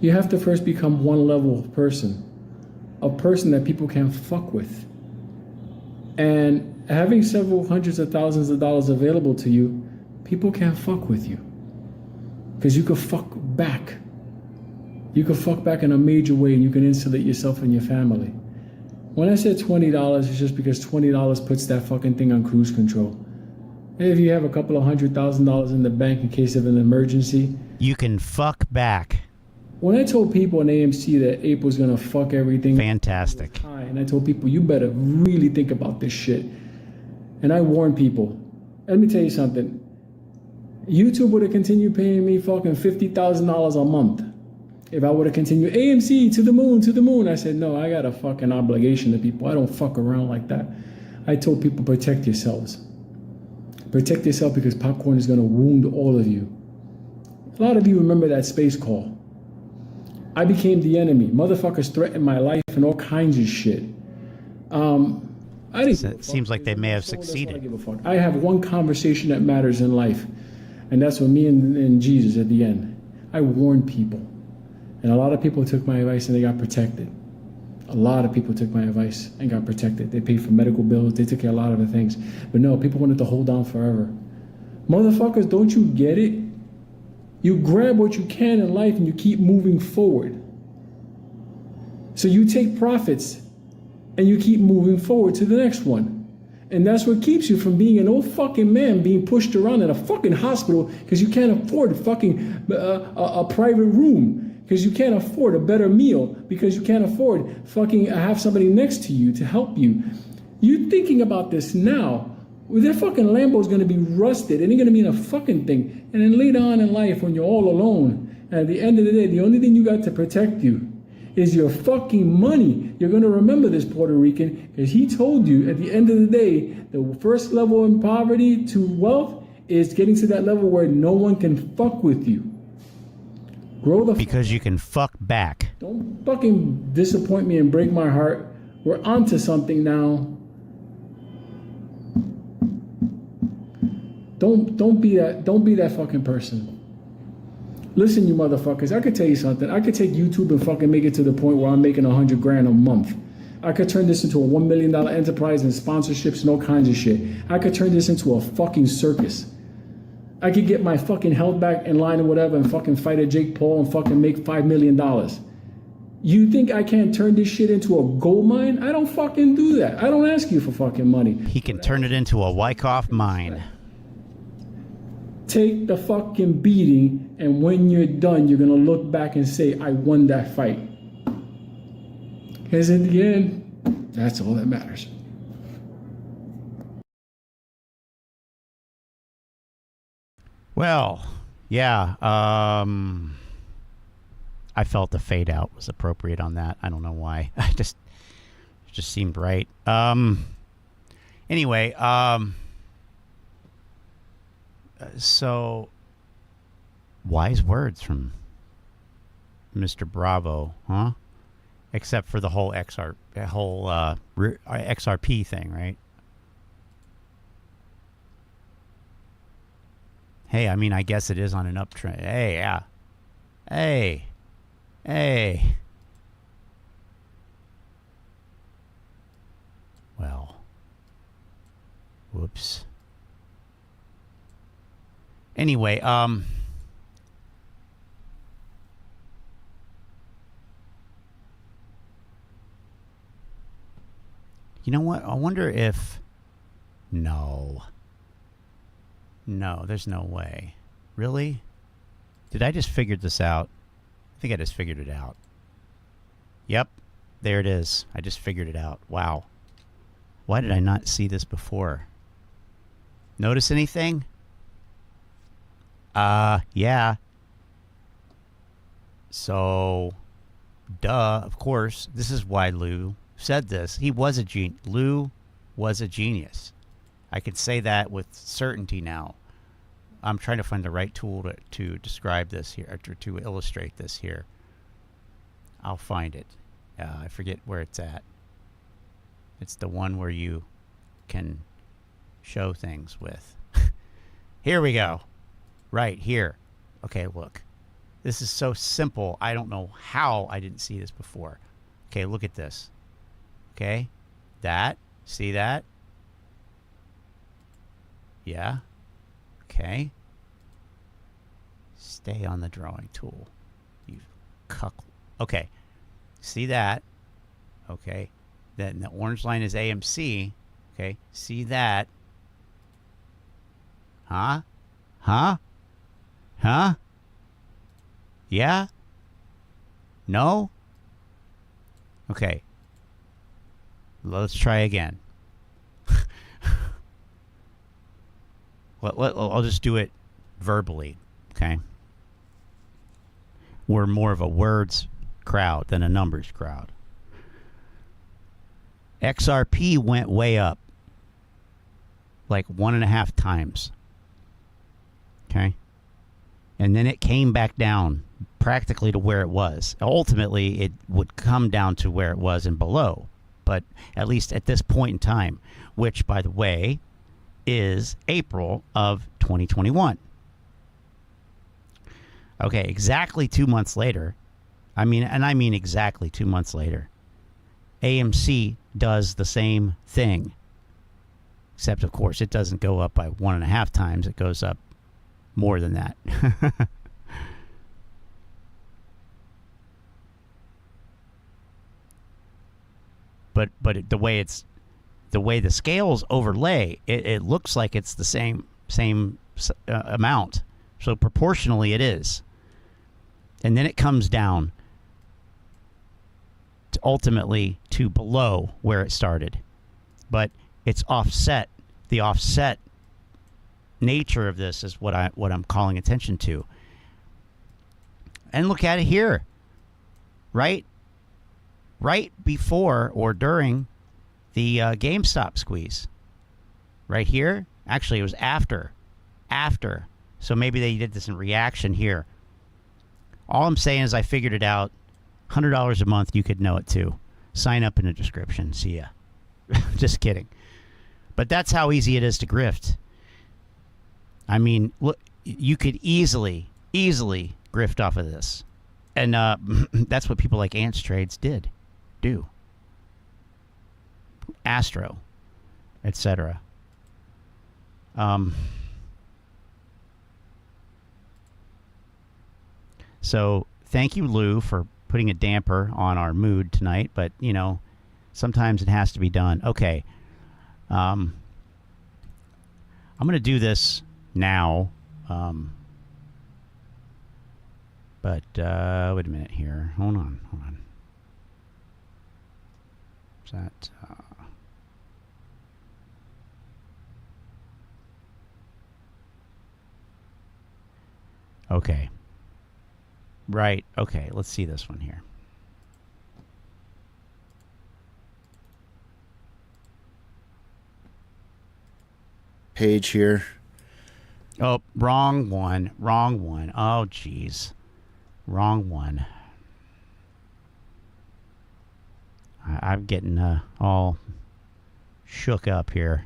you have to first become one level of person. A person that people can fuck with. And having several hundreds of thousands of dollars available to you, people can't fuck with you. Because you can fuck back. You can fuck back in a major way and you can insulate yourself and your family. When I said $20, it's just because $20 puts that fucking thing on cruise control. And if you have a couple of $100,000 in the bank in case of an emergency, you can fuck back. When I told people in AMC that Ape was gonna fuck everything, fantastic. And I told people, you better really think about this shit. And I warned people. Let me tell you something. YouTube would have continued paying me fucking $50,000 a month. If I would have continued, AMC to the moon. I said, no, I got a fucking obligation to people. I don't fuck around like that. I told people, protect yourselves. Protect yourself because popcorn is gonna wound all of you. A lot of you remember that space call. I became the enemy. Motherfuckers threatened my life and all kinds of shit. It seems like they may have succeeded. I have one conversation that matters in life, and that's with me and Jesus at the end. I warned people, and a lot of people took my advice and they got protected. A lot of people took my advice and got protected. They paid for medical bills. They took care of a lot of the things. But no, people wanted to hold on forever. Motherfuckers, don't you get it? You grab what you can in life and you keep moving forward. So you take profits and you keep moving forward to the next one. And that's what keeps you from being an old fucking man being pushed around in a fucking hospital because you can't afford fucking a private room, because you can't afford a better meal, because you can't afford fucking have somebody next to you to help you. You're thinking about this now. Well, their fucking Lambo's gonna be rusted. It ain't gonna be in a fucking thing. And then later on in life, when you're all alone, and at the end of the day, the only thing you got to protect you is your fucking money. You're gonna remember this, Puerto Rican, because he told you at the end of the day, the first level in poverty to wealth is getting to that level where no one can fuck with you. Grow the because you can fuck back. Don't fucking disappoint me and break my heart. We're onto something now. Don't be that fucking person. Listen, you motherfuckers, I could tell you something. I could take YouTube and fucking make it to the point where I'm making $100 grand a month. I could turn this into a $1 million enterprise and sponsorships and all kinds of shit. I could turn this into a fucking circus. I could get my fucking health back in line or whatever and fucking fight a Jake Paul and fucking make $5 million. You think I can't turn this shit into a gold mine? I don't fucking do that. I don't ask you for fucking money. He can turn it into a Wyckoff mine. Take the fucking beating, and when you're done, you're gonna look back and say, I won that fight. Because in the end, that's all that matters. Well, yeah, I felt the fade out was appropriate on that. I don't know why. It just seemed right. Anyway, so wise words from Mr. Bravo, huh? Except for the whole XRP thing, right? Hey, I mean, I guess it is on an uptrend. Hey, yeah. Hey. Well. Whoops. Anyway, you know what? I wonder if... No. No, there's no way. Really? Did I just figure this out? I think I just figured it out. Yep. There it is. I just figured it out. Wow. Why did I not see this before? Notice anything? Yeah. So, duh, of course. This is why Lou said this. He was a genius. Lou was a genius. I can say that with certainty now. I'm trying to find the right tool to describe this here, or to illustrate this here. I'll find it. I forget where it's at. It's the one where you can show things with. Here we go. Right here. Okay, look. This is so simple. I don't know how I didn't see this before. Okay, look at this. Okay? That. See that? Yeah. Okay. Stay on the drawing tool. You cuck. Okay. See that? Okay. Then the orange line is AMC. Okay. See that? Huh? Huh? Huh? Yeah? No? Okay. Let's try again. I'll just do it verbally, okay? We're more of a words crowd than a numbers crowd. XRP went way up, like 1.5 times, okay? And then it came back down practically to where it was. Ultimately, it would come down to where it was and below, but at least at this point in time, which, by the way, is April of 2021. Okay, exactly 2 months later, I mean exactly 2 months later, AMC does the same thing. Except, of course, it doesn't go up by 1.5 times. It goes up more than that. but the way the scales overlay, it looks like it's the same amount. So proportionally, it is. And then it comes down to ultimately to below where it started. But it's offset. The offset nature of this is what I'm calling attention to. And look at it here. Right before or during the GameStop squeeze. Right here. Actually, it was after. So maybe they did this in reaction here. All I'm saying is I figured it out. $100 a month, you could know it too. Sign up in the description. See ya. Just kidding. But that's how easy it is to grift. I mean, look, you could easily grift off of this. And that's what people like Ants Trades do. Astro, etc. So thank you, Lou, for putting a damper on our mood tonight. But, you know, sometimes it has to be done. Okay. I'm going to do this now. But wait a minute here. Hold on. Is that... Okay. Right. Okay. Let's see this one here. Page here. Oh, wrong one. Oh, geez. Wrong one. I'm getting all shook up here.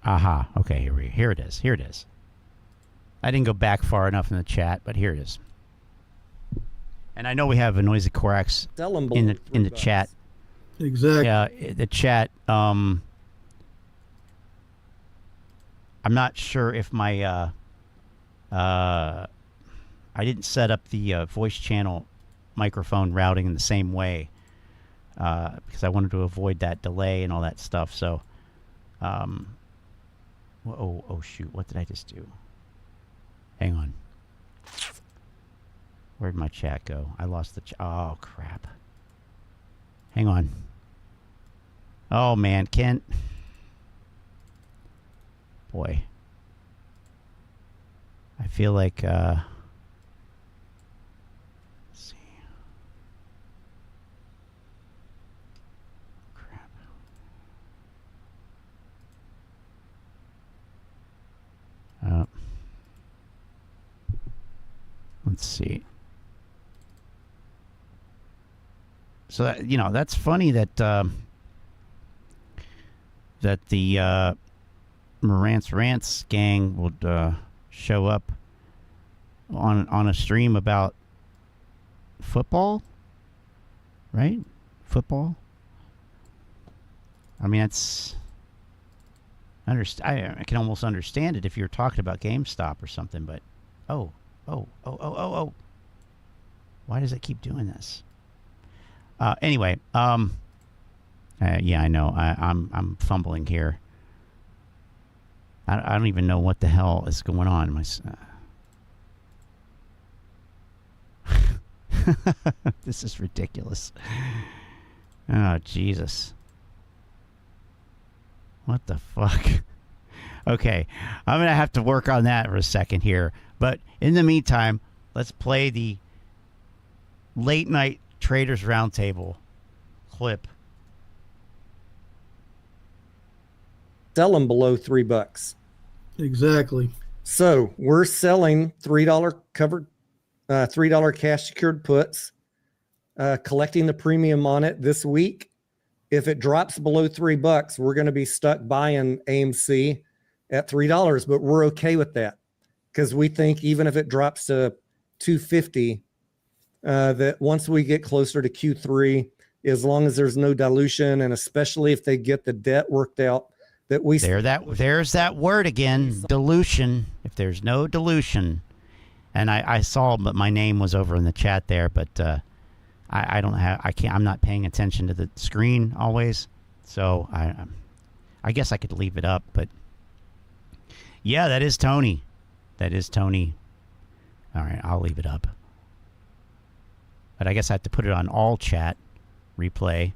Aha. Okay, here it is. Here it is. I didn't go back far enough in the chat, but here it is. And I know we have a noisy Corax in the chat. Exactly. Yeah, the chat. I'm not sure if my I didn't set up the voice channel microphone routing in the same way because I wanted to avoid that delay and all that stuff. So, oh shoot! What did I just do? Hang on. Where'd my chat go? I lost the oh, crap. Hang on. Oh, man. Kent. Boy. I feel like, let's see. Crap. Let's see. So that, that's funny that that the Marantz Rants gang would show up on a stream about football, right? Football. I mean, it's I can almost understand it if you're talking about GameStop or something, but oh. Why does it keep doing this? Anyway, yeah, I know. I'm fumbling here. I don't even know what the hell is going on. This is ridiculous. Oh, Jesus. What the fuck? Okay, I'm going to have to work on that for a second here. But in the meantime, let's play the late night Traders Roundtable clip. Sell them below $3. Exactly. So we're selling $3 covered, $3 cash secured puts, collecting the premium on it this week. If it drops below $3, we're going to be stuck buying AMC at $3, but we're okay with that because we think even if it drops to $2.50, that once we get closer to Q3, as long as there's no dilution, and especially if they get the debt worked out, that we there's that word again, dilution. If there's no dilution, and I saw, but my name was over in the chat there, but I'm not paying attention to the screen always, so I guess I could leave it up, but yeah, that is Tony. That is Tony. All right, I'll leave it up. But I guess I have to put it on all chat replay.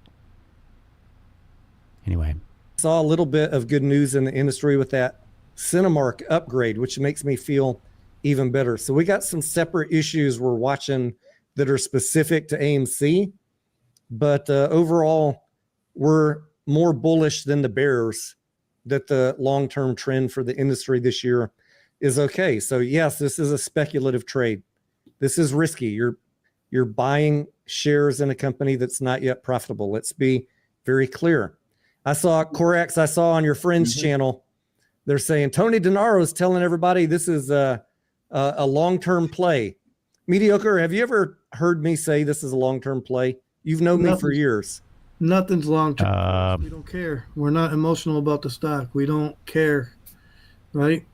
Anyway. Saw a little bit of good news in the industry with that Cinemark upgrade, which makes me feel even better. So we got some separate issues we're watching that are specific to AMC. But overall, we're more bullish than the bears that the long-term trend for the industry this year is okay. So yes, this is a speculative trade. This is risky. You're buying shares in a company that's not yet profitable. Let's be very clear. I saw Corax, I saw on your friend's channel, they're saying Tony DeNaro is telling everybody this is a long-term play. Mediocre, have you ever heard me say this is a long-term play? You've known me for years. Nothing's long-term. We don't care. We're not emotional about the stock. We don't care, right?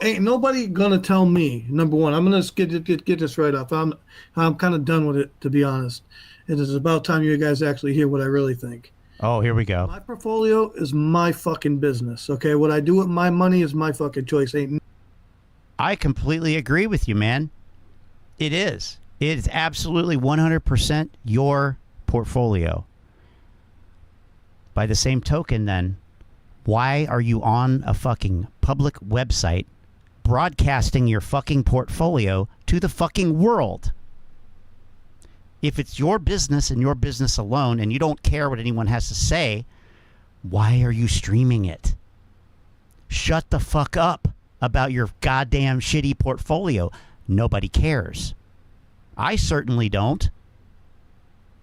Ain't nobody gonna tell me. Number one, I'm gonna get this right off. I'm kind of done with it, to be honest. It is about time you guys actually hear what I really think. Oh, here we go. My portfolio is my fucking business. Okay, what I do with my money is my fucking choice. I completely agree with you, man. It is. It is absolutely 100% your portfolio. By the same token, then, why are you on a fucking public website broadcasting your fucking portfolio to the fucking world? If it's your business and your business alone and you don't care what anyone has to say, why are you streaming it? Shut the fuck up about your goddamn shitty portfolio. Nobody cares. I certainly don't.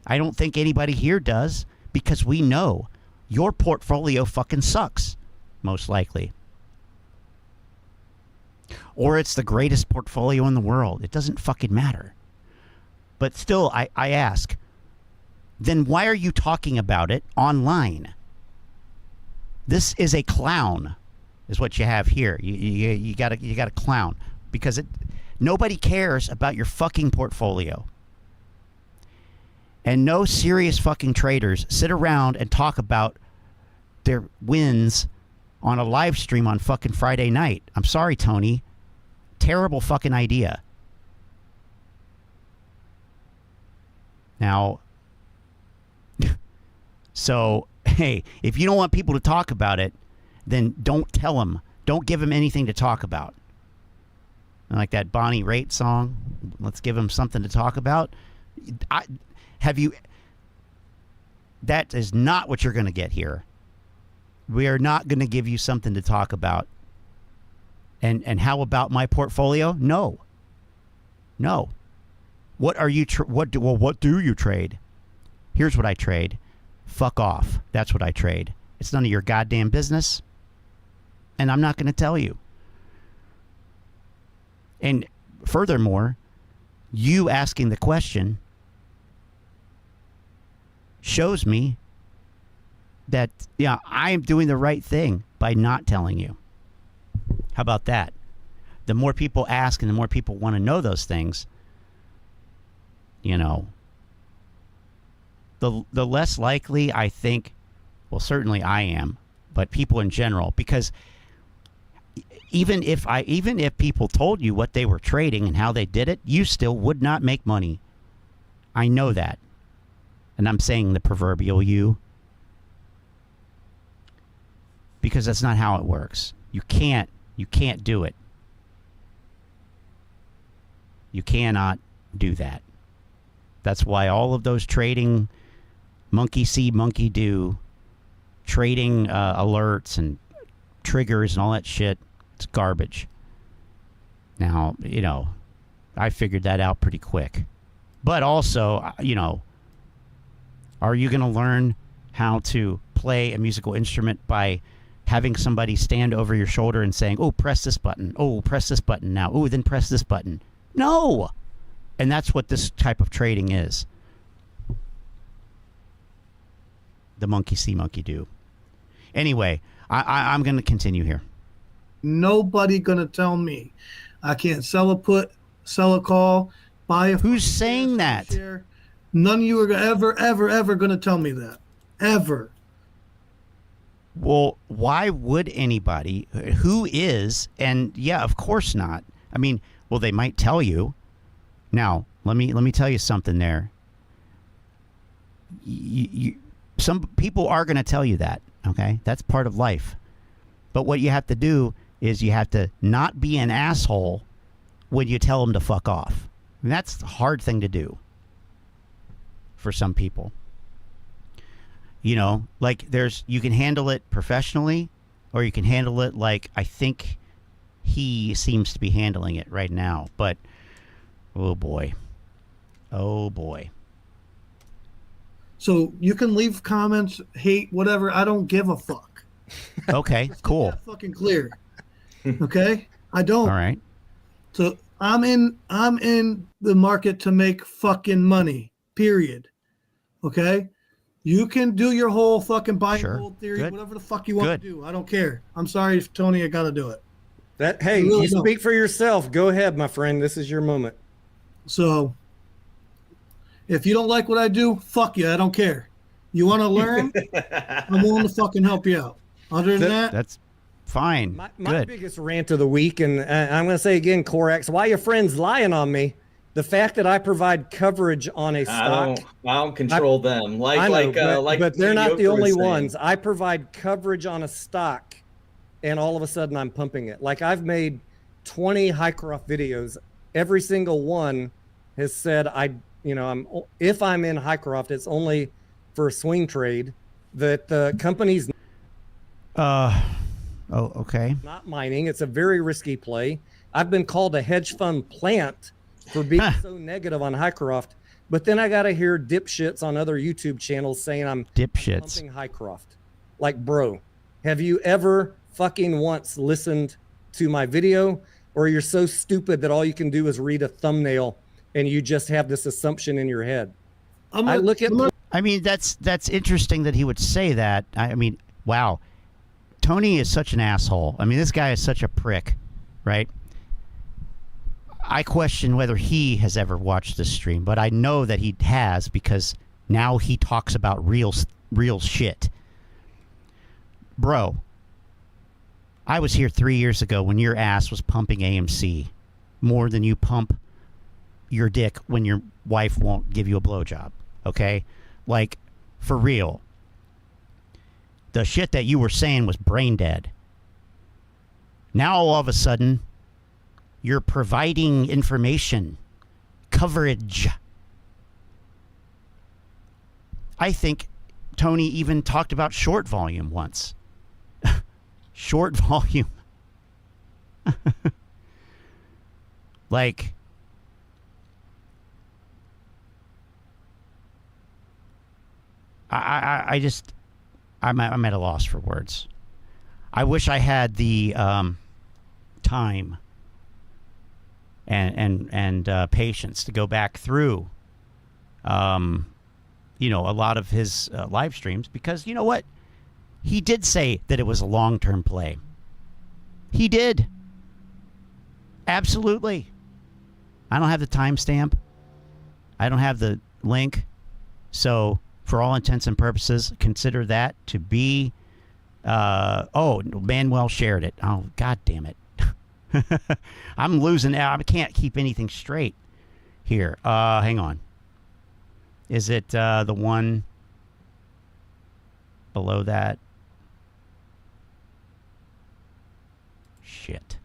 I don't think anybody here does, because we know your portfolio fucking sucks. most likely. Or it's the greatest portfolio in the world. It doesn't fucking matter. But still, I ask, then why are you talking about it online? This is a clown, is what you have here. You got a clown, because nobody cares about your fucking portfolio. And no serious fucking traders sit around and talk about their wins on a live stream on fucking Friday night. I'm sorry, Tony. Terrible fucking idea. Now, so, hey, if you don't want people to talk about it, then don't tell them. Don't give them anything to talk about. Like that Bonnie Raitt song, let's give them something to talk about. That is not what you're going to get here. We are not going to give you something to talk about. And how about my portfolio? No. What are you? What do you trade? Here's what I trade. Fuck off. That's what I trade. It's none of your goddamn business. And I'm not going to tell you. And furthermore, you asking the question shows me that, yeah, I am doing the right thing by not telling you. How about that? The more people ask and the more people want to know those things, you know, the less likely I think, well, certainly I am, but people in general, because even if people told you what they were trading and how they did it, you still would not make money. I know that. And I'm saying the proverbial you, because that's not how it works. You can't do it. You cannot do that. That's why all of those trading monkey see, monkey do, trading alerts and triggers and all that shit, it's garbage. Now, you know, I figured that out pretty quick. But also, you know, are you going to learn how to play a musical instrument by having somebody stand over your shoulder and saying, oh, press this button. Oh, press this button now. Oh, then press this button. No. And that's what this type of trading is. The monkey see, monkey do. Anyway, I'm going to continue here. Nobody going to tell me I can't sell a put, sell a call, buy a... Who's saying that? Share. None of you are ever going to tell me that. Ever. Well, why would anybody? Who is? And yeah, of course not. I mean, well, they might tell you. Now, let me tell you something there. Some people are going to tell you that, okay? That's part of life. But what you have to do is you have to not be an asshole when you tell them to fuck off. And that's a hard thing to do for some people. You know, like you can handle it professionally, or you can handle it like I think he seems to be handling it right now. But, oh boy. Oh boy. So you can leave comments, hate, whatever. I don't give a fuck. Okay, cool. That fucking clear. Okay? I don't. All right. So I'm in the market to make fucking money. Period. Okay? You can do your whole fucking buy and hold theory, whatever the fuck you want to do. I don't care. I'm sorry, Tony, I gotta do it. Hey, you speak for yourself. Go ahead, my friend. This is your moment. So if you don't like what I do, fuck you. I don't care. You want to learn? I'm willing to fucking help you out. Other than that, that's fine. My biggest rant of the week, and I'm going to say again, Corax, why your friends lying on me? The fact that I provide coverage on a stock. I don't control them. But they're not the only ones. I provide coverage on a stock, and all of a sudden I'm pumping it. Like I've made 20 Hycroft videos. Every single one has said if I'm in Hycroft, it's only for a swing trade. That the company's okay. Not mining. It's a very risky play. I've been called a hedge fund plant for being so negative on Hycroft, but then I got to hear dipshits on other YouTube channels saying I'm pumping Hycroft. Like, bro, have you ever fucking once listened to my video, or you're so stupid that all you can do is read a thumbnail and you just have this assumption in your head. I mean, that's interesting that he would say that. I mean, wow. Tony is such an asshole. I mean, this guy is such a prick, right? I question whether he has ever watched this stream, but I know that he has because now he talks about real shit. Bro, I was here 3 years ago when your ass was pumping AMC more than you pump your dick when your wife won't give you a blowjob, okay? Like, for real. The shit that you were saying was brain dead. Now all of a sudden, you're providing information, coverage. I think Tony even talked about short volume once. Short volume. Like, I'm at a loss for words. I wish I had the time and patience to go back through, you know, a lot of his live streams, because you know what? He did say that it was a long-term play. He did. Absolutely. I don't have the timestamp. I don't have the link. So, for all intents and purposes, consider that to be... oh, Manuel shared it. Oh, God damn it. I'm losing out. I can't keep anything straight here. Hang on. Is it the one below that? Shit.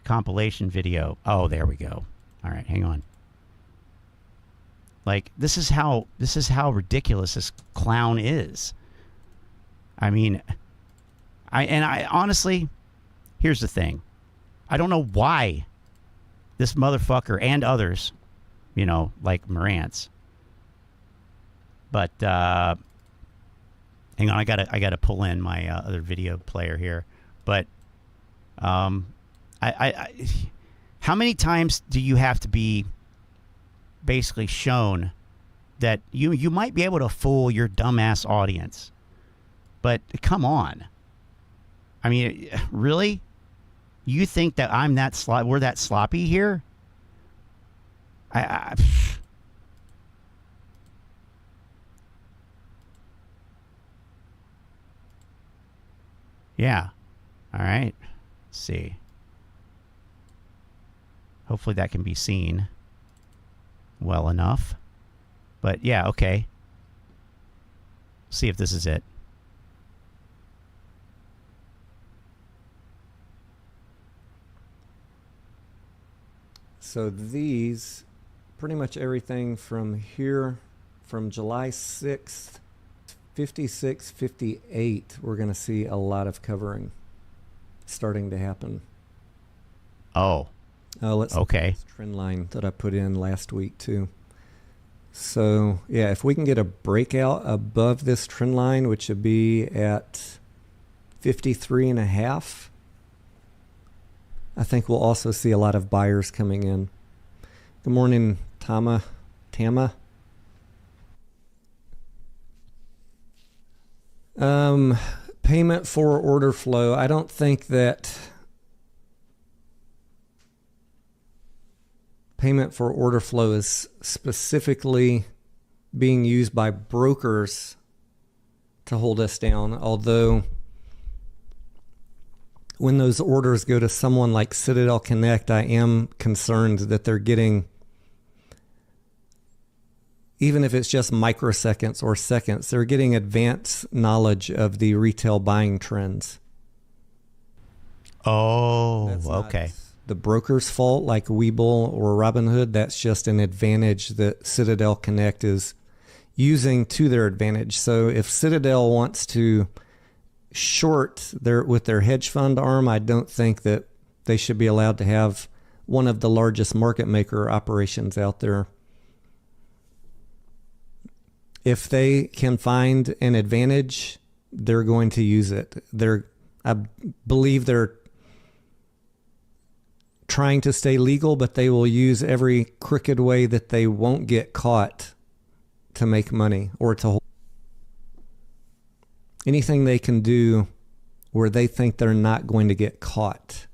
Compilation video. Oh, there we go. All right, hang on. Like, this is how ridiculous this clown is. I mean, I honestly, here's the thing. I don't know why this motherfucker and others, you know, like Morantz. But hang on, I gotta pull in my other video player here. But how many times do you have to be basically shown that you might be able to fool your dumbass audience? But come on. I mean, really? You think that I'm that we're that sloppy here? Yeah. All right. Let's see. Hopefully that can be seen well enough. But yeah, okay. See if this is it. So these, pretty much everything from here, from July 6th, 56, 58, we're going to see a lot of covering starting to happen. Oh. Let's okay. This trend line that I put in last week too. So yeah, if we can get a breakout above this trend line, which would be at 53.5, I think we'll also see a lot of buyers coming in. Good morning, Tama. Payment for order flow. I don't think that payment for order flow is specifically being used by brokers to hold us down, although when those orders go to someone like Citadel Connect, I am concerned that they're getting, even if it's just microseconds or seconds, they're getting advanced knowledge of the retail buying trends. Oh, That's okay. not the broker's fault like Webull or Robinhood. That's just an advantage that Citadel Connect is using to their advantage. So if Citadel wants to short with their hedge fund arm, I don't think that they should be allowed to have one of the largest market maker operations out there. If they can find an advantage they're going to use it. I believe they're trying to stay legal, but they will use every crooked way that they won't get caught to make money or to hold. Anything they can do where they think they're not going to get caught.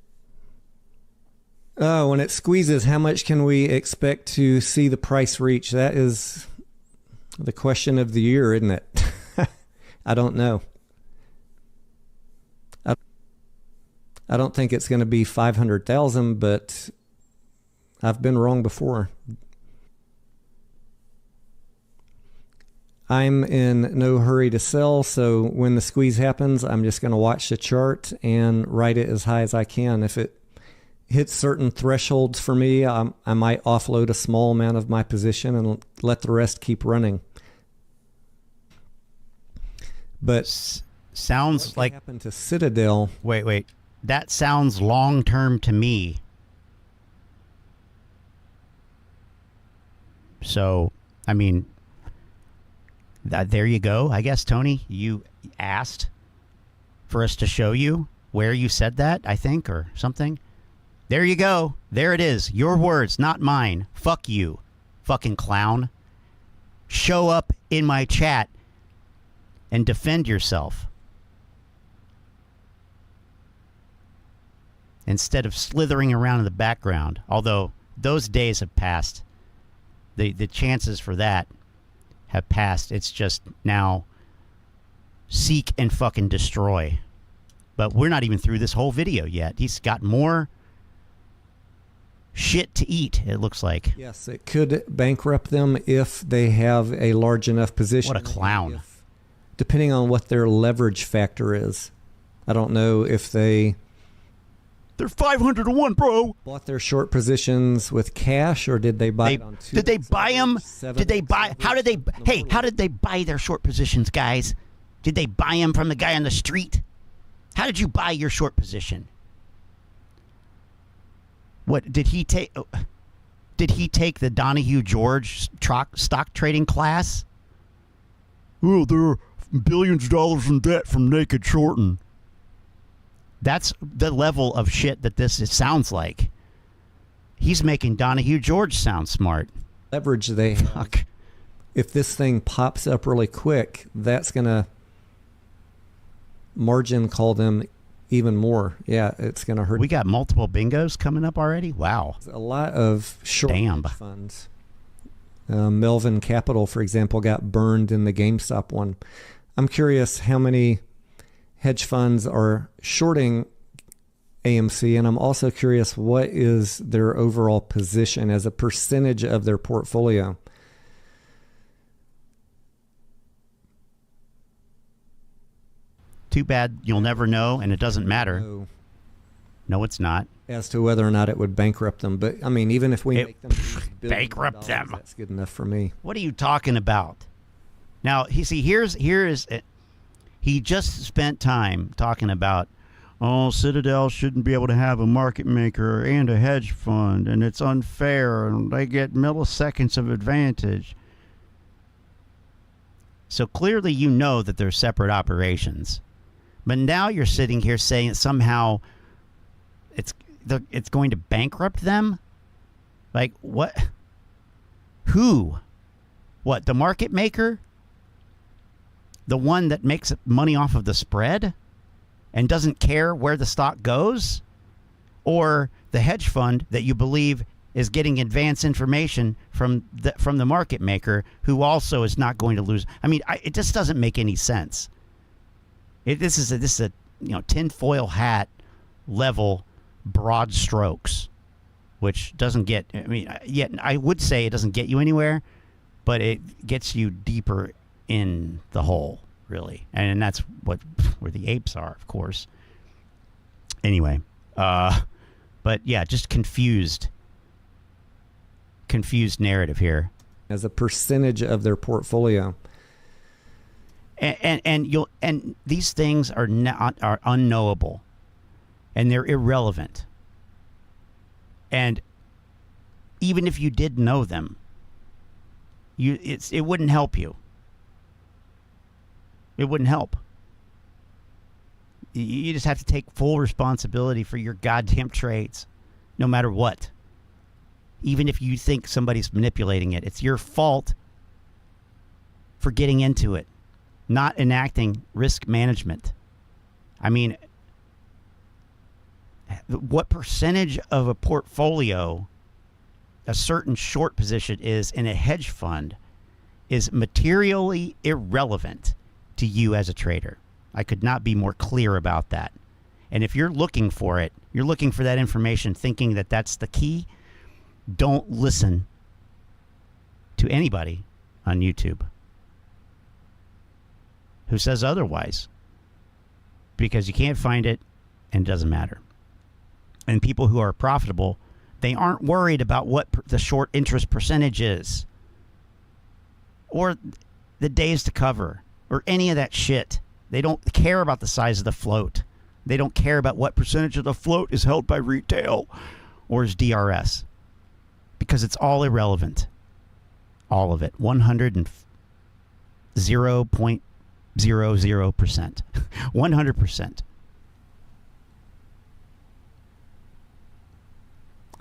Oh, when it squeezes, how much can we expect to see the price reach? That is the question of the year, isn't it? I don't know. I don't think it's going to be 500,000, but I've been wrong before. I'm in no hurry to sell, so when the squeeze happens, I'm just going to watch the chart and ride it as high as I can. If it hits certain thresholds for me, I might offload a small amount of my position and let the rest keep running. But sounds like happened to Citadel. Wait. That sounds long-term to me. So, I mean, there you go. I guess, Tony, you asked for us to show you where you said that, I think, or something. There you go. There it is. Your words, not mine. Fuck you, fucking clown. Show up in my chat and defend yourself. Instead of slithering around in the background. Although those days have passed. The chances for that have passed. It's just now seek and fucking destroy. But we're not even through this whole video yet. He's got more shit to eat, it looks like. Yes, it could bankrupt them if they have a large enough position. What a clown. Depending on what their leverage factor is. I don't know if they're 500 to 1, bro. Bought their short positions with cash, or did they buy it on two? Did they buy them? Did they buy? How did they? Hey, how did they buy their short positions, guys? Did they buy them from the guy on the street? How did you buy your short position? What did he take? Did he take the Donahue George stock trading class? Oh, there are billions of dollars in debt from naked shorting. That's the level of shit that this sounds like. He's making Donahue George sound smart. Leverage they have. If this thing pops up really quick, that's going to margin call them even more. Yeah, it's going to hurt. We got multiple bingos coming up already? Wow. A lot of short funds. Melvin Capital, for example, got burned in the GameStop one. I'm curious how many hedge funds are shorting AMC, and I'm also curious what is their overall position as a percentage of their portfolio. Too bad you'll never know, and it doesn't matter. No, it's not. As to whether or not it would bankrupt them. But, I mean, even if we make them bankrupt them, that's good enough for me. What are you talking about? Now, he just spent time talking about, oh, Citadel shouldn't be able to have a market maker and a hedge fund, and it's unfair, and they get milliseconds of advantage. So clearly you know that they're separate operations. But now you're sitting here saying that somehow it's going to bankrupt them? Like, what? Who? What, the market maker? The one that makes money off of the spread and doesn't care where the stock goes? Or the hedge fund that you believe is getting advance information from the market maker, who also is not going to lose? I mean, it just doesn't make any sense. This is a tinfoil hat level broad strokes, which doesn't get. I mean, yet I would say it doesn't get you anywhere, but it gets you deeper in the hole, really, and that's where the apes are, of course. Anyway, but yeah, just confused narrative here. As a percentage of their portfolio, and these things are unknowable, and they're irrelevant. And even if you did know them, it wouldn't help you. It wouldn't help. you just have to take full responsibility for your goddamn trades, no matter what. Even if you think somebody's manipulating it, it's your fault for getting into it, not enacting risk management. I mean, what percentage of a portfolio a certain short position is in a hedge fund is materially irrelevant to you as a trader. I could not be more clear about that. And if you're looking for it, you're looking for that information thinking that that's the key, don't listen to anybody on YouTube who says otherwise, because you can't find it and it doesn't matter. And people who are profitable, they aren't worried about what the short interest percentage is or the days to cover or any of that shit. They don't care about the size of the float. They don't care about what percentage of the float is held by retail or is DRS, because it's all irrelevant. All of it. 0.00%. 100%.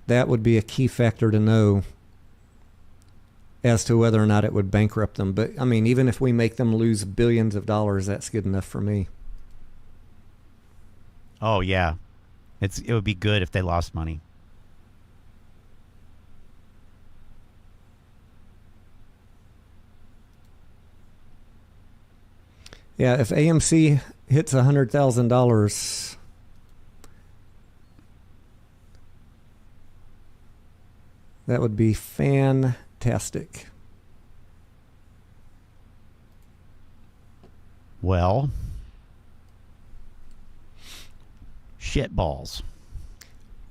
That would be a key factor to know as to whether or not it would bankrupt them. But I mean, even if we make them lose billions of dollars, that's good enough for me. Oh yeah, it would be good if they lost money. Yeah, if AMC hits $100,000, that would be fantastic. Well, shitballs.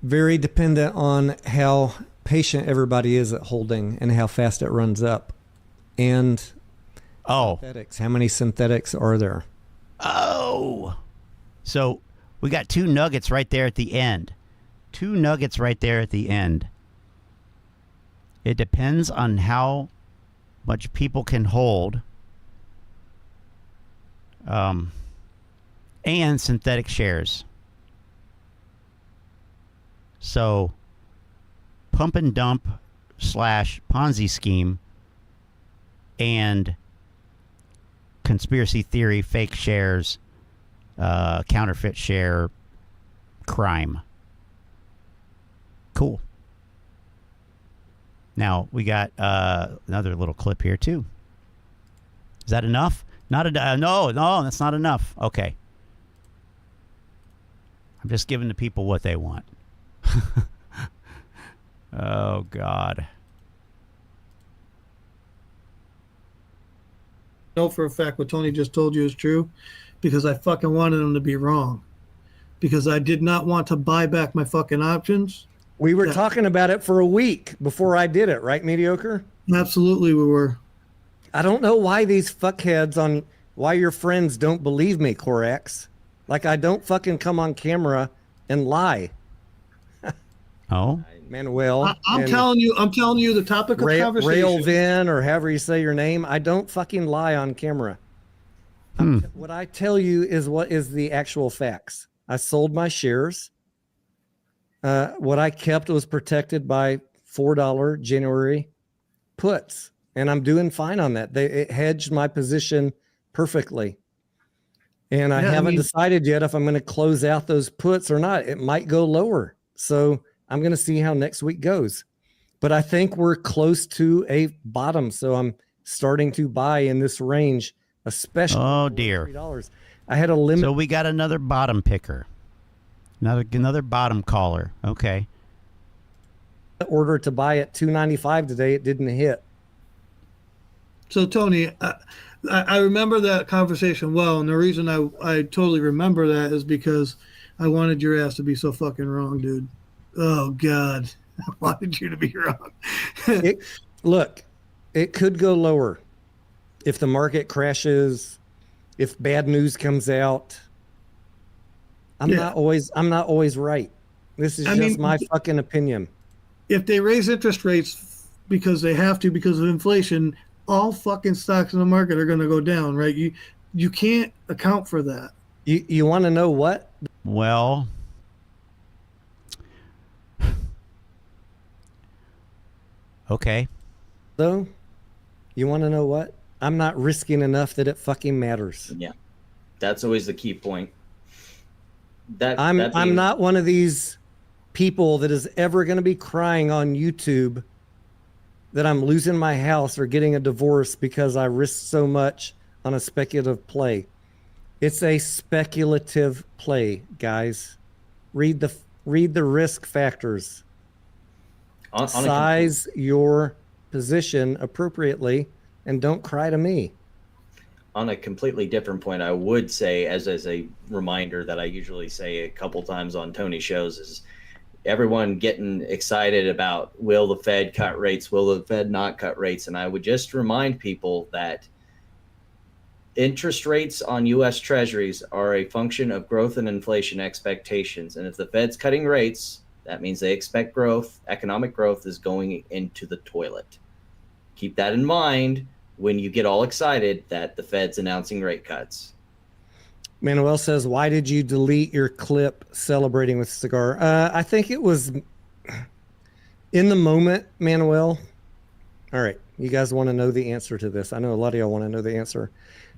Very dependent on how patient everybody is at holding and how fast it runs up. And synthetics. How many synthetics are there? Oh, so we got two nuggets right there at the end. Two nuggets right there at the end. It depends on how much people can hold. And synthetic shares. So pump and dump / Ponzi scheme and conspiracy theory, fake shares, counterfeit share, crime. Cool. Now we got another little clip here too. Is that enough? No, that's not enough. Okay. I'm just giving the people what they want. Oh God. Know for a fact what Tony just told you is true, because I fucking wanted him to be wrong, because I did not want to buy back my fucking options. We were talking about it for a week before I did it, right, Mediocre? Absolutely, we were. I don't know why these fuckheads why your friends don't believe me, Corex. Like, I don't fucking come on camera and lie. Oh, Manuel. I'm telling you the topic of conversation. Railvin, or however you say your name. I don't fucking lie on camera. What I tell you is what is the actual facts. I sold my shares. What I kept was protected by $4 January puts, and I'm doing fine on that. It hedged my position perfectly. And I haven't decided yet if I'm going to close out those puts or not. It might go lower. So I'm going to see how next week goes. But I think we're close to a bottom. So I'm starting to buy in this range, especially. Oh, dear. $3. I had a limit. So we got another bottom picker. Another bottom caller. Okay. Order to buy at $295 today. It didn't hit. So, Tony, I remember that conversation well. And the reason I totally remember that is because I wanted your ass to be so fucking wrong, dude. Oh, God. I wanted you to be wrong. Look, it could go lower if the market crashes, if bad news comes out. I'm not always right. This is my fucking opinion. If they raise interest rates because they have to, because of inflation, all fucking stocks in the market are going to go down, right? You can't account for that. You want to know what? Well, okay. Though, you want to know what? I'm not risking enough that it fucking matters. Yeah, that's always the key point. I'm not one of these people that is ever going to be crying on YouTube that I'm losing my house or getting a divorce because I risked so much on a speculative play. It's a speculative play, guys. Read the risk factors. Size your position appropriately, and don't cry to me. On a completely different point, I would say, as a reminder that I usually say a couple times on Tony's shows, is everyone getting excited about, will the Fed cut rates? Will the Fed not cut rates? And I would just remind people that interest rates on U.S. Treasuries are a function of growth and inflation expectations. And if the Fed's cutting rates, that means they expect growth. Economic growth is going into the toilet. Keep that in mind when you get all excited that the Fed's announcing rate cuts. Manuel says, why did you delete your clip celebrating with cigar? I think it was in the moment, Manuel. All right, you guys want to know the answer to this. I know a lot of y'all want to know the answer.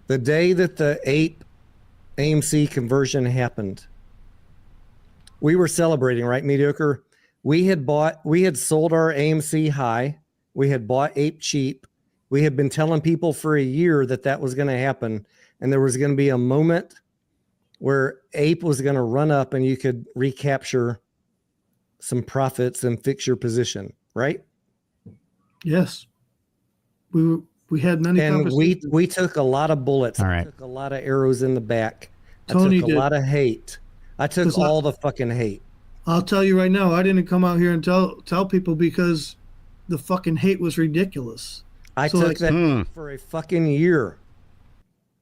The day that the APE AMC conversion happened, we were celebrating, right, Mediocre? We had sold our AMC high. We had bought APE cheap. We had been telling people for a year that was going to happen, and there was going to be a moment where APE was going to run up and you could recapture some profits and fix your position, right? Yes. We had many conversations. We took a lot of bullets. All right. I took a lot of arrows in the back. Tony I took did. a lot of hate. I took all the fucking hate. I'll tell you right now, I didn't come out here and tell people because the fucking hate was ridiculous. I took that for a fucking year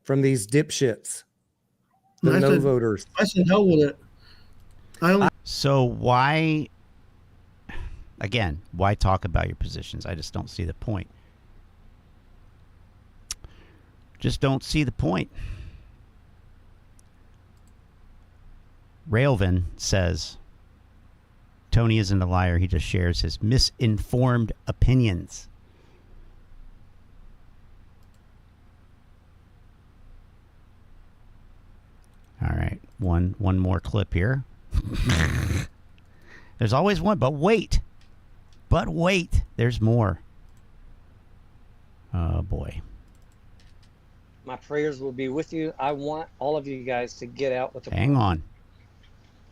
from these dipshits, the no voters. I said, hell with it. So why talk about your positions? I just don't see the point. Just don't see the point. Railvin says, Tony isn't a liar. He just shares his misinformed opinions. All right, one more clip here. There's always one, but wait, there's more. Oh boy. My prayers will be with you. I want all of you guys to get out with the. Hang on.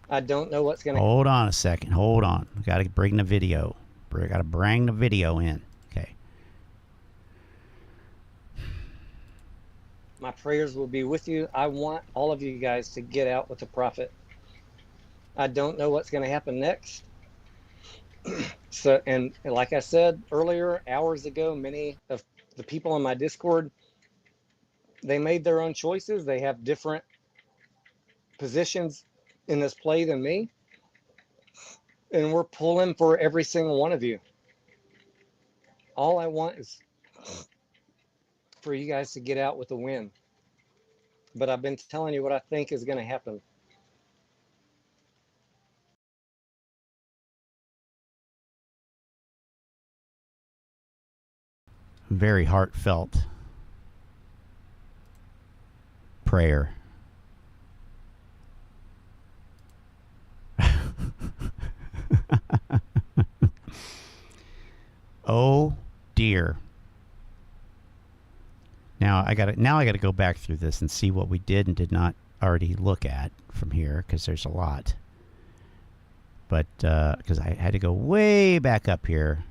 I don't know what's going to. Hold on a second. Hold on. We got to bring the video. We got to bring the video in. Okay. My prayers will be with you. I want all of you guys to get out with a profit. I don't know what's going to happen next. So, and like I said earlier, hours ago, many of the people on my Discord, they made their own choices. They have different positions in this play than me. And we're pulling for every single one of you. All I want is for you guys to get out with a win. But I've been telling you what I think is going to happen. Very heartfelt prayer. Oh dear. Now I got to go back through this and see what we did and did not already look at from here, because there's a lot. But because I had to go way back up here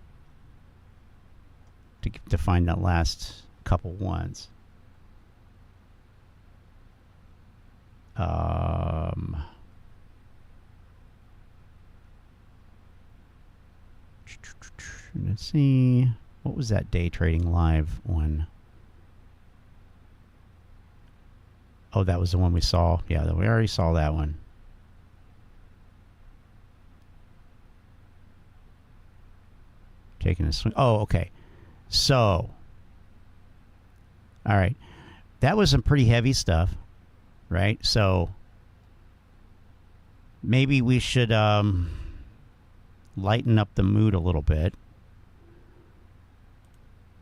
to find that last couple ones. Let's see. What was that day trading live one? Oh, that was the one we saw. Yeah, we already saw that one. Taking a swing. Oh, okay. So, all right. That was some pretty heavy stuff. right? So maybe we should lighten up the mood a little bit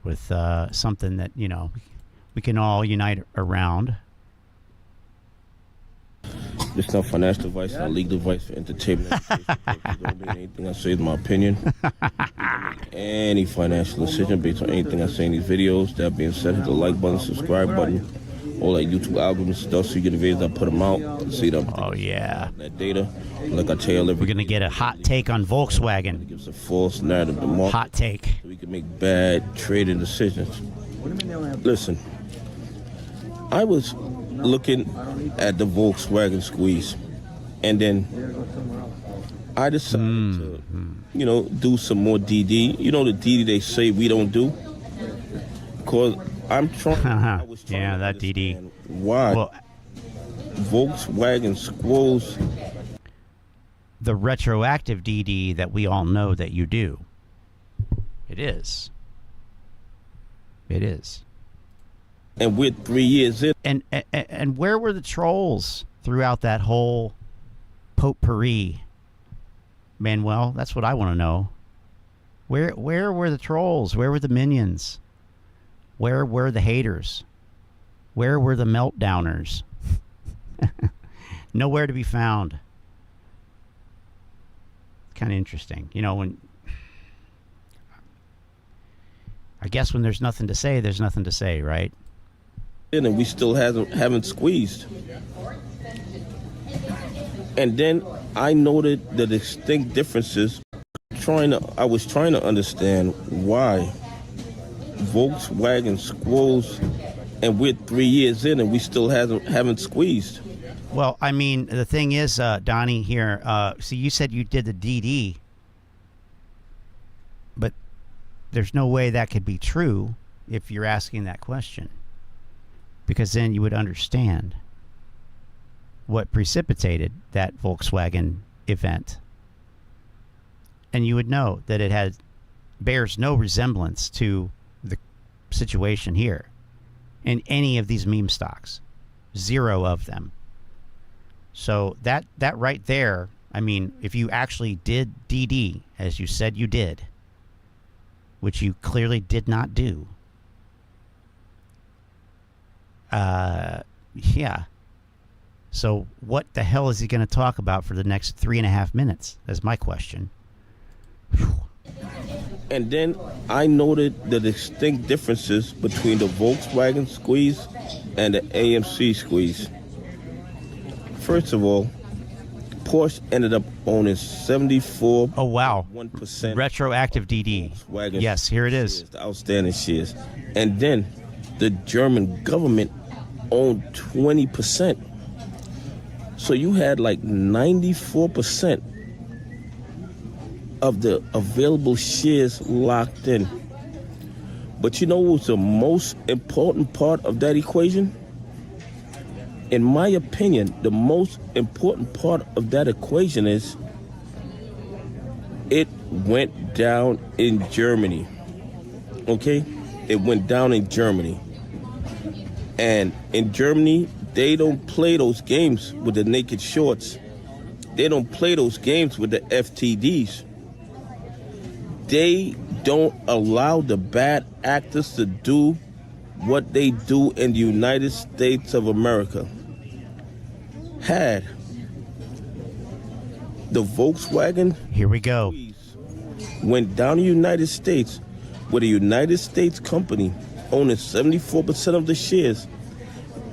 with something that, you know, we can all unite around. It's not financial advice, not legal advice for entertainment. Don't mean anything I say is my opinion. Any financial decision based on anything I say in these videos. That being said, hit the like button, subscribe button, all that YouTube algorithm stuff, so you get the videos I put them out. See them. Oh yeah. That data, like I tell you, we're gonna get a hot take on Volkswagen. It gives a false narrative to market. Hot take. So we can make bad trading decisions. Listen, I was looking at the Volkswagen squeeze, and then I decided to, you know, do some more DD. You know, the DD they say we don't do, because I'm trying. I was trying yeah, to that DD. Why Volkswagen squoze the retroactive DD that we all know that you do. It is. It is. And we're 3 years in. And where were the trolls throughout that whole potpourri, Manuel? That's what I want to know. Where were the trolls? Where were the minions? Where were the haters? Where were the meltdowners? Nowhere to be found. Kind of interesting. You know, when I guess when there's nothing to say, there's nothing to say, right? And we still haven't squeezed. And then I noted the distinct differences. I was trying to understand why Volkswagen squoze, and we're 3 years in and we still haven't squeezed. Well, I mean, the thing is, Donnie here, see, you said you did the DD, but there's no way that could be true if you're asking that question, because then you would understand what precipitated that Volkswagen event, and you would know that it bears no resemblance to the situation here in any of these meme stocks. Zero of them. So that right there, I mean, if you actually did DD, as you said you did, which you clearly did not do, yeah. So what the hell is he going to talk about for the next 3.5 minutes? That's my question. And then I noted the distinct differences between the Volkswagen squeeze and the AMC squeeze. First of all, Porsche ended up owning 74. Oh wow! 1% retroactive DD. Volkswagen yes, here it is. Shares, the outstanding shares, and then the German government owned 20%. So you had like 94% of the available shares locked in. But you know what's the most important part of that equation? In my opinion, the most important part of that equation is it went down in Germany. Okay? It went down in Germany. And in Germany, they don't play those games with the naked shorts. They don't play those games with the FTDs. They don't allow the bad actors to do what they do in the United States of America. Had the Volkswagen here we go went down to the United States with a United States company owning 74% of the shares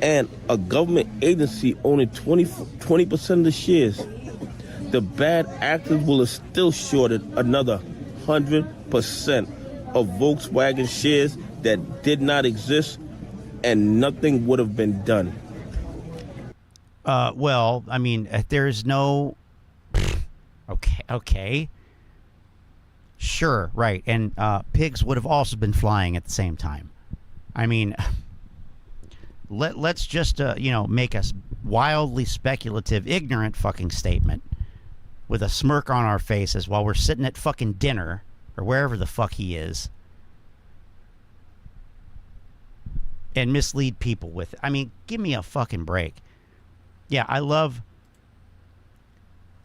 and a government agency owning 20% of the shares, the bad actors will have still shorted another 100% of Volkswagen shares that did not exist, and nothing would have been done. Well, I mean, there's no... Okay. Sure, right. And pigs would have also been flying at the same time. I mean, let's just, make a wildly speculative, ignorant fucking statement with a smirk on our faces while we're sitting at fucking dinner or wherever the fuck he is and mislead people with it. I mean, give me a fucking break. Yeah, I love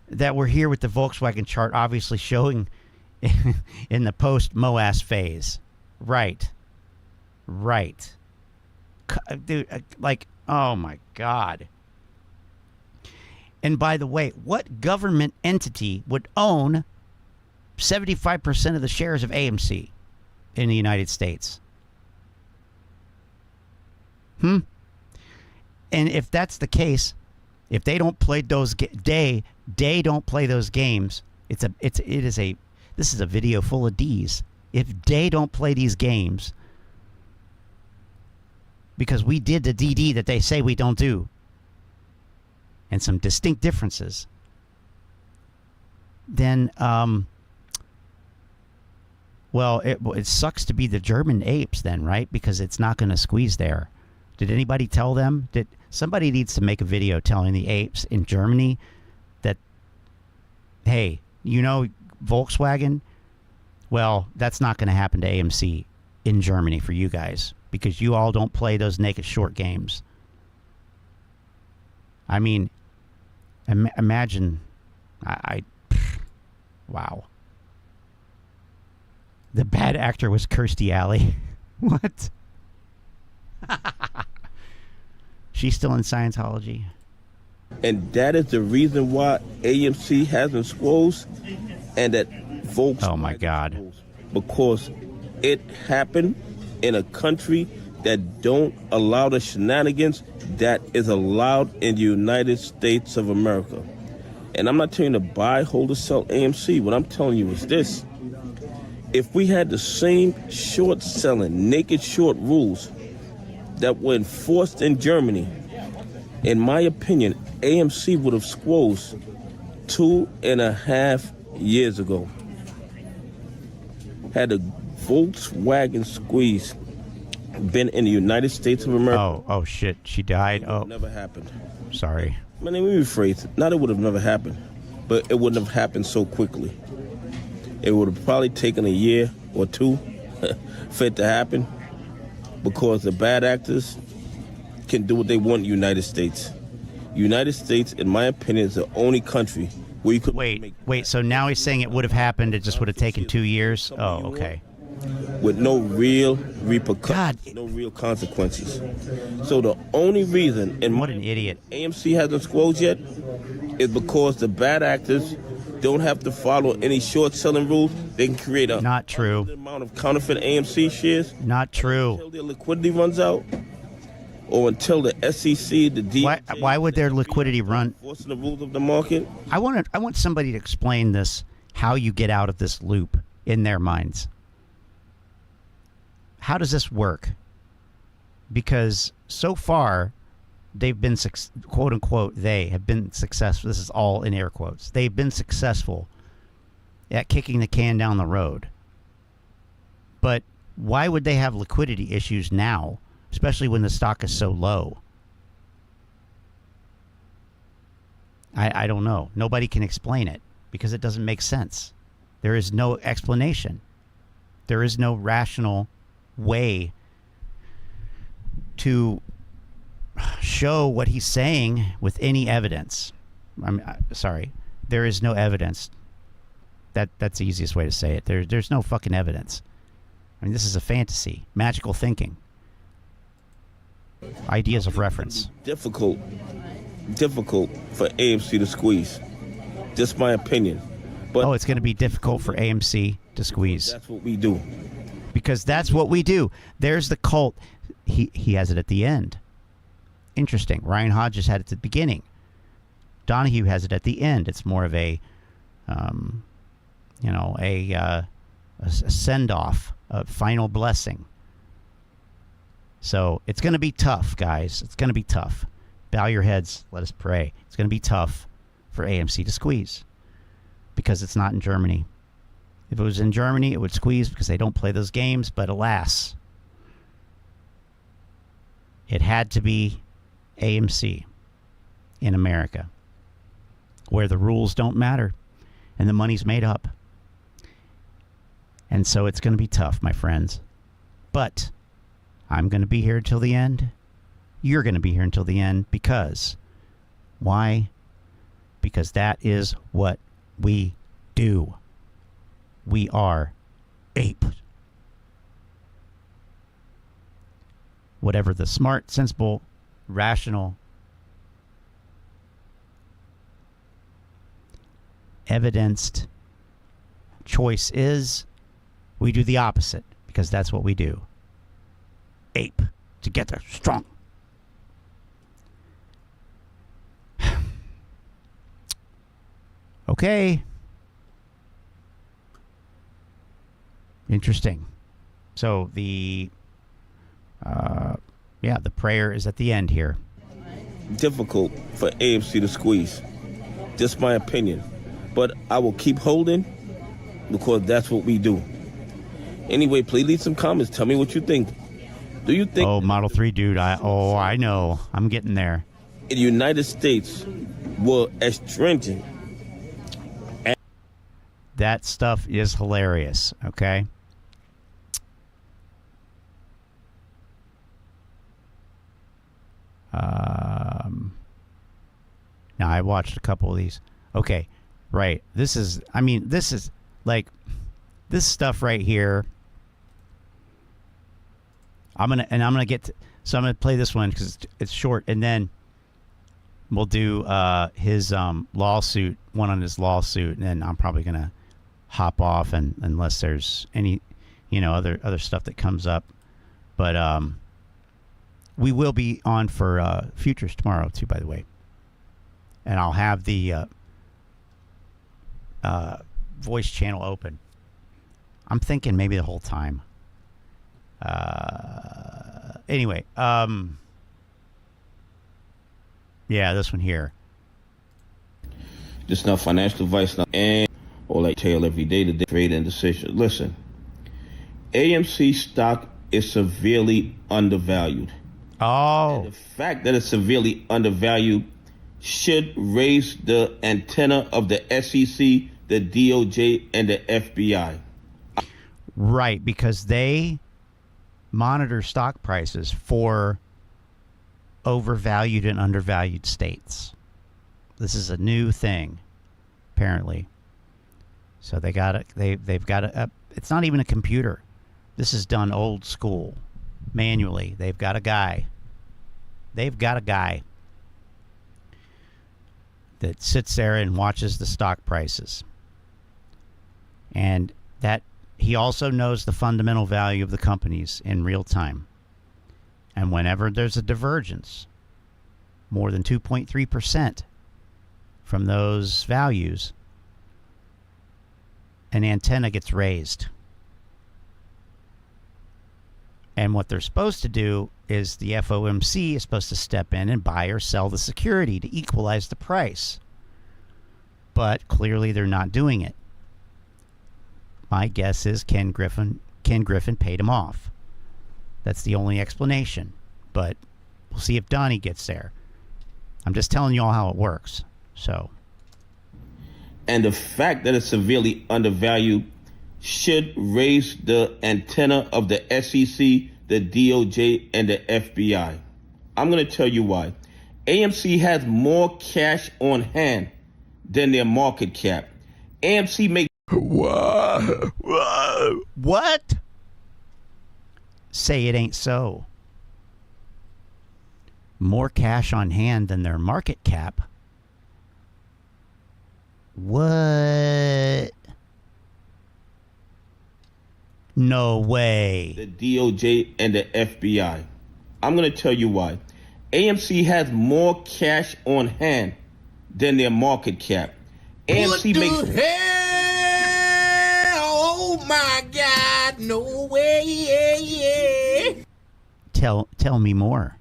that we're here with the Volkswagen chart obviously showing in the post-Moass phase. Right. Dude, like, oh my God. And by the way, what government entity would own 75% of the shares of AMC in the United States? And if that's the case, if they don't play those they don't play those games, this is a video full of D's. If they don't play these games, because we did the DD that they say we don't do, and some distinct differences, then well, it sucks to be the German apes then, right? Because it's not going to squeeze there. Did anybody tell them? Somebody needs to make a video telling the apes in Germany that, hey, you know, Volkswagen, well, that's not going to happen to AMC in Germany for you guys because you all don't play those naked short games. I mean, imagine, wow. The bad actor was Kirstie Alley. What? She's still in Scientology. And that is the reason why AMC hasn't closed and that Volkswagen. Oh my God. Because it happened in a country that don't allow the shenanigans that is allowed in the United States of America. And I'm not telling you to buy, hold, or sell AMC. What I'm telling you is this. If we had the same short selling, naked short rules that were enforced in Germany, in my opinion, AMC would have closed 2.5 years ago. Had a Volkswagen squeeze been in the United States of America. Oh shit, she died. Oh, never happened. Sorry. Let me rephrase it. Not it would have never happened, but it wouldn't have happened so quickly. It would have probably taken a year or two for it to happen because the bad actors can do what they want in the United States. United States, in my opinion, is the only country where you could Wait, so now he's saying it would have happened, it just would have taken 2 years? Oh, okay. With no real repercussions, no real consequences. So the only reason, what an idiot, AMC hasn't closed yet is because the bad actors don't have to follow any short selling rules. They can create a not true amount of counterfeit AMC shares. Not true. Until their liquidity runs out, or until the SEC, the DOJ, why would their liquidity run? Enforcing the rules of the market. I want somebody to explain this. How you get out of this loop in their minds? How does this work? Because so far, they've been, quote unquote, they have been successful. This is all in air quotes. They've been successful at kicking the can down the road. But why would they have liquidity issues now, especially when the stock is so low? I don't know. Nobody can explain it because it doesn't make sense. There is no explanation. There is no rational way to show what he's saying with any evidence. I'm sorry. There is no evidence. That's the easiest way to say it. There's no fucking evidence. I mean, this is a fantasy, magical thinking, ideas of reference. Difficult for AMC to squeeze. Just my opinion. But it's going to be difficult for AMC to squeeze. That's what we do. Because that's what we do. There's the cult. He has it at the end. Interesting. Ryan Hodges had it at the beginning. Donahue has it at the end. It's more of a, a send-off, a final blessing. So it's going to be tough, guys. It's going to be tough. Bow your heads. Let us pray. It's going to be tough for AMC to squeeze because it's not in Germany. If it was in Germany, it would squeeze because they don't play those games. But alas, it had to be AMC in America, where the rules don't matter and the money's made up. And so it's going to be tough, my friends. But I'm going to be here until the end. You're going to be here until the end because Why? Because that is what we do. We are apes. Whatever the smart, sensible, rational, evidenced choice is, we do the opposite because that's what we do. Ape. Together. Strong. Okay. Interesting. So the the prayer is at the end here. Difficult for AMC to squeeze. Just my opinion. But I will keep holding because that's what we do. Anyway, please leave some comments. Tell me what you think. Do you think... Oh, Model 3 dude. I know. I'm getting there. The United States were astringent. That stuff is hilarious, okay? Now, I watched a couple of these. Okay, right. This is like, this stuff right here. I'm gonna get to, so I'm gonna play this one because it's short, and then we'll do his lawsuit, one on his lawsuit, and then I'm probably gonna hop off, and unless there's any, other stuff that comes up, but we will be on for futures tomorrow too, by the way, and I'll have the voice channel open. I'm thinking maybe the whole time. Anyway, yeah, this one here. This is not financial advice, or like tail every day to day trading decision. Listen, AMC stock is severely undervalued. Oh. And the fact that it's severely undervalued should raise the antenna of the SEC, the DOJ, and the FBI. Right, because they monitor stock prices for overvalued and undervalued states. This is a new thing, apparently. So they've got a, it's not even a computer. This is done old school, manually. They've got a guy that sits there and watches the stock prices. And that he also knows the fundamental value of the companies in real time. And whenever there's a divergence, more than 2.3% from those values, an antenna gets raised. And what they're supposed to do is the FOMC is supposed to step in and buy or sell the security to equalize the price. But clearly they're not doing it. My guess is Ken Griffin paid him off. That's the only explanation. But we'll see if Donnie gets there. I'm just telling you all how it works. So. And the fact that it's severely undervalued should raise the antenna of the SEC, the DOJ, and the FBI. I'm going to tell you why. AMC has more cash on hand than their market cap. AMC makes... What? Say it ain't so. More cash on hand than their market cap? What? No way. The DOJ and the FBI. I'm going to tell you why. AMC has more cash on hand than their market cap. AMC makes... Oh my God, no way. Tell me more.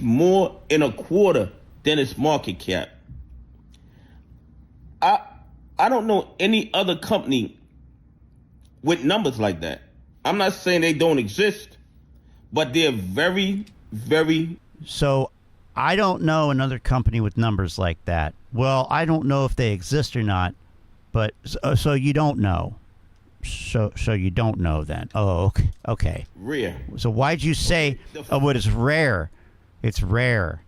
More in a quarter than its market cap. I don't know any other company with numbers like that. I'm not saying they don't exist, but they're very, very... So I don't know another company with numbers like that. Well, I don't know if they exist or not, but so you don't know. So you don't know then. Oh, okay. Rare. So why'd you say, but it's rare? It's rare.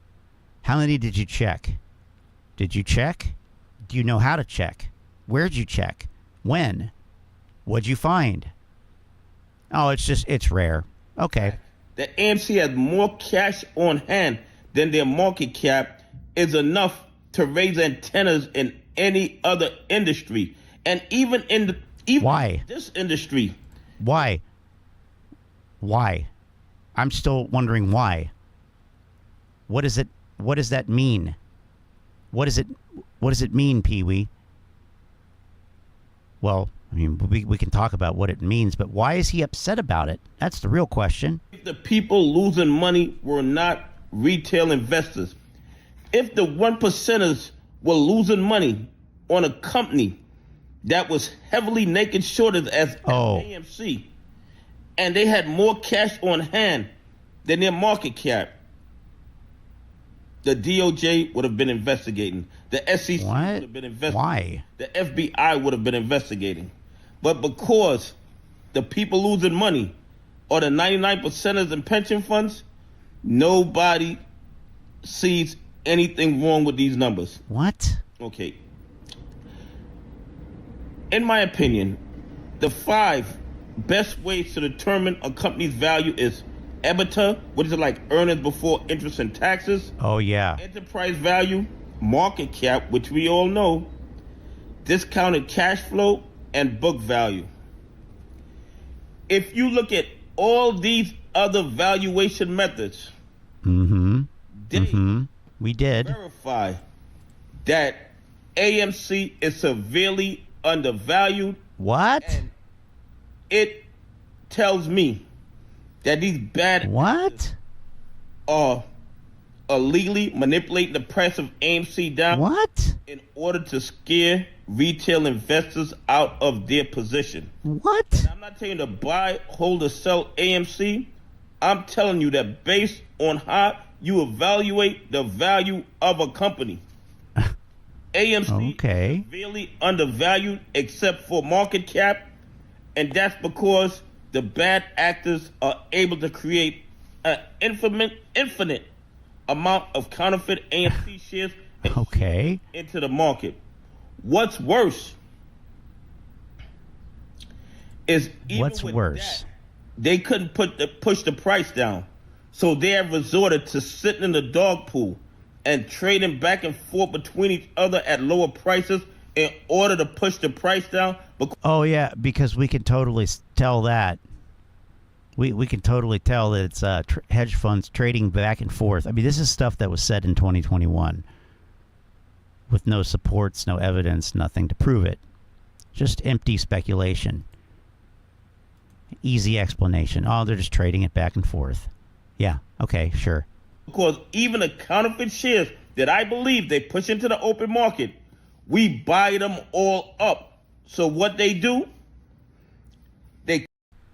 How many did you check? Did you check? Do you know how to check? Where'd you check? When? What'd you find? Oh, it's rare. Okay. The AMC has more cash on hand than their market cap is enough to raise antennas in any other industry. And even in Why? This industry. Why? I'm still wondering why. What does that mean? What does it mean, Pee-wee? Well, I mean, we can talk about what it means, but why is he upset about it? That's the real question. If the people losing money were not retail investors, if the 1%ers were losing money on a company that was heavily naked shorted as AMC, and they had more cash on hand than their market cap, the DOJ would have been investigating. The SEC would have been investigating. Why? The FBI would have been investigating. But because the people losing money are the 99%ers and pension funds, nobody sees anything wrong with these numbers. What? Okay. In my opinion, the 5 best ways to determine a company's value is EBITDA, which is like earnings before interest and taxes. Oh, yeah. Enterprise value, market cap, which we all know, discounted cash flow, and book value. If you look at all these other valuation methods, we did verify that AMC is severely undervalued. What? And it tells me that these bad are illegally manipulating the price of AMC down. What? In order to scare retail investors out of their position. What? And I'm not telling you to buy, hold, or sell AMC. I'm telling you that based on how you evaluate the value of a company, AMC is severely undervalued except for market cap, and that's because the bad actors are able to create an infinite amount of counterfeit AMC shares into the market. What's worse is that, they couldn't push the price down, so they have resorted to sitting in the dog pool and trading back and forth between each other at lower prices in order to push the price down. Oh yeah, because we can totally tell that. We can totally tell that it's hedge funds trading back and forth. I mean, this is stuff that was said in 2021 with no supports, no evidence, nothing to prove it. Just empty speculation. Easy explanation. Oh, they're just trading it back and forth. Yeah, okay, sure. Because even the counterfeit shares that I believe they push into the open market, we buy them all up. So what they do,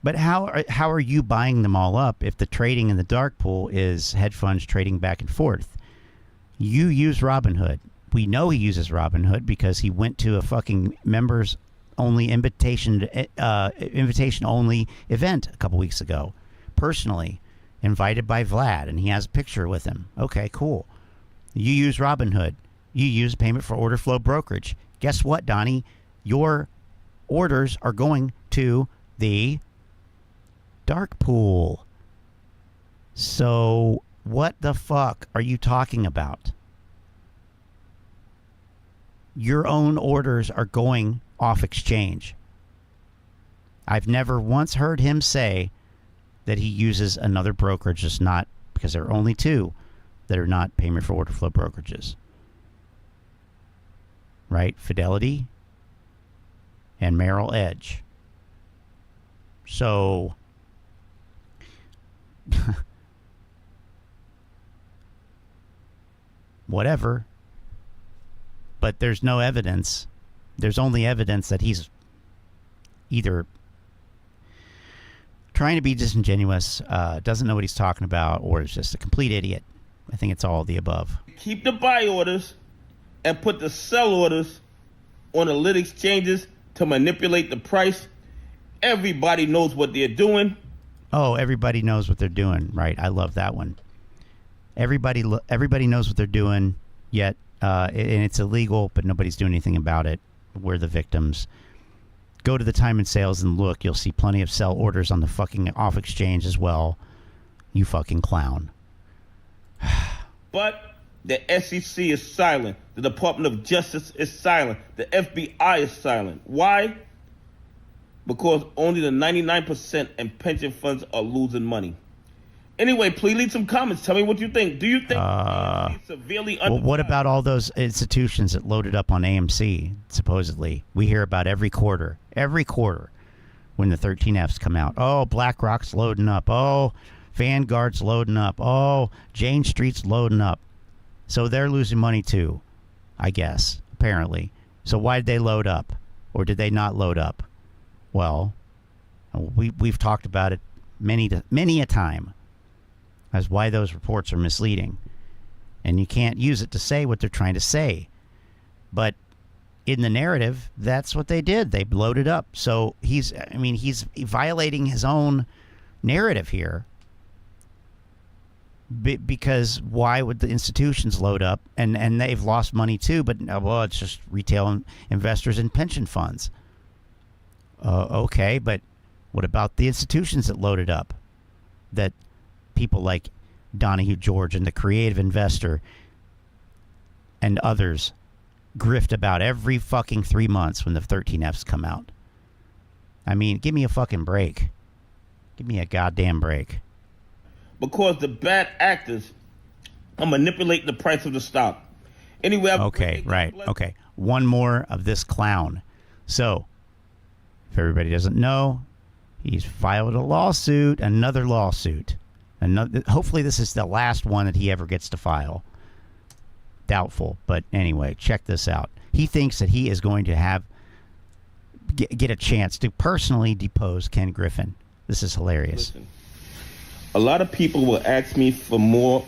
But how are you buying them all up if the trading in the dark pool is hedge funds trading back and forth? You use Robinhood. We know he uses Robinhood because he went to a fucking members only invitation only event a couple weeks ago, personally invited by Vlad, and he has a picture with him. Okay, cool. You use Robinhood. You use payment for order flow brokerage. Guess what, Donnie? Your orders are going to the dark pool. So what the fuck are you talking about? Your own orders are going off exchange. I've never once heard him say that he uses another brokerage, just not because there are only 2 that are not payment for order flow brokerages. Right? Fidelity and Merrill Edge. So whatever. But there's no evidence. There's only evidence that he's either trying to be disingenuous, doesn't know what he's talking about, or is just a complete idiot. I think it's all of the above. Keep the buy orders and put the sell orders on the lit exchanges to manipulate the price. Everybody knows what they're doing. Oh, everybody knows what they're doing. Right. I love that one. Everybody knows what they're doing, yet and it's illegal, but nobody's doing anything about it. We're the victims. Go to the time and sales and look. You'll see plenty of sell orders on the fucking off exchange as well. You fucking clown. But the SEC is silent. The Department of Justice is silent. The FBI is silent. Why? Because only the 99% and pension funds are losing money. Anyway, please leave some comments. Tell me what you think. Do you think AMC is severely well, what about all those institutions that loaded up on AMC, supposedly? We hear about every quarter when the 13Fs come out. Oh, BlackRock's loading up. Oh, Vanguard's loading up. Oh, Jane Street's loading up. So they're losing money too, I guess, apparently. So why did they load up? Or did they not load up? Well, we've talked about it many a time as why those reports are misleading. And you can't use it to say what they're trying to say. But in the narrative, that's what they did. They loaded up. So he's violating his own narrative here. Because why would the institutions load up? And they've lost money too, but well, it's just retail investors and pension funds. Okay, but what about the institutions that loaded up? That people like Donahue George and the Creative Investor and others grift about every fucking 3 months when the 13Fs come out. I mean, give me a fucking break. Give me a goddamn break. Because the bad actors are manipulating the price of the stock. Anyway, okay, right. Okay. One more of this clown. So, if everybody doesn't know, he's filed a lawsuit, another lawsuit. Hopefully this is the last one that he ever gets to file. Doubtful, but anyway, check this out. He thinks that he is going to get a chance to personally depose Ken Griffin. This is hilarious. Listen, a lot of people will ask me for more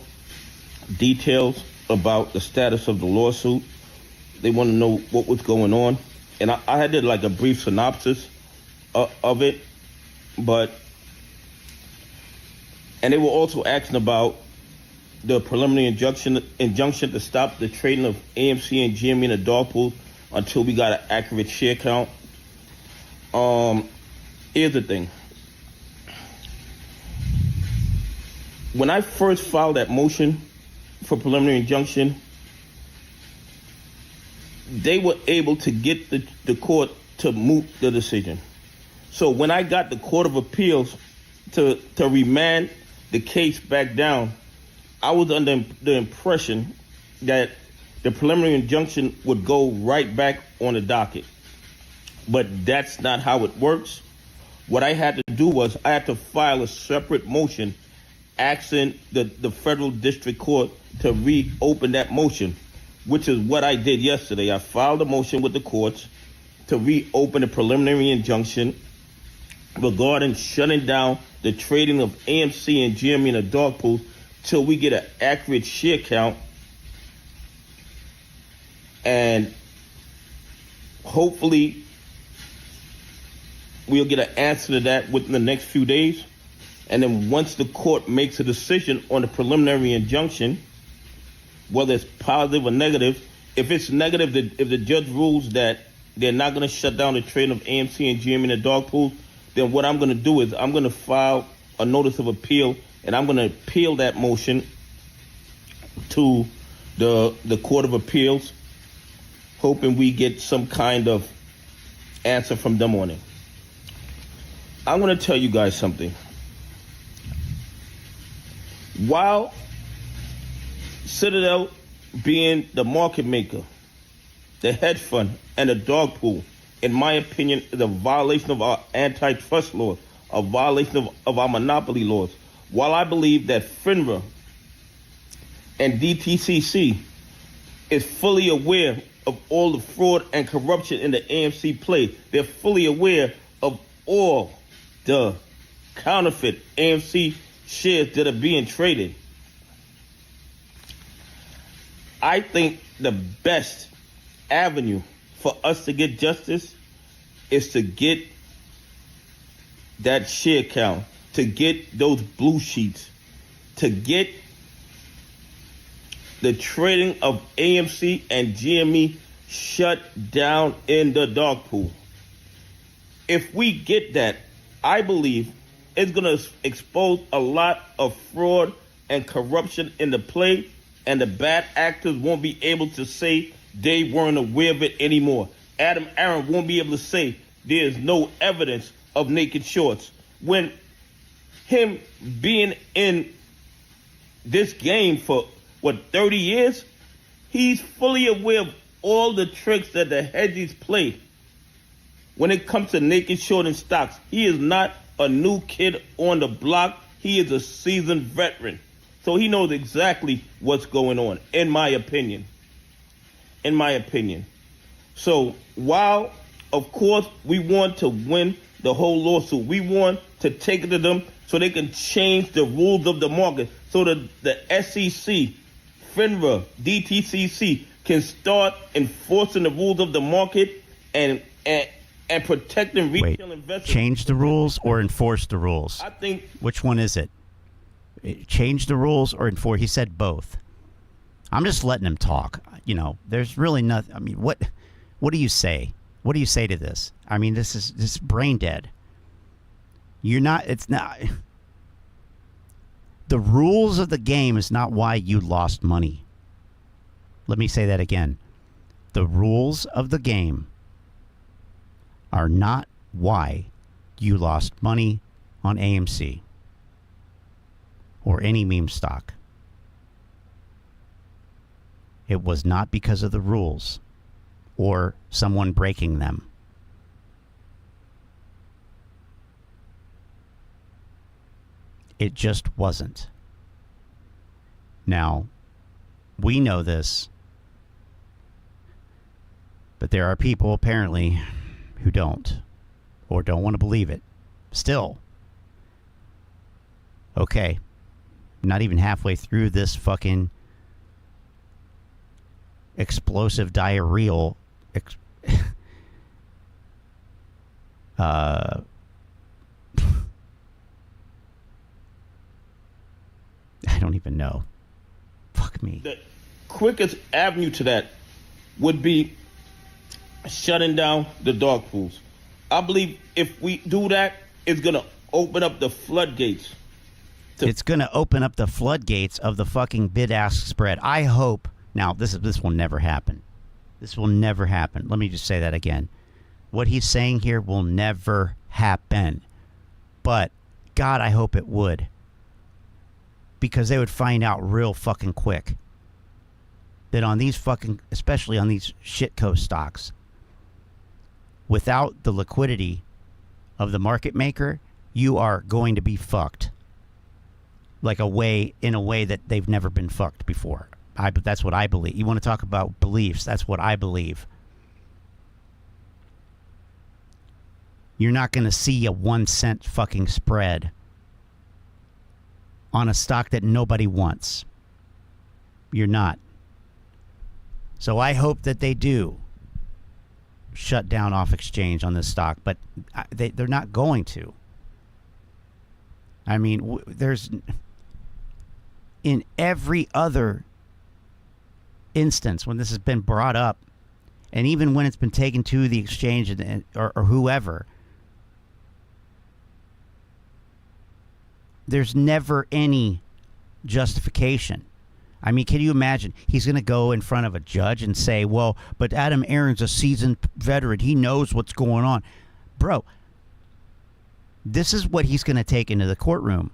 details about the status of the lawsuit. They want to know what was going on. And I did like a brief synopsis of it, and they were also asking about the preliminary injunction to stop the trading of AMC and GME in the dog pool until we got an accurate share count. Here's the thing. When I first filed that motion for preliminary injunction, they were able to get the court to moot the decision. So when I got the Court of Appeals to remand the case back down, I was under the impression that the preliminary injunction would go right back on the docket. But that's not how it works. What I had to do was I had to file a separate motion asking the federal district court to reopen that motion, which is what I did yesterday. I filed a motion with the courts to reopen the preliminary injunction regarding shutting down the trading of AMC and GME in the dog pool till we get an accurate share count, and hopefully we'll get an answer to that within the next few days. And then once the court makes a decision on the preliminary injunction, whether it's positive or negative, if it's negative, if the judge rules that they're not going to shut down the trading of AMC and GME in the dog pool, then what I'm going to do is I'm going to file a notice of appeal, and I'm going to appeal that motion to the Court of Appeals, hoping we get some kind of answer from them on it. I'm going to tell you guys something. While Citadel being the market maker, the hedge fund, and the dog pool, in my opinion, is a violation of our antitrust laws, a violation of our monopoly laws. While I believe that FINRA and DTCC is fully aware of all the fraud and corruption in the AMC play, they're fully aware of all the counterfeit AMC shares that are being traded. I think the best avenue for us to get justice is to get that share count, to get those blue sheets, to get the trading of AMC and GME shut down in the dark pool. If we get that, I believe it's going to expose a lot of fraud and corruption in the play, and the bad actors won't be able to say they weren't aware of it anymore. Aron won't be able to say there's no evidence of naked shorts. When him being in this game for, 30 years, he's fully aware of all the tricks that the hedges play when it comes to naked shorting stocks. He is not a new kid on the block. He is a seasoned veteran. So he knows exactly what's going on, in my opinion. So while, of course, we want to win the whole lawsuit, we want to take it to them so they can change the rules of the market, so that the SEC, FINRA, DTCC can start enforcing the rules of the market and protecting retail investors. Change the rules or enforce the rules? I think. Which one is it? Change the rules or enforce? He said both. I'm just letting him talk. You know, there's really nothing. I mean, what do you say? What do you say to this? I mean, this is brain dead. It's not. The rules of the game is not why you lost money. Let me say that again. The rules of the game are not why you lost money on AMC or any meme stock. It was not because of the rules or someone breaking them. It just wasn't. Now, we know this, but there are people apparently who don't, or don't want to believe it. Still. Okay. Not even halfway through this fucking explosive diarrheal I don't even know. Fuck me. The quickest avenue to that would be shutting down the dark pools. I believe if we do that, it's going to open up the floodgates. It's going to open up the floodgates of the fucking bid-ask spread. I hope. Now, this will never happen. This will never happen. Let me just say that again. What he's saying here will never happen. But, God, I hope it would. Because they would find out real fucking quick that on these fucking, especially on these shitco stocks, without the liquidity of the market maker, you are going to be fucked. In a way that they've never been fucked before. That's what I believe. You want to talk about beliefs? That's what I believe. You're not going to see a 1 cent fucking spread on a stock that nobody wants. You're not. So I hope that they do shut down off exchange on this stock, but they're not going to. I mean, there's in every other instance when this has been brought up, and even when it's been taken to the exchange or whoever, there's never any justification. I mean, can you imagine? He's going to go in front of a judge and say, well, but Adam Aron's a seasoned veteran. He knows what's going on. Bro, this is what he's going to take into the courtroom.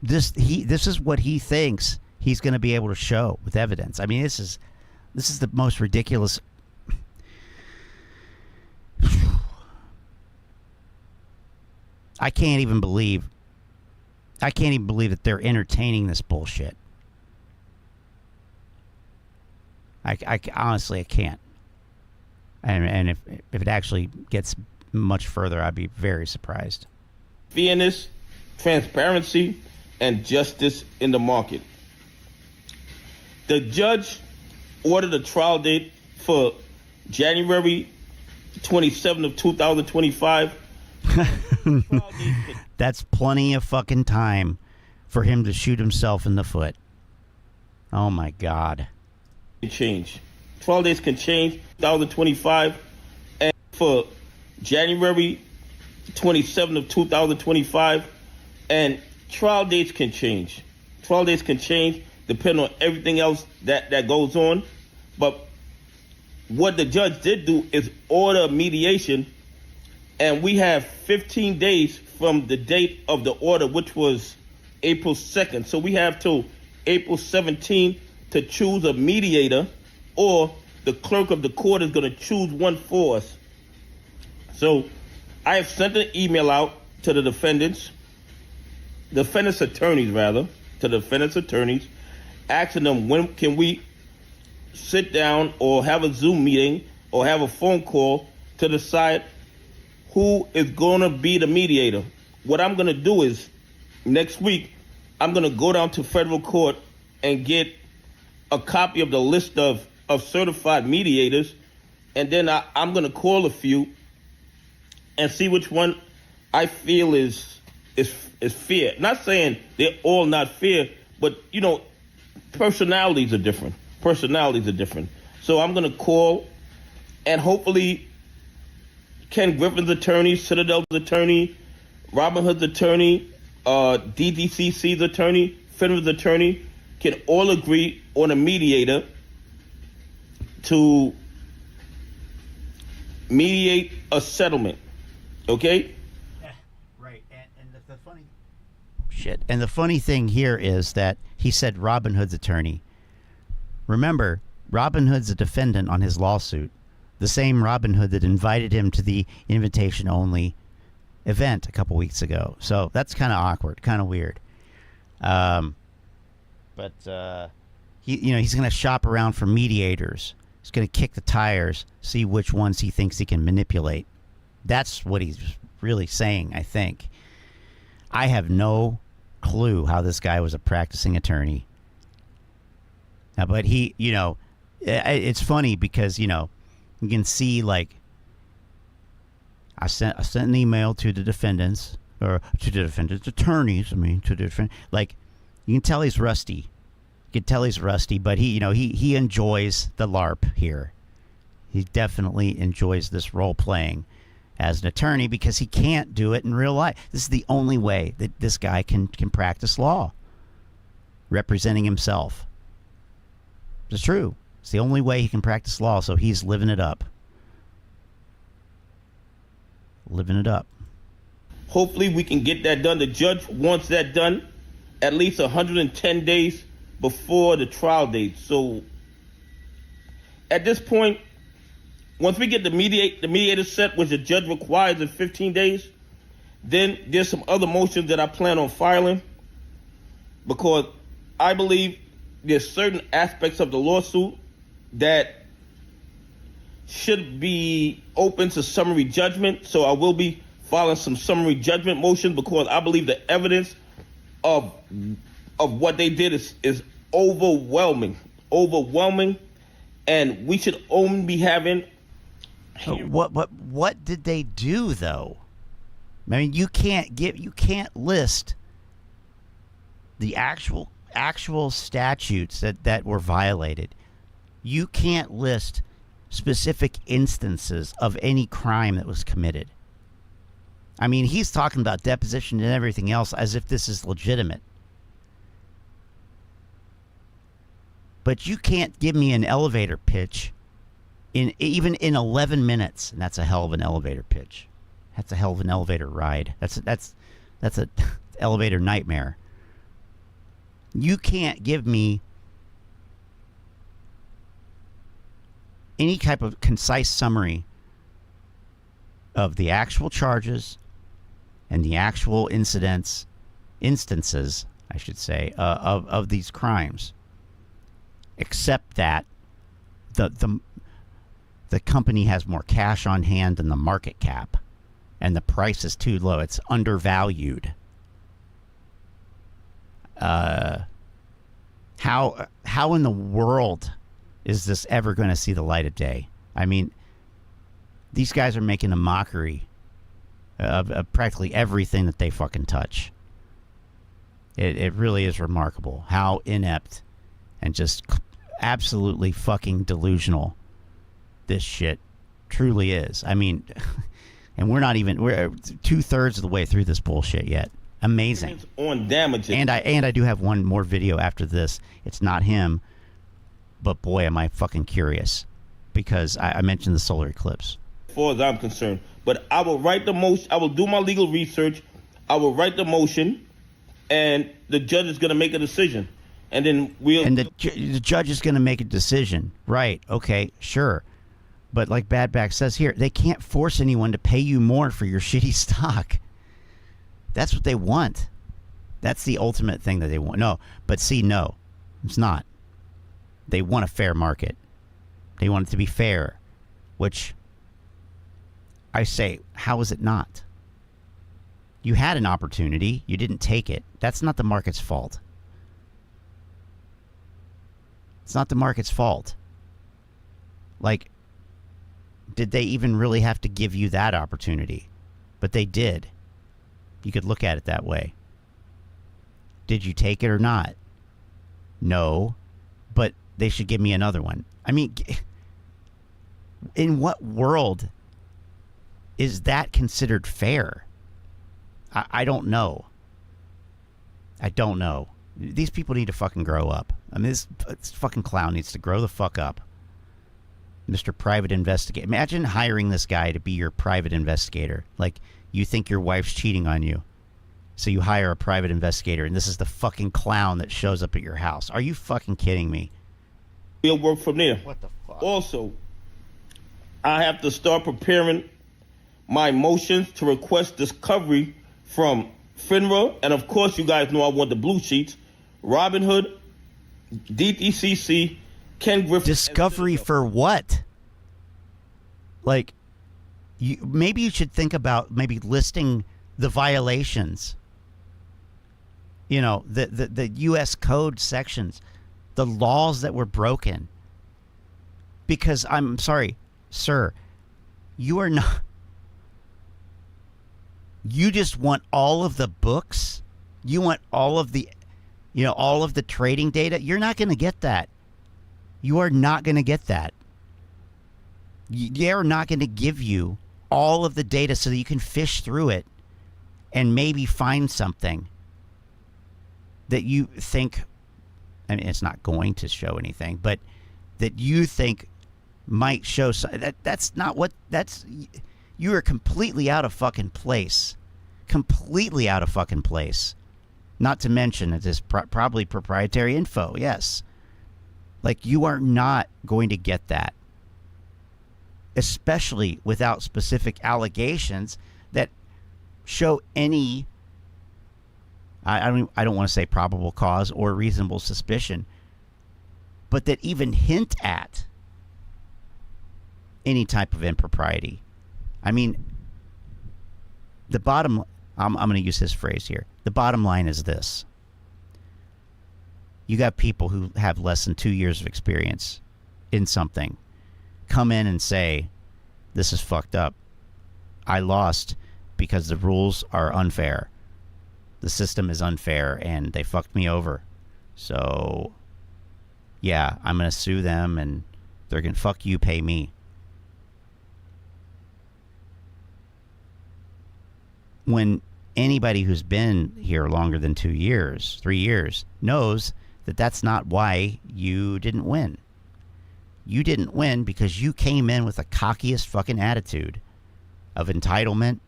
This is what he thinks he's going to be able to show with evidence. I mean, this is the most ridiculous. I can't even believe that they're entertaining this bullshit. I honestly, I can't. And if it actually gets much further, I'd be very surprised. Fairness, transparency, and justice in the market. The judge ordered a trial date for January 27th of 2025. That's plenty of fucking time for him to shoot himself in the foot. Oh my God. Can change. Trial dates can change. 2025, and for January 27th of 2025, and trial dates can change. Trial dates can change depending on everything else that goes on. But what the judge did do is order mediation, and we have 15 days from the date of the order, which was April 2nd. So we have till April 17th to choose a mediator, or the clerk of the court is going to choose one for us. So I have sent an email out to the defendants attorneys, asking them when can we sit down or have a Zoom meeting or have a phone call to decide who is going to be the mediator. What I'm going to do is next week, I'm going to go down to federal court and get a copy of the list of certified mediators, and then I'm going to call a few and see which one I feel is fair. Not saying they're all not fair, but, you know, personalities are different. So I'm going to call, and hopefully Ken Griffin's attorney, Citadel's attorney, Robin Hood's attorney, DDCC's attorney, FINRA's attorney can all agree on a mediator to mediate a settlement. Okay? Right. And the funny shit. And the funny thing here is that he said Robin Hood's attorney. Remember, Robin Hood's a defendant on his lawsuit. The same Robin Hood that invited him to the invitation-only event a couple weeks ago. So that's kind of awkward, kind of weird. But he's going to shop around for mediators. He's going to kick the tires, see which ones he thinks he can manipulate. That's what he's really saying, I think. I have no clue how this guy was a practicing attorney. But he, it's funny because, you can see, like, I sent an email to the defendants, or to the defendants' attorneys, like, you can tell he's rusty. But he enjoys the LARP here. He definitely enjoys this role playing as an attorney because he can't do it in real life. This is the only way that this guy can practice law, representing himself. It's true. It's the only way he can practice law, so he's living it up. Hopefully we can get that done. The judge wants that done at least 110 days before the trial date. So at this point, once we get the mediator set, which the judge requires in 15 days, then there's some other motions that I plan on filing, because I believe there's certain aspects of the lawsuit that should be open to summary judgment. So I will be filing some summary judgment motions because I believe the evidence of what they did is overwhelming, and we should only be having. What did they do though? I mean, you can't list the actual statutes that were violated. You can't list specific instances of any crime that was committed. I mean, he's talking about deposition and everything else as if this is legitimate. But you can't give me an elevator pitch even in 11 minutes, and that's a hell of an elevator pitch. That's a hell of an elevator ride. That's a elevator nightmare. You can't give me any type of concise summary of the actual charges and the actual instances, I should say, of these crimes, except that the company has more cash on hand than the market cap, and the price is too low. It's undervalued. How in the world is this ever going to see the light of day? I mean, these guys are making a mockery of practically everything that they fucking touch. It really is remarkable how inept and just absolutely fucking delusional. This shit truly is. I mean, and we're 2/3 of the way through this bullshit yet. Amazing. On damages. And I do have one more video after this. It's not him, but boy, am I fucking curious, because I mentioned the solar eclipse. As far as I'm concerned, but I will write the motion. I will do my legal research. I will write the motion, and the judge is going to make a decision, and then the judge is going to make a decision, right? Okay, sure. But like Badback says here, they can't force anyone to pay you more for your shitty stock. That's what they want. That's the ultimate thing that they want. No, but see, no, it's not. They want a fair market. They want it to be fair, which I say, how is it not? You had an opportunity. You didn't take it. That's not the market's fault. It's not the market's fault. Like, did they even really have to give you that opportunity? But they did. You could look at it that way. Did you take it or not? No, but they should give me another one. I mean, in what world is that considered fair? I don't know. I don't know. These people need to fucking grow up. I mean, this fucking clown needs to grow the fuck up. Mr. Private Investigator. Imagine hiring this guy to be your private investigator. Like, you think your wife's cheating on you, so you hire a private investigator, and this is the fucking clown that shows up at your house. Are you fucking kidding me? We'll work from there. What the fuck? Also, I have to start preparing my motions to request discovery from FINRA, and of course, you guys know I want the blue sheets. Robinhood, DTCC, Ken Griffin. Discovery for what? Like, maybe you should think about maybe listing the violations. You know, the U.S. code sections, the laws that were broken. Because I'm sorry, sir, you are not. You just want all of the books. You want all of the, all of the trading data. You're not going to get that. You are not going to get that. They're not going to give you all of the data so that you can fish through it and maybe find something that you think, I mean, it's not going to show anything, but that you think might show that's not what you are completely out of fucking place. Completely out of fucking place. Not to mention it is probably proprietary info. Yes. Like, you are not going to get that. Especially without specific allegations that show any, I don't want to say probable cause or reasonable suspicion, but that even hint at any type of impropriety. I mean, the bottom, I'm going to use his phrase here. The bottom line is this. You got people who have less than 2 years of experience in something come in and say, this is fucked up. I lost because the rules are unfair. The system is unfair and they fucked me over. So, yeah, I'm going to sue them and they're going to fuck you, pay me. When anybody who's been here longer than 2 years, 3 years, knows that that's not why you didn't win. You didn't win because you came in with the cockiest fucking attitude of entitlement,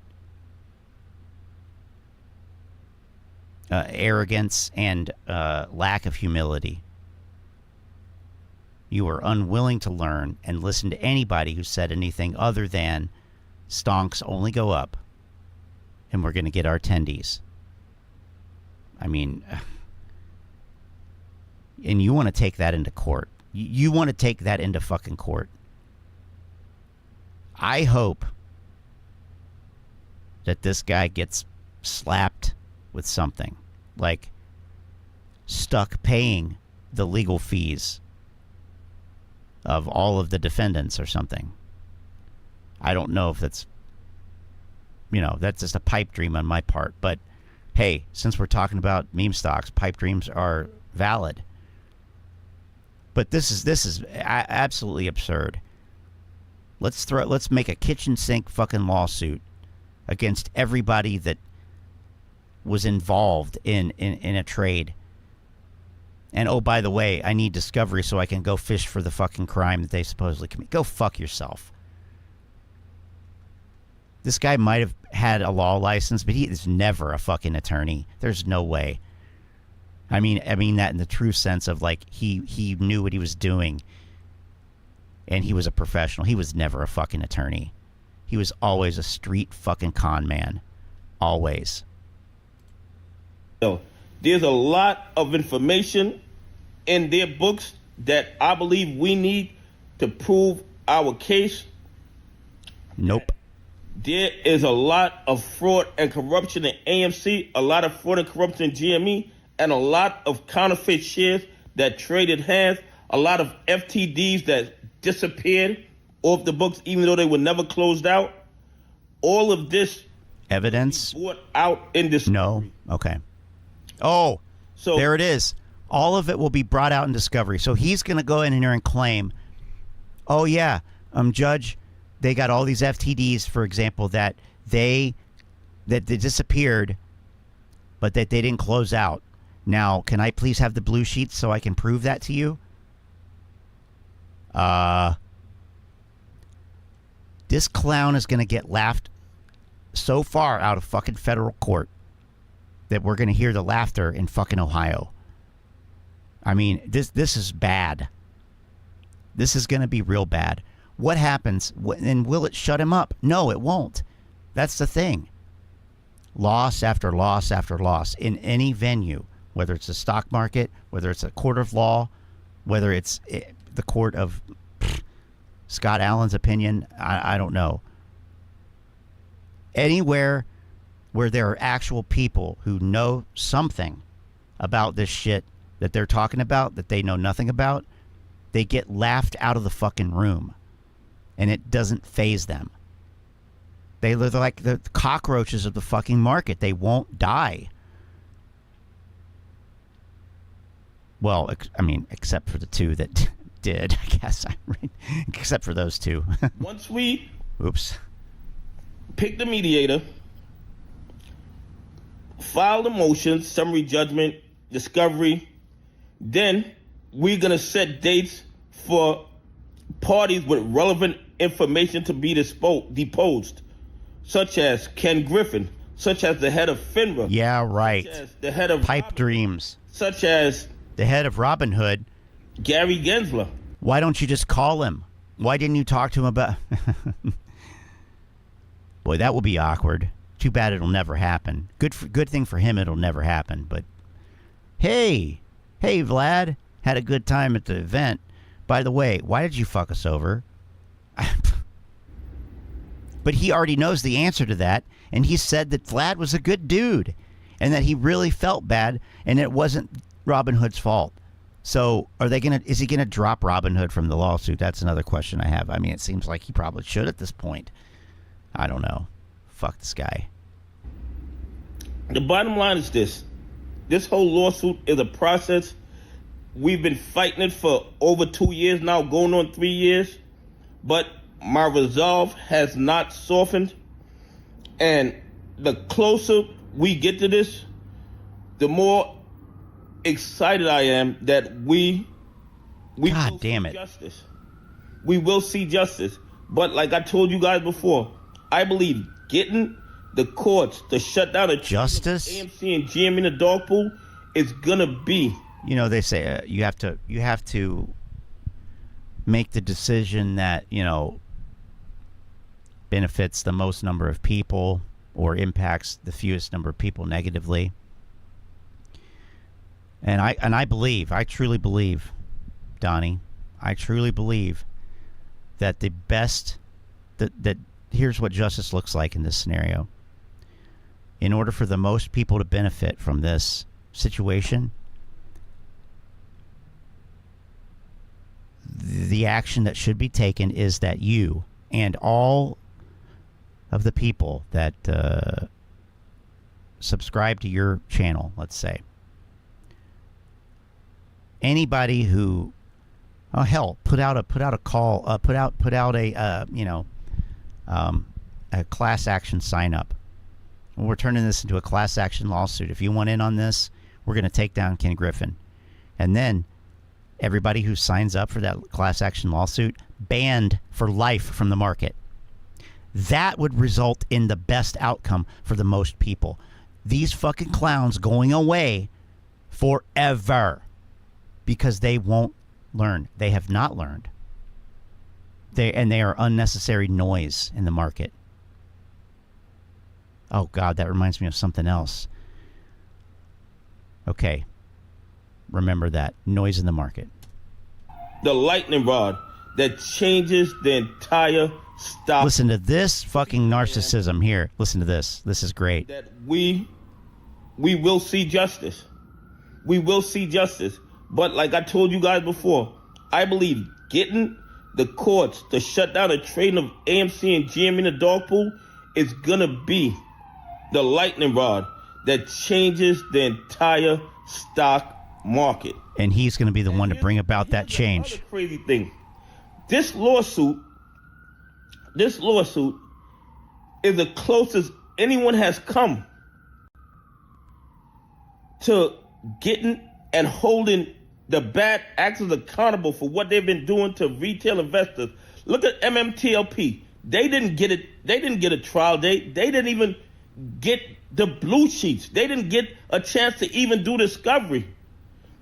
arrogance, and lack of humility. You were unwilling to learn and listen to anybody who said anything other than stonks only go up and we're going to get our tendies. I mean, and you want to take that into court. You want to take that into fucking court. I hope that this guy gets slapped with something, like stuck paying the legal fees of all of the defendants or something. I don't know if that's, that's just a pipe dream on my part. But hey, since we're talking about meme stocks, pipe dreams are valid. But this is absolutely absurd. Let's make a kitchen sink fucking lawsuit against everybody that was involved in a trade. And oh, by the way, I need discovery so I can go fish for the fucking crime that they supposedly commit. Go fuck yourself. This guy might have had a law license, but he is never a fucking attorney. There's no way. I mean that in the true sense of like he knew what he was doing. And he was a professional. He was never a fucking attorney. He was always a street fucking con man. Always. So, there's a lot of information in their books that I believe we need to prove our case. Nope. There is a lot of fraud and corruption in AMC, a lot of fraud and corruption in GME, and a lot of counterfeit shares that traded hands, a lot of FTDs that disappeared off the books even though they were never closed out. All of this evidence brought out in this. No. Okay. Oh, so there it is. All of it will be brought out in discovery. So he's going to go in here and claim, oh yeah, Judge, they got all these FTDs, for example, that they disappeared, but that they didn't close out. Now, can I please have the blue sheets so I can prove that to you? This clown is going to get laughed so far out of fucking federal court that we're going to hear the laughter in fucking Ohio. I mean, this is bad. This is going to be real bad. What happens? And will it shut him up? No, it won't. That's the thing. Loss after loss after loss in any venue, whether it's the stock market, whether it's a court of law, whether it's the court of Scott Allen's opinion, I don't know. Anywhere where there are actual people who know something about this shit that they're talking about, that they know nothing about, they get laughed out of the fucking room. And it doesn't faze them. They're like the cockroaches of the fucking market. They won't die. Well, I mean, except for the two that did, I guess. Except for those two. Once we oops, pick the mediator, file the motion, summary judgment, discovery, then we're going to set dates for parties with relevant information to be deposed, such as Ken Griffin, such as the head of FINRA. Yeah, right. Such as the head of Pipe Dreams. Such as the head of Robinhood, Gary Gensler. Why don't you just call him? Why didn't you talk to him about... Boy, that will be awkward. Too bad it'll never happen. Good thing for him it'll never happen. But hey Vlad, had a good time at the event. By the way, why did you fuck us over? But he already knows the answer to that, and he said that Vlad was a good dude and that he really felt bad and it wasn't Robinhood's fault. So is he gonna drop Robinhood from the lawsuit? That's another question I have. I mean, it seems like he probably should at this point. I don't know. Fuck this guy. The bottom line is this. This whole lawsuit is a process. We've been fighting it for over 2 years now, going on 3 years. But my resolve has not softened. And the closer we get to this, the more excited I am that we God damn it. Justice. We will see justice. But like I told you guys before, I believe getting the courts to shut down a justice, AMC and GM in the dog pool is gonna be. You know, they say you have to make the decision that, you know, benefits the most number of people or impacts the fewest number of people negatively. And I truly believe, Donnie, I truly believe that the best that here's what justice looks like in this scenario. In order for the most people to benefit from this situation, the action that should be taken is that you and all of the people that subscribe to your channel, let's say, anybody who Oh hell, put out a call, put out a class action sign up. We're turning this into a class action lawsuit. If you want in on this, we're going to take down Ken Griffin. And then everybody who signs up for that class action lawsuit, banned for life from the market. That would result in the best outcome for the most people. These fucking clowns going away forever because they won't learn. They have not learned. They are unnecessary noise in the market. Oh, God, that reminds me of something else. Okay. Remember that. Noise in the market. The lightning rod that changes the entire stock. Listen to this fucking narcissism here. Listen to this. This is great. That we will see justice. We will see justice. But like I told you guys before, I believe getting the courts to shut down the trading of AMC and GM in the dog pool is going to be the lightning rod that changes the entire stock market. And he's going to be the one to bring about that change. Crazy thing. This lawsuit is the closest anyone has come to getting and holding the bad actors accountable for what they've been doing to retail investors. Look at MMTLP. They didn't get it. They didn't get a trial date. They didn't even get the blue sheets. They didn't get a chance to even do discovery.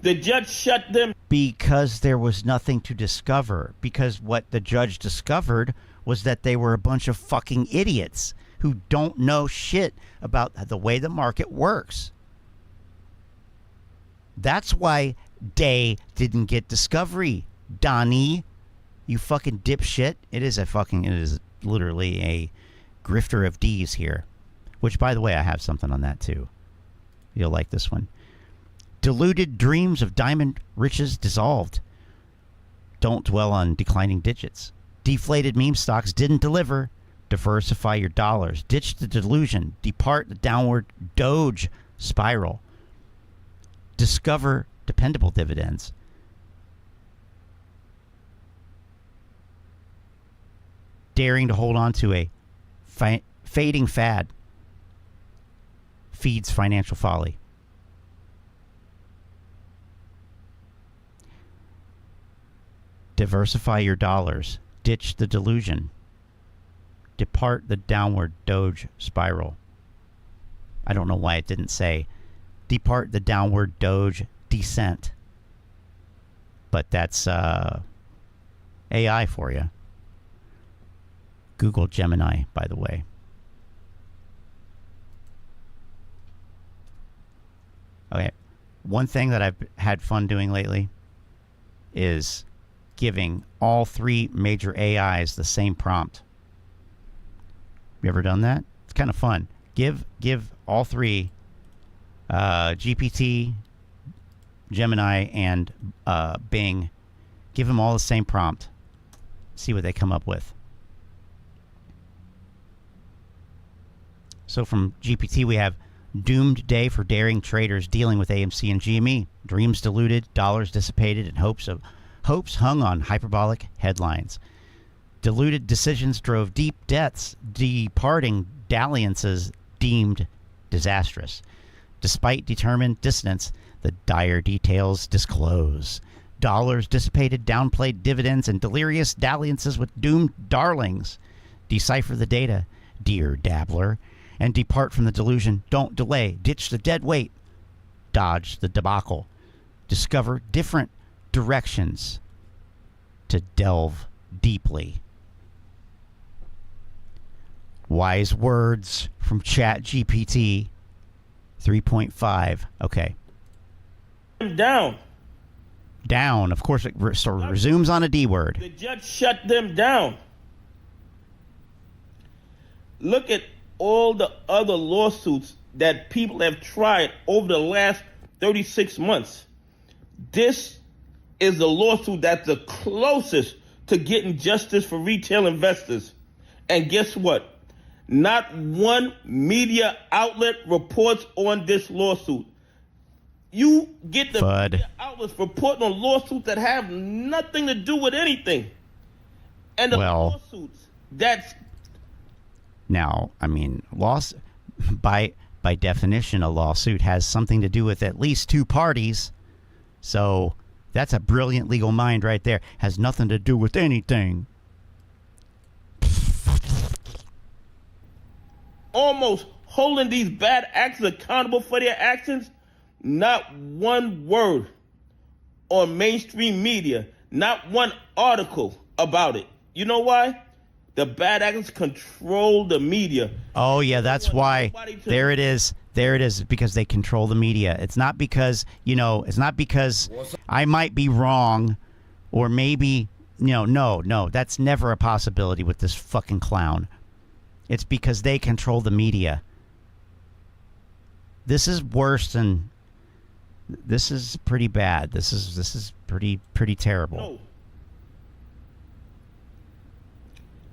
The judge shut them. Because there was nothing to discover. Because what the judge discovered was that they were a bunch of fucking idiots who don't know shit about the way the market works. That's why they didn't get discovery, Donnie. You fucking dipshit. It is literally a grifter of D's here. Which, by the way, I have something on that, too. You'll like this one. Deluded dreams of diamond riches dissolved. Don't dwell on declining digits. Deflated meme stocks didn't deliver. Diversify your dollars. Ditch the delusion. Depart the downward Doge spiral. Discover dependable dividends. Daring to hold on to a fading fad feeds financial folly. Diversify your dollars. Ditch the delusion. Depart the downward Doge spiral. I don't know why it didn't say depart the downward Doge descent. But that's AI for you. Google Gemini, by the way. Okay. One thing that I've had fun doing lately is giving all three major AIs the same prompt. You ever done that? It's kind of fun. Give all three, GPT, Gemini, and Bing, give them all the same prompt. See what they come up with. So from GPT we have doomed day for daring traders dealing with AMC and GME. Dreams diluted, dollars dissipated, and hopes hung on hyperbolic headlines. Diluted decisions drove deep debts, departing dalliances deemed disastrous. Despite determined dissonance, the dire details disclose. Dollars dissipated, downplayed dividends, and delirious dalliances with doomed darlings. Decipher the data, dear dabbler, and depart from the delusion. Don't delay. Ditch the dead weight. Dodge the debacle. Discover different directions to delve deeply. Wise words from ChatGPT 3.5. Okay. Down. Down. Of course, it resumes on a D word. The judge shut them down. Look at all the other lawsuits that people have tried over the last 36 months. This is the lawsuit that's the closest to getting justice for retail investors. And guess what? Not one media outlet reports on this lawsuit. You get the FUD. media outlets reporting on lawsuits that have nothing to do with anything. And the lawsuits, that's... Now, I mean, by definition, a lawsuit has something to do with at least two parties. So that's a brilliant legal mind right there. Has nothing to do with anything. Almost holding these bad actors accountable for their actions. Not one word on mainstream media. Not one article about it. You know why? The bad actors control the media. Oh, yeah, that's why. There it is. There it is, because they control the media. It's not because, it's not because I might be wrong or maybe, no, that's never a possibility with this fucking clown. It's because they control the media. This is worse than, this is pretty bad. This is pretty terrible. No.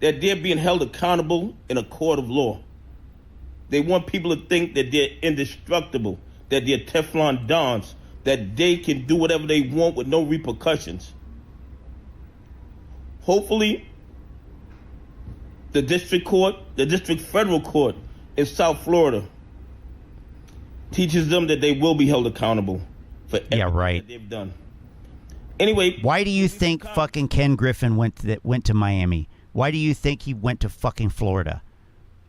That they're being held accountable in a court of law. They want people to think that they're indestructible, that they're Teflon Dons, that they can do whatever they want with no repercussions. Hopefully, the district federal court in South Florida teaches them that they will be held accountable for everything that they've done. Anyway, why do you think fucking Ken Griffin went to Miami? Why do you think he went to fucking Florida?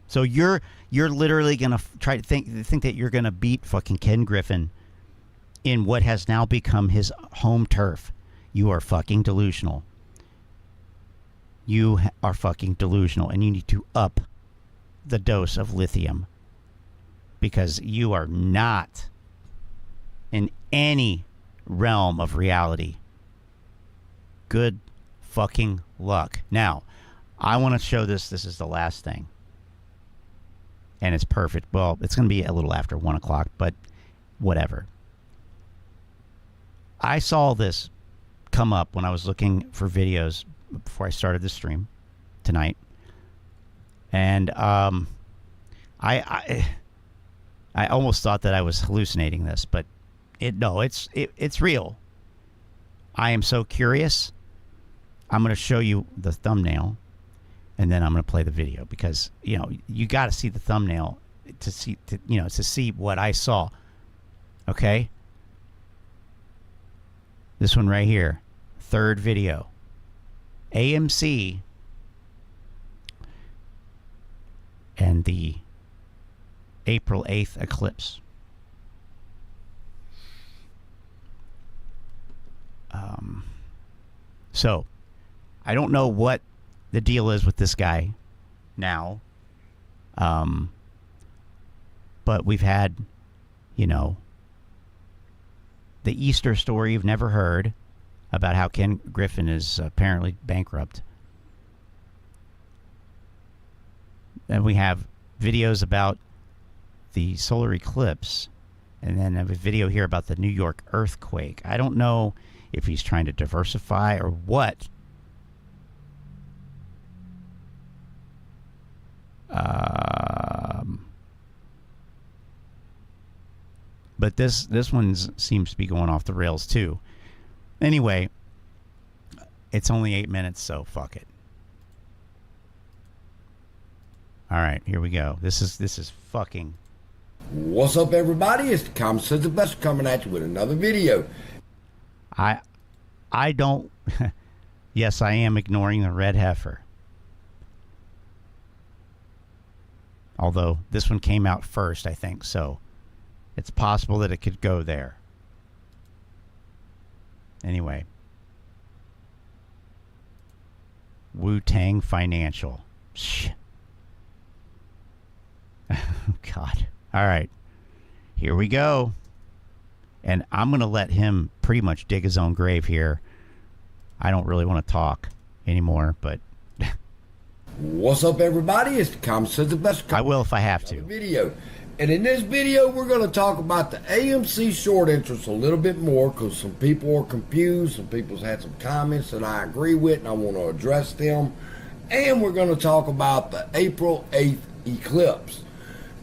So you're literally gonna try to think that you're gonna beat fucking Ken Griffin in what has now become his home turf. You are fucking delusional. You are fucking delusional, and you need to up the dose of lithium, because you are not in any realm of reality. Good fucking luck. Now, I want to show this. This is the last thing. And it's perfect. Well, it's going to be a little after 1 o'clock, but whatever. I saw this come up when I was looking for videos before I started the stream tonight. And I almost thought that I was hallucinating this, but it's real. I am so curious. I'm going to show you the thumbnail, and then I'm going to play the video, because you got to see the thumbnail to see what I saw. Okay? This one right here, third video. AMC and the April 8th eclipse. So I don't know what the deal is with this guy now. But we've had, the Easter story you've never heard about how Ken Griffin is apparently bankrupt. And we have videos about the solar eclipse. And then I have a video here about the New York earthquake. I don't know if he's trying to diversify or what. But this one seems to be going off the rails too. Anyway, it's only 8 minutes, so fuck it. All right, here we go. This is fucking. What's up, everybody? It's the Citadel coming at you with another video. I don't. Yes, I am ignoring the red heifer. Although this one came out first, I think, so it's possible that it could go there. Anyway. Wu-Tang Financial. Shh. God. All right. Here we go. And I'm going to let him pretty much dig his own grave here. I don't really want to talk anymore, but... What's up, everybody? It's the Citadel. I will if I have to. Video. And in this video, we're going to talk about the AMC short interest a little bit more, because some people are confused. Some people's had some comments that I agree with, and I want to address them. And we're going to talk about the April 8th eclipse.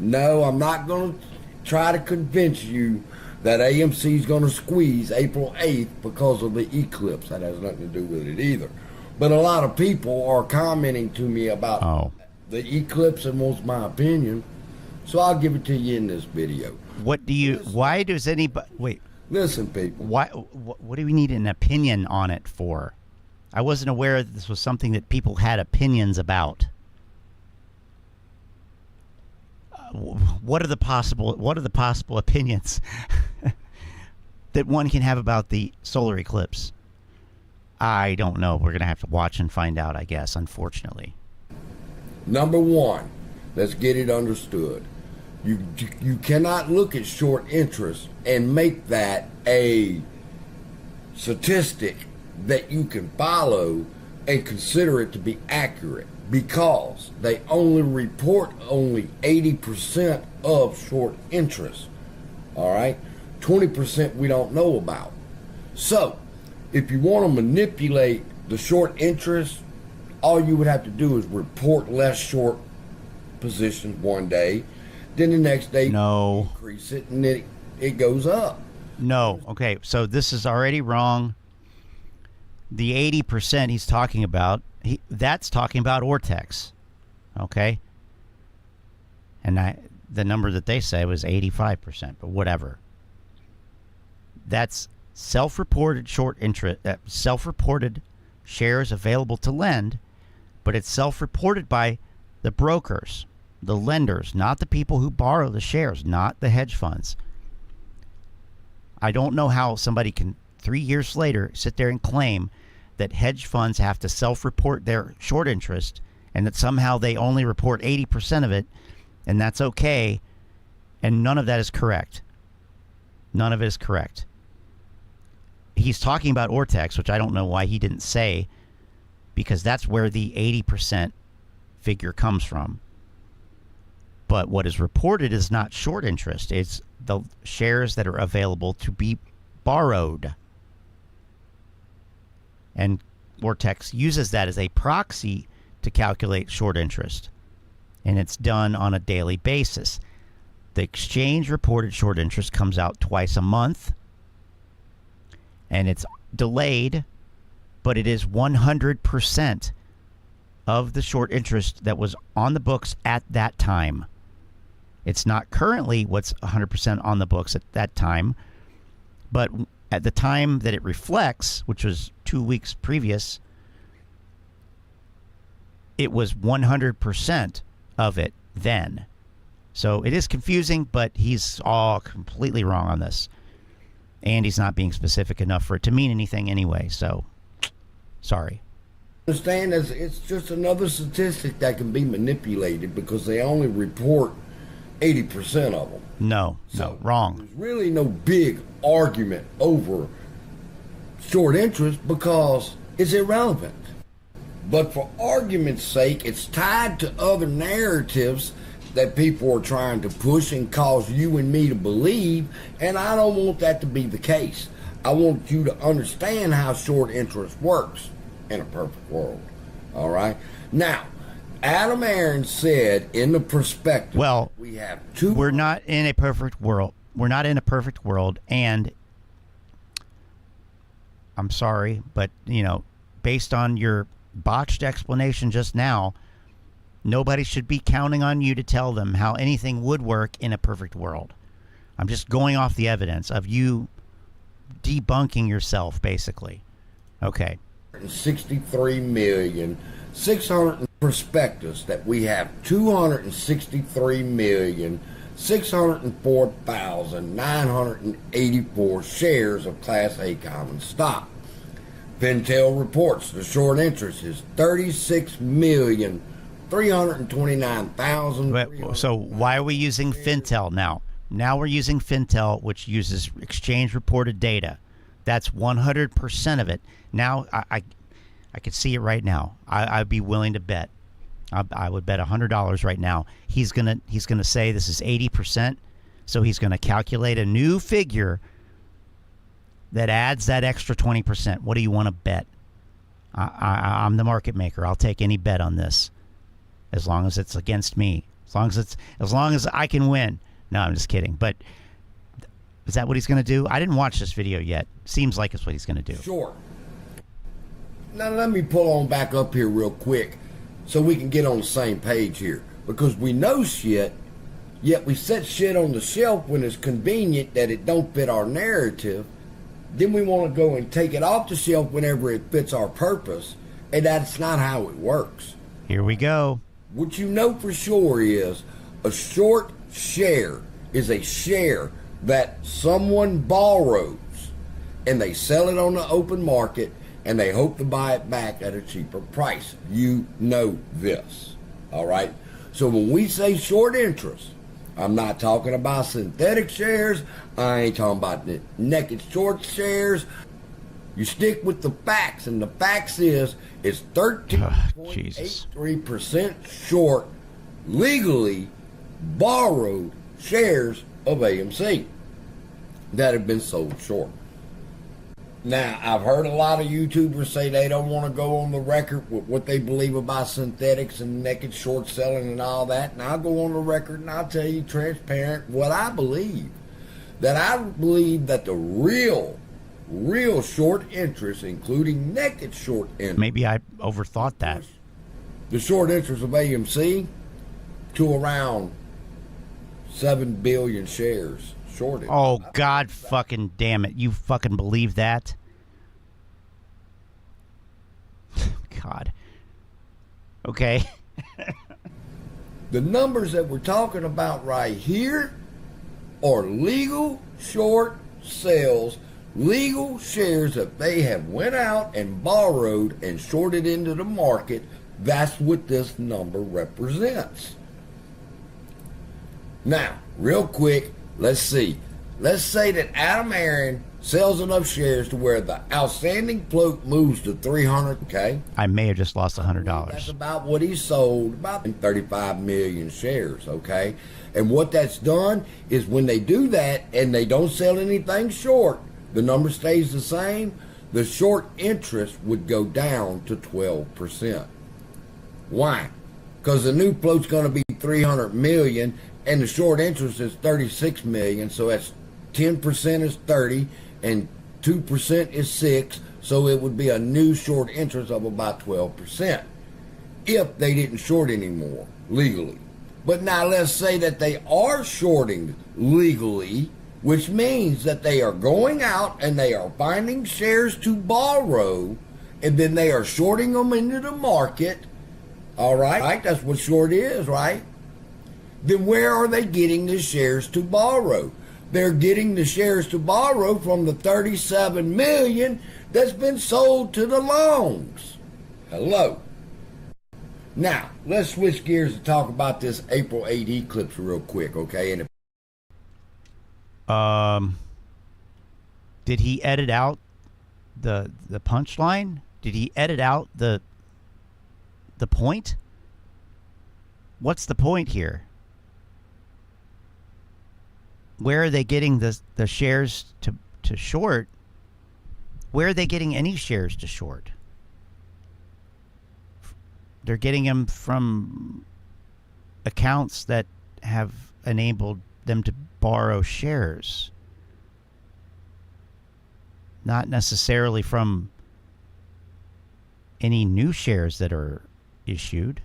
No, I'm not going to try to convince you that AMC is going to squeeze April 8th because of the eclipse. That has nothing to do with it either. But a lot of people are commenting to me about the eclipse and wants my opinion. So I'll give it to you in this video. Why does anybody, wait. Listen, people. What do we need an opinion on it for? I wasn't aware that this was something that people had opinions about. What are the possible opinions that one can have about the solar eclipse? I don't know. We're going to have to watch and find out, I guess, unfortunately. Number one, let's get it understood. You cannot look at short interest and make that a statistic that you can follow and consider it to be accurate, because they only report only 80% of short interest. All right, 20% we don't know about. So if you want to manipulate the short interest, all you would have to do is report less short positions one day, then the next day increase it, and then it goes up. No. Okay, so this is already wrong. The 80% he's talking about, that's talking about ortex. Okay? And the number that they say was 85%, but whatever. That's self-reported short interest, self-reported shares available to lend, but it's self-reported by the brokers, the lenders, not the people who borrow the shares, not the hedge funds. I don't know how somebody can 3 years later sit there and claim that hedge funds have to self-report their short interest and that somehow they only report 80% of it and that's okay, and none of that is correct. None of it is correct. He's talking about ortex, which I don't know why he didn't say, because that's where the 80% figure comes from. But what is reported is not short interest. It's the shares that are available to be borrowed. And Ortex uses that as a proxy to calculate short interest. And it's done on a daily basis. The exchange reported short interest comes out twice a month. And it's delayed, but it is 100% of the short interest that was on the books at that time. It's not currently what's 100% on the books at that time, but at the time that it reflects, which was 2 weeks previous, it was 100% of it then. So it is confusing, but he's all completely wrong on this. And he's not being specific enough for it to mean anything anyway, so sorry. Understand, it's just another statistic that can be manipulated because they only report 80% of them. No, wrong. There's really no big argument over short interest because it's irrelevant. But for argument's sake, it's tied to other narratives that people are trying to push and cause you and me to believe, and I don't want that to be the case. I want you to understand how short interest works in a perfect world. All right? Now, Adam Aron said in the prospectus, well, we have two. We're not in a perfect world. We're not in a perfect world, and I'm sorry, but, based on your botched explanation just now, nobody should be counting on you to tell them how anything would work in a perfect world. I'm just going off the evidence of you debunking yourself, basically. Okay. 63,600,000 prospectus that we have 263,604,984 shares of Class A common stock. Fintel reports the short interest is 36,329,000. So why are we using Fintel now? Now we're using Fintel, which uses exchange reported data. That's 100% of it. Now I could see it right now. I'd be willing to bet. I would bet $100 right now. He's gonna say this is 80%. So he's gonna calculate a new figure that adds that extra 20%. What do you want to bet? I'm the market maker. I'll take any bet on this, as long as it's against me. As long as I can win. No, I'm just kidding. But Is that what he's going to do? I didn't watch this video yet. Seems like it's what he's going to do. Short. Now let me pull on back up here real quick so we can get on the same page here. Because we know shit, yet we set shit on the shelf when it's convenient that it don't fit our narrative. Then we want to go and take it off the shelf whenever it fits our purpose. And that's not how it works. Here we go. What you know for sure is a short share is a share that someone borrows and they sell it on the open market and they hope to buy it back at a cheaper price. You know this. All right? So when we say short interest, I'm not talking about synthetic shares. I ain't talking about the naked short shares. You stick with the facts, and the facts is it's 13.83% short legally borrowed shares of AMC that have been sold short. Now, I've heard a lot of YouTubers say they don't want to go on the record with what they believe about synthetics and naked short selling and all that. And I'll go on the record and I'll tell you transparent what I believe. That I believe that the real short interest, including naked short interest. Maybe I overthought that. The short interest of AMC to around 7 billion shares shorted. Oh, God fucking damn it. You fucking believe that? God. Okay. The numbers that we're talking about right here are legal short sales, legal shares that they have went out and borrowed and shorted into the market. That's what this number represents. Now, real quick, let's see. Let's say that Aron sells enough shares to where the outstanding float moves to 300, okay? I may have just lost $100. That's about what he sold, about 35 million shares, okay? And what that's done is when they do that and they don't sell anything short, the number stays the same, the short interest would go down to 12%. Why? Because the new float's going to be 300 million and the short interest is 36 million, so that's 10% is 30 and 2% is 6, so it would be a new short interest of about 12% if they didn't short anymore legally. But now let's say that they are shorting legally, which means that they are going out and they are finding shares to borrow, and then they are shorting them into the market. All right, that's what short is, right? Then where are they getting the shares to borrow? They're getting the shares to borrow from the 37 million that's been sold to the longs. Hello. Now, let's switch gears and talk about this April 8 eclipse real quick, okay? And did he edit out the punchline? Did he edit out the point? What's the point here? Where are they getting the shares to short? Where are they getting any shares to short? They're getting them from accounts that have enabled them to borrow shares. Not necessarily from any new shares that are issued.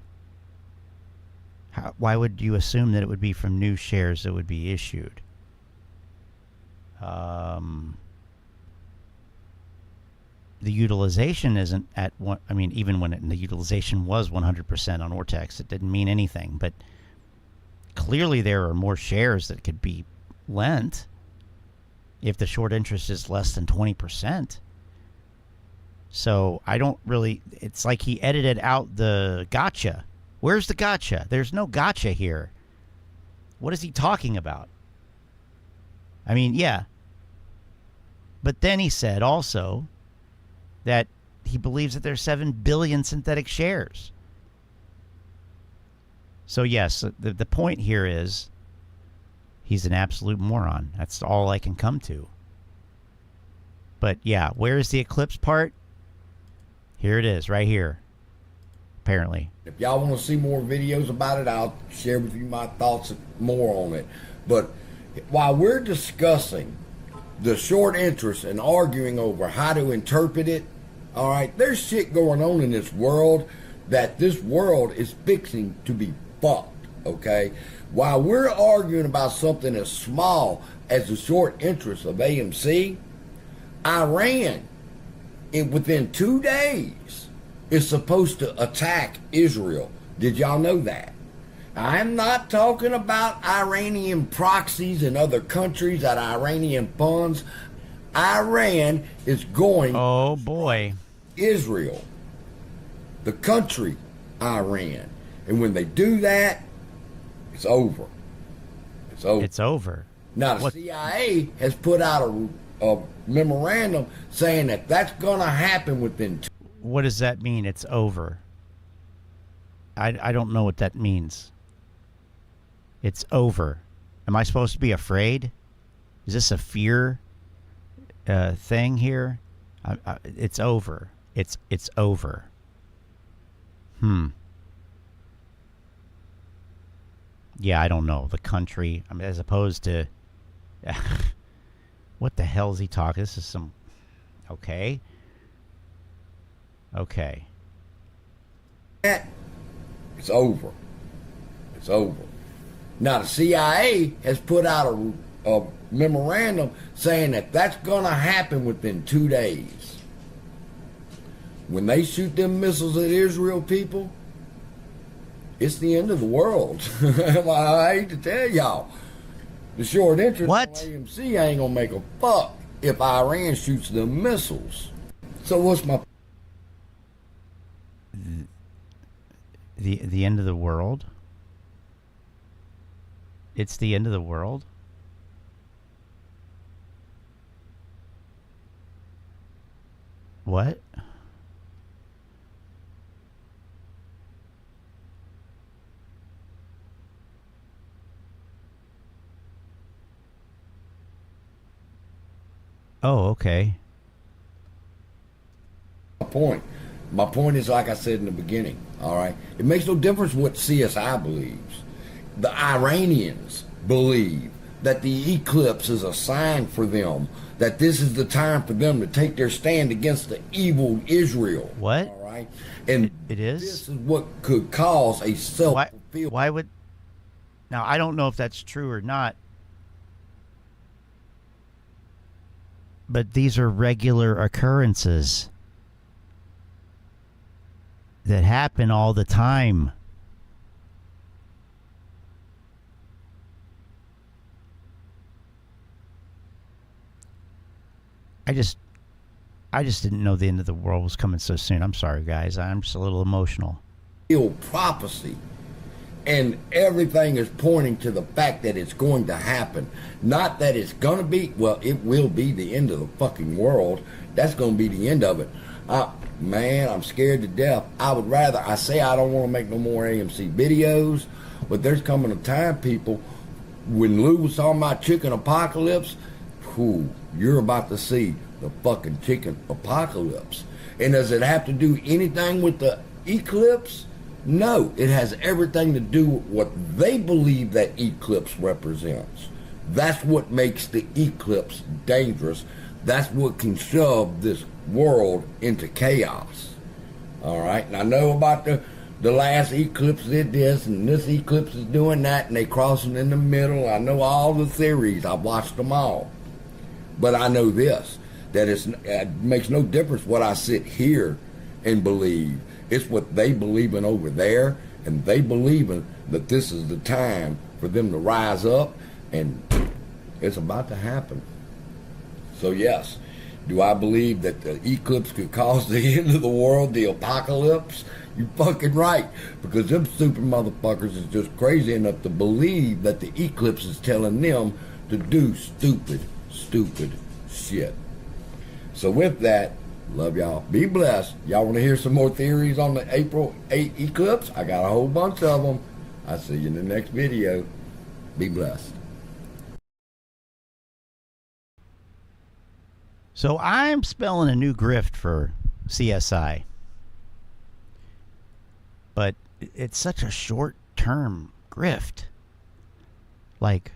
Why would you assume that it would be from new shares that would be issued? The utilization isn't at one. I mean, even when the utilization was 100% on Ortex, it didn't mean anything. But clearly, there are more shares that could be lent if the short interest is less than 20%. So I don't really. It's like he edited out the gotcha. Where's the gotcha? There's no gotcha here. What is he talking about? I mean, yeah. But then he said also that he believes that there's 7 billion synthetic shares. So yes, the point here is he's an absolute moron. That's all I can come to. But yeah, where is the eclipse part? Here it is, right here. Apparently. If y'all want to see more videos about it, I'll share with you my thoughts more on it. But while we're discussing the short interest and arguing over how to interpret it, all right, there's shit going on in this world that this world is fixing to be fucked, okay? While we're arguing about something as small as the short interest of AMC, Iran, within 2 days, is supposed to attack Israel. Did y'all know that? I'm not talking about Iranian proxies in other countries at Iranian funds. Iran is going. Oh boy. Israel, the country Iran. And when they do that, it's over. It's over. It's over. Now, the CIA has put out a memorandum saying that that's going to happen within What does that mean? It's over. I don't know what that means. It's over. Am I supposed to be afraid? Is this a fear thing here? It's over. It's over. Yeah, I don't know. The country, I mean, as opposed to... What the hell is he talking? This is some... Okay. Okay. It's over. It's over. Now, the CIA has put out a memorandum saying that that's going to happen within 2 days. When they shoot them missiles at Israel, people, it's the end of the world. I hate to tell y'all. The short interest on AMC ain't going to make a fuck if Iran shoots them missiles. So what's my... The end of the world? It's the end of the world? What? Oh, okay. My point is, like I said in the beginning, all right? It makes no difference what CSI believes. The Iranians believe that the eclipse is a sign for them, that this is the time for them to take their stand against the evil Israel. What? All right? And it is? This is what could cause a self-fulfillment. Why would... Now, I don't know if that's true or not, but these are regular occurrences that happen all the time. I just didn't know the end of the world was coming so soon. I'm sorry, guys. I'm just a little emotional. Prophecy. And everything is pointing to the fact that it's going to happen. Not that it's going to be, well, it will be the end of the fucking world. That's going to be the end of it. Man, I'm scared to death. I say I don't want to make no more AMC videos, but there's coming a time, people, when Lou was talking about chicken apocalypse, you're about to see the fucking chicken apocalypse. And does it have to do anything with the eclipse? No, it has everything to do with what they believe that eclipse represents. That's what makes the eclipse dangerous. That's what can shove this world into chaos. All right, and I know about the last eclipse did this, and this eclipse is doing that, and they crossing in the middle. I know all the theories. I've watched them all. But I know this, that it makes no difference what I sit here and believe. It's what they believe in over there, and they believe in that this is the time for them to rise up, and it's about to happen. So yes, do I believe that the eclipse could cause the end of the world, the apocalypse? You fucking right, because them stupid motherfuckers is just crazy enough to believe that the eclipse is telling them to do stupid shit. So with that, love y'all. Be blessed. Y'all want to hear some more theories on the April 8 eclipse? I got a whole bunch of them. I'll see you in the next video. Be blessed. So I'm spelling a new grift for CSI. But it's such a short-term grift. Like,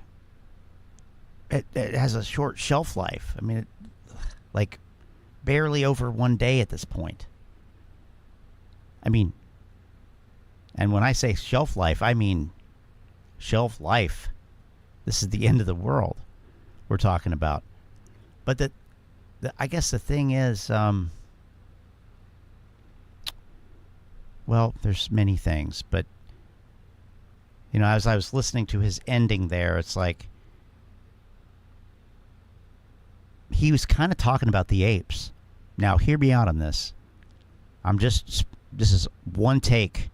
it has a short shelf life. I mean, like barely over 1 day at this point. I mean, and when I say shelf life, I mean shelf life. This is the end of the world we're talking about. But I guess the thing is, well, there's many things, but you know, as I was listening to his ending there, it's like he was kind of talking about the apes. Now, hear me out on this. This is one take,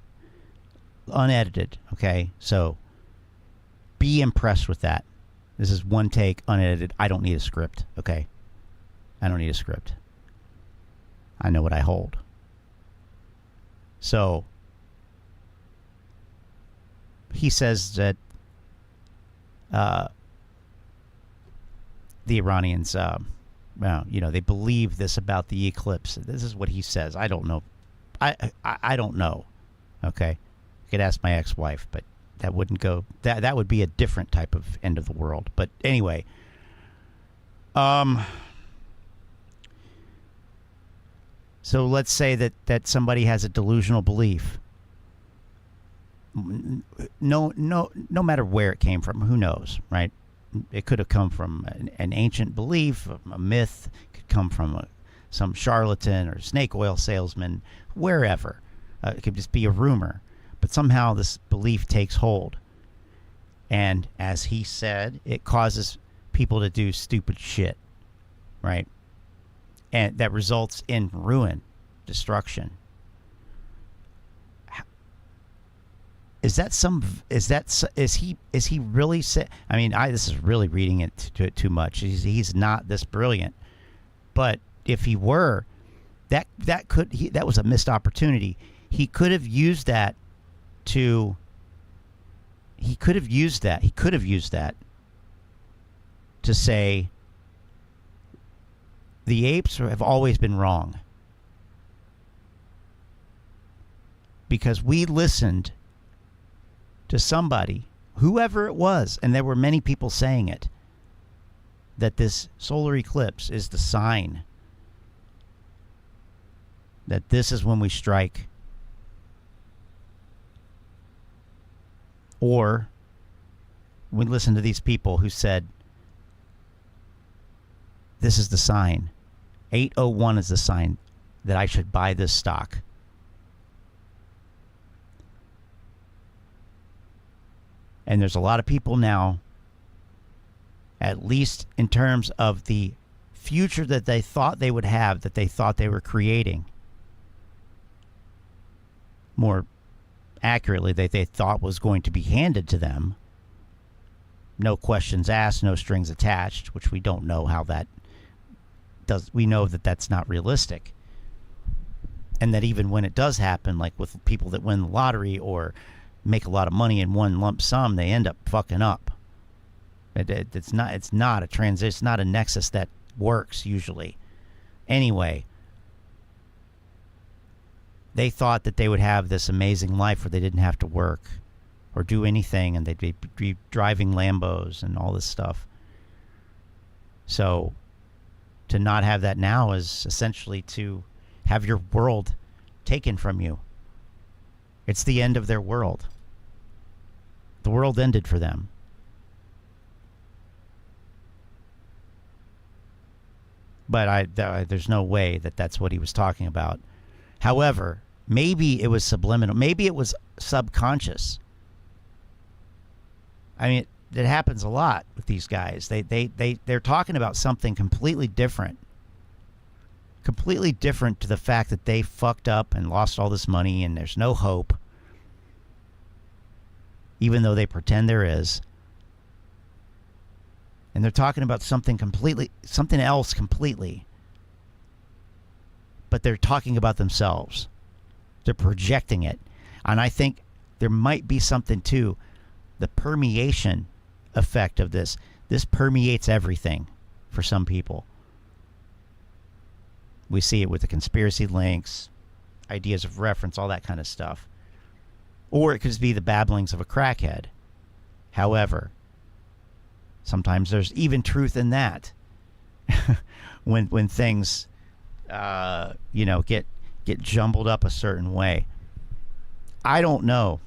unedited, okay? So be impressed with that. This is one take, unedited. I don't need a script, okay? I don't need a script. I know what I hold. So he says that the Iranians, well, you know, they believe this about the eclipse. This is what he says. I don't know. I don't know. Okay, I could ask my ex-wife, but that wouldn't go. That would be a different type of end of the world. But anyway, so let's say that somebody has a delusional belief. No matter where it came from, who knows, right? It could have come from an ancient belief, a myth. It could come from some charlatan or snake oil salesman, wherever. It could just be a rumor. But somehow this belief takes hold. And as he said, it causes people to do stupid shit, right? And that results in ruin, destruction. Is he really I mean, this is really reading it too much. He's not this brilliant. But if he were, that was a missed opportunity. He could have used that to say the apes have always been wrong. Because we listened to somebody, whoever it was, and there were many people saying it, that this solar eclipse is the sign that this is when we strike. Or we listened to these people who said, this is the sign. 801 is the sign that I should buy this stock. And there's a lot of people now, at least in terms of the future that they thought they would have, that they thought they were creating. More accurately, that they thought was going to be handed to them. No questions asked, no strings attached, which we don't know how that does. We know that that's not realistic. And that even when it does happen, like with people that win the lottery or make a lot of money in one lump sum, they end up fucking up. It's not a transition. It's not a nexus that works usually. Anyway, they thought that they would have this amazing life where they didn't have to work or do anything, and they'd be driving Lambos and all this stuff. So to not have that now is essentially to have your world taken from you. It's the end of their world. The world ended for them. But there's no way that that's what he was talking about. However, maybe it was subliminal. Maybe it was subconscious. I mean, it happens a lot with these guys. They're talking about something completely different. Completely different to the fact that they fucked up and lost all this money and there's no hope. Even though they pretend there is. And they're talking about something else completely. But they're talking about themselves. They're projecting it. And I think there might be something to the permeation effect of this. This permeates everything for some people. We see it with the conspiracy links, ideas of reference, all that kind of stuff. Or it could just be the babblings of a crackhead. However, Sometimes there's even truth in that. when things, get jumbled up a certain way. I don't know.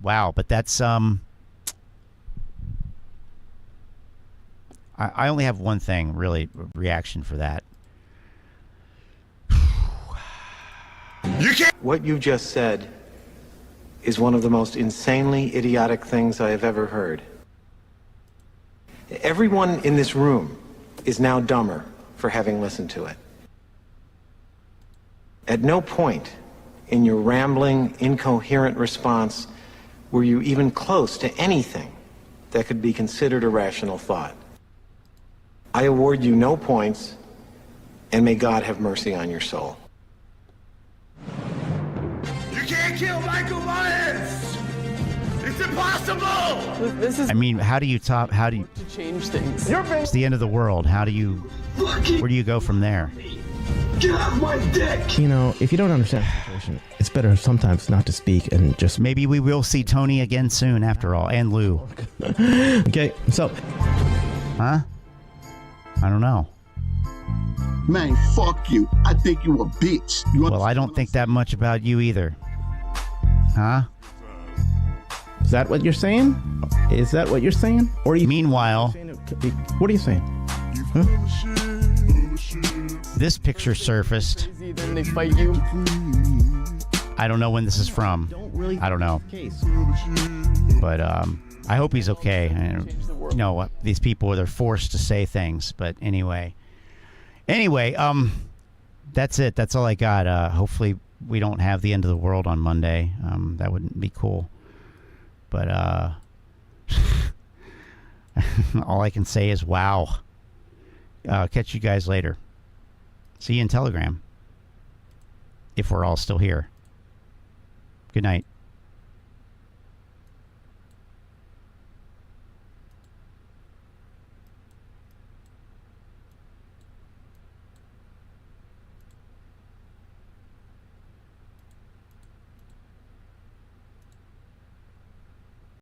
Wow, but that's I only have one thing really reaction for that. You can't. What you just said is one of the most insanely idiotic things I have ever heard. Everyone in this room is now dumber for having listened to it. At no point in your rambling, incoherent response were you even close to anything that could be considered a rational thought. I award you no points, and may God have mercy on your soul. You can't kill Michael Myers! It's impossible! This is. I mean, how do you to change things? It's the end of the world. Where do you go from there? Get off my dick! You know, if you don't understand the situation, it's better sometimes not to speak and just... Maybe we will see Tony again soon after all, and Lou. Okay, so... Huh? I don't know. Man, fuck you. I think you a bitch. Well, I don't think that much about you either. Huh? Is that what you're saying? Is that what you're saying? Or you... Meanwhile... What are you saying? Huh? This picture surfaced. Then they fight you. I don't know when this is from. I don't know. But I hope he's okay. These people, they're forced to say things. But anyway, that's it. That's all I got. Hopefully we don't have the end of the world on Monday. That wouldn't be cool. But all I can say is wow. Catch you guys later. See you in Telegram. If we're all still here. Good night.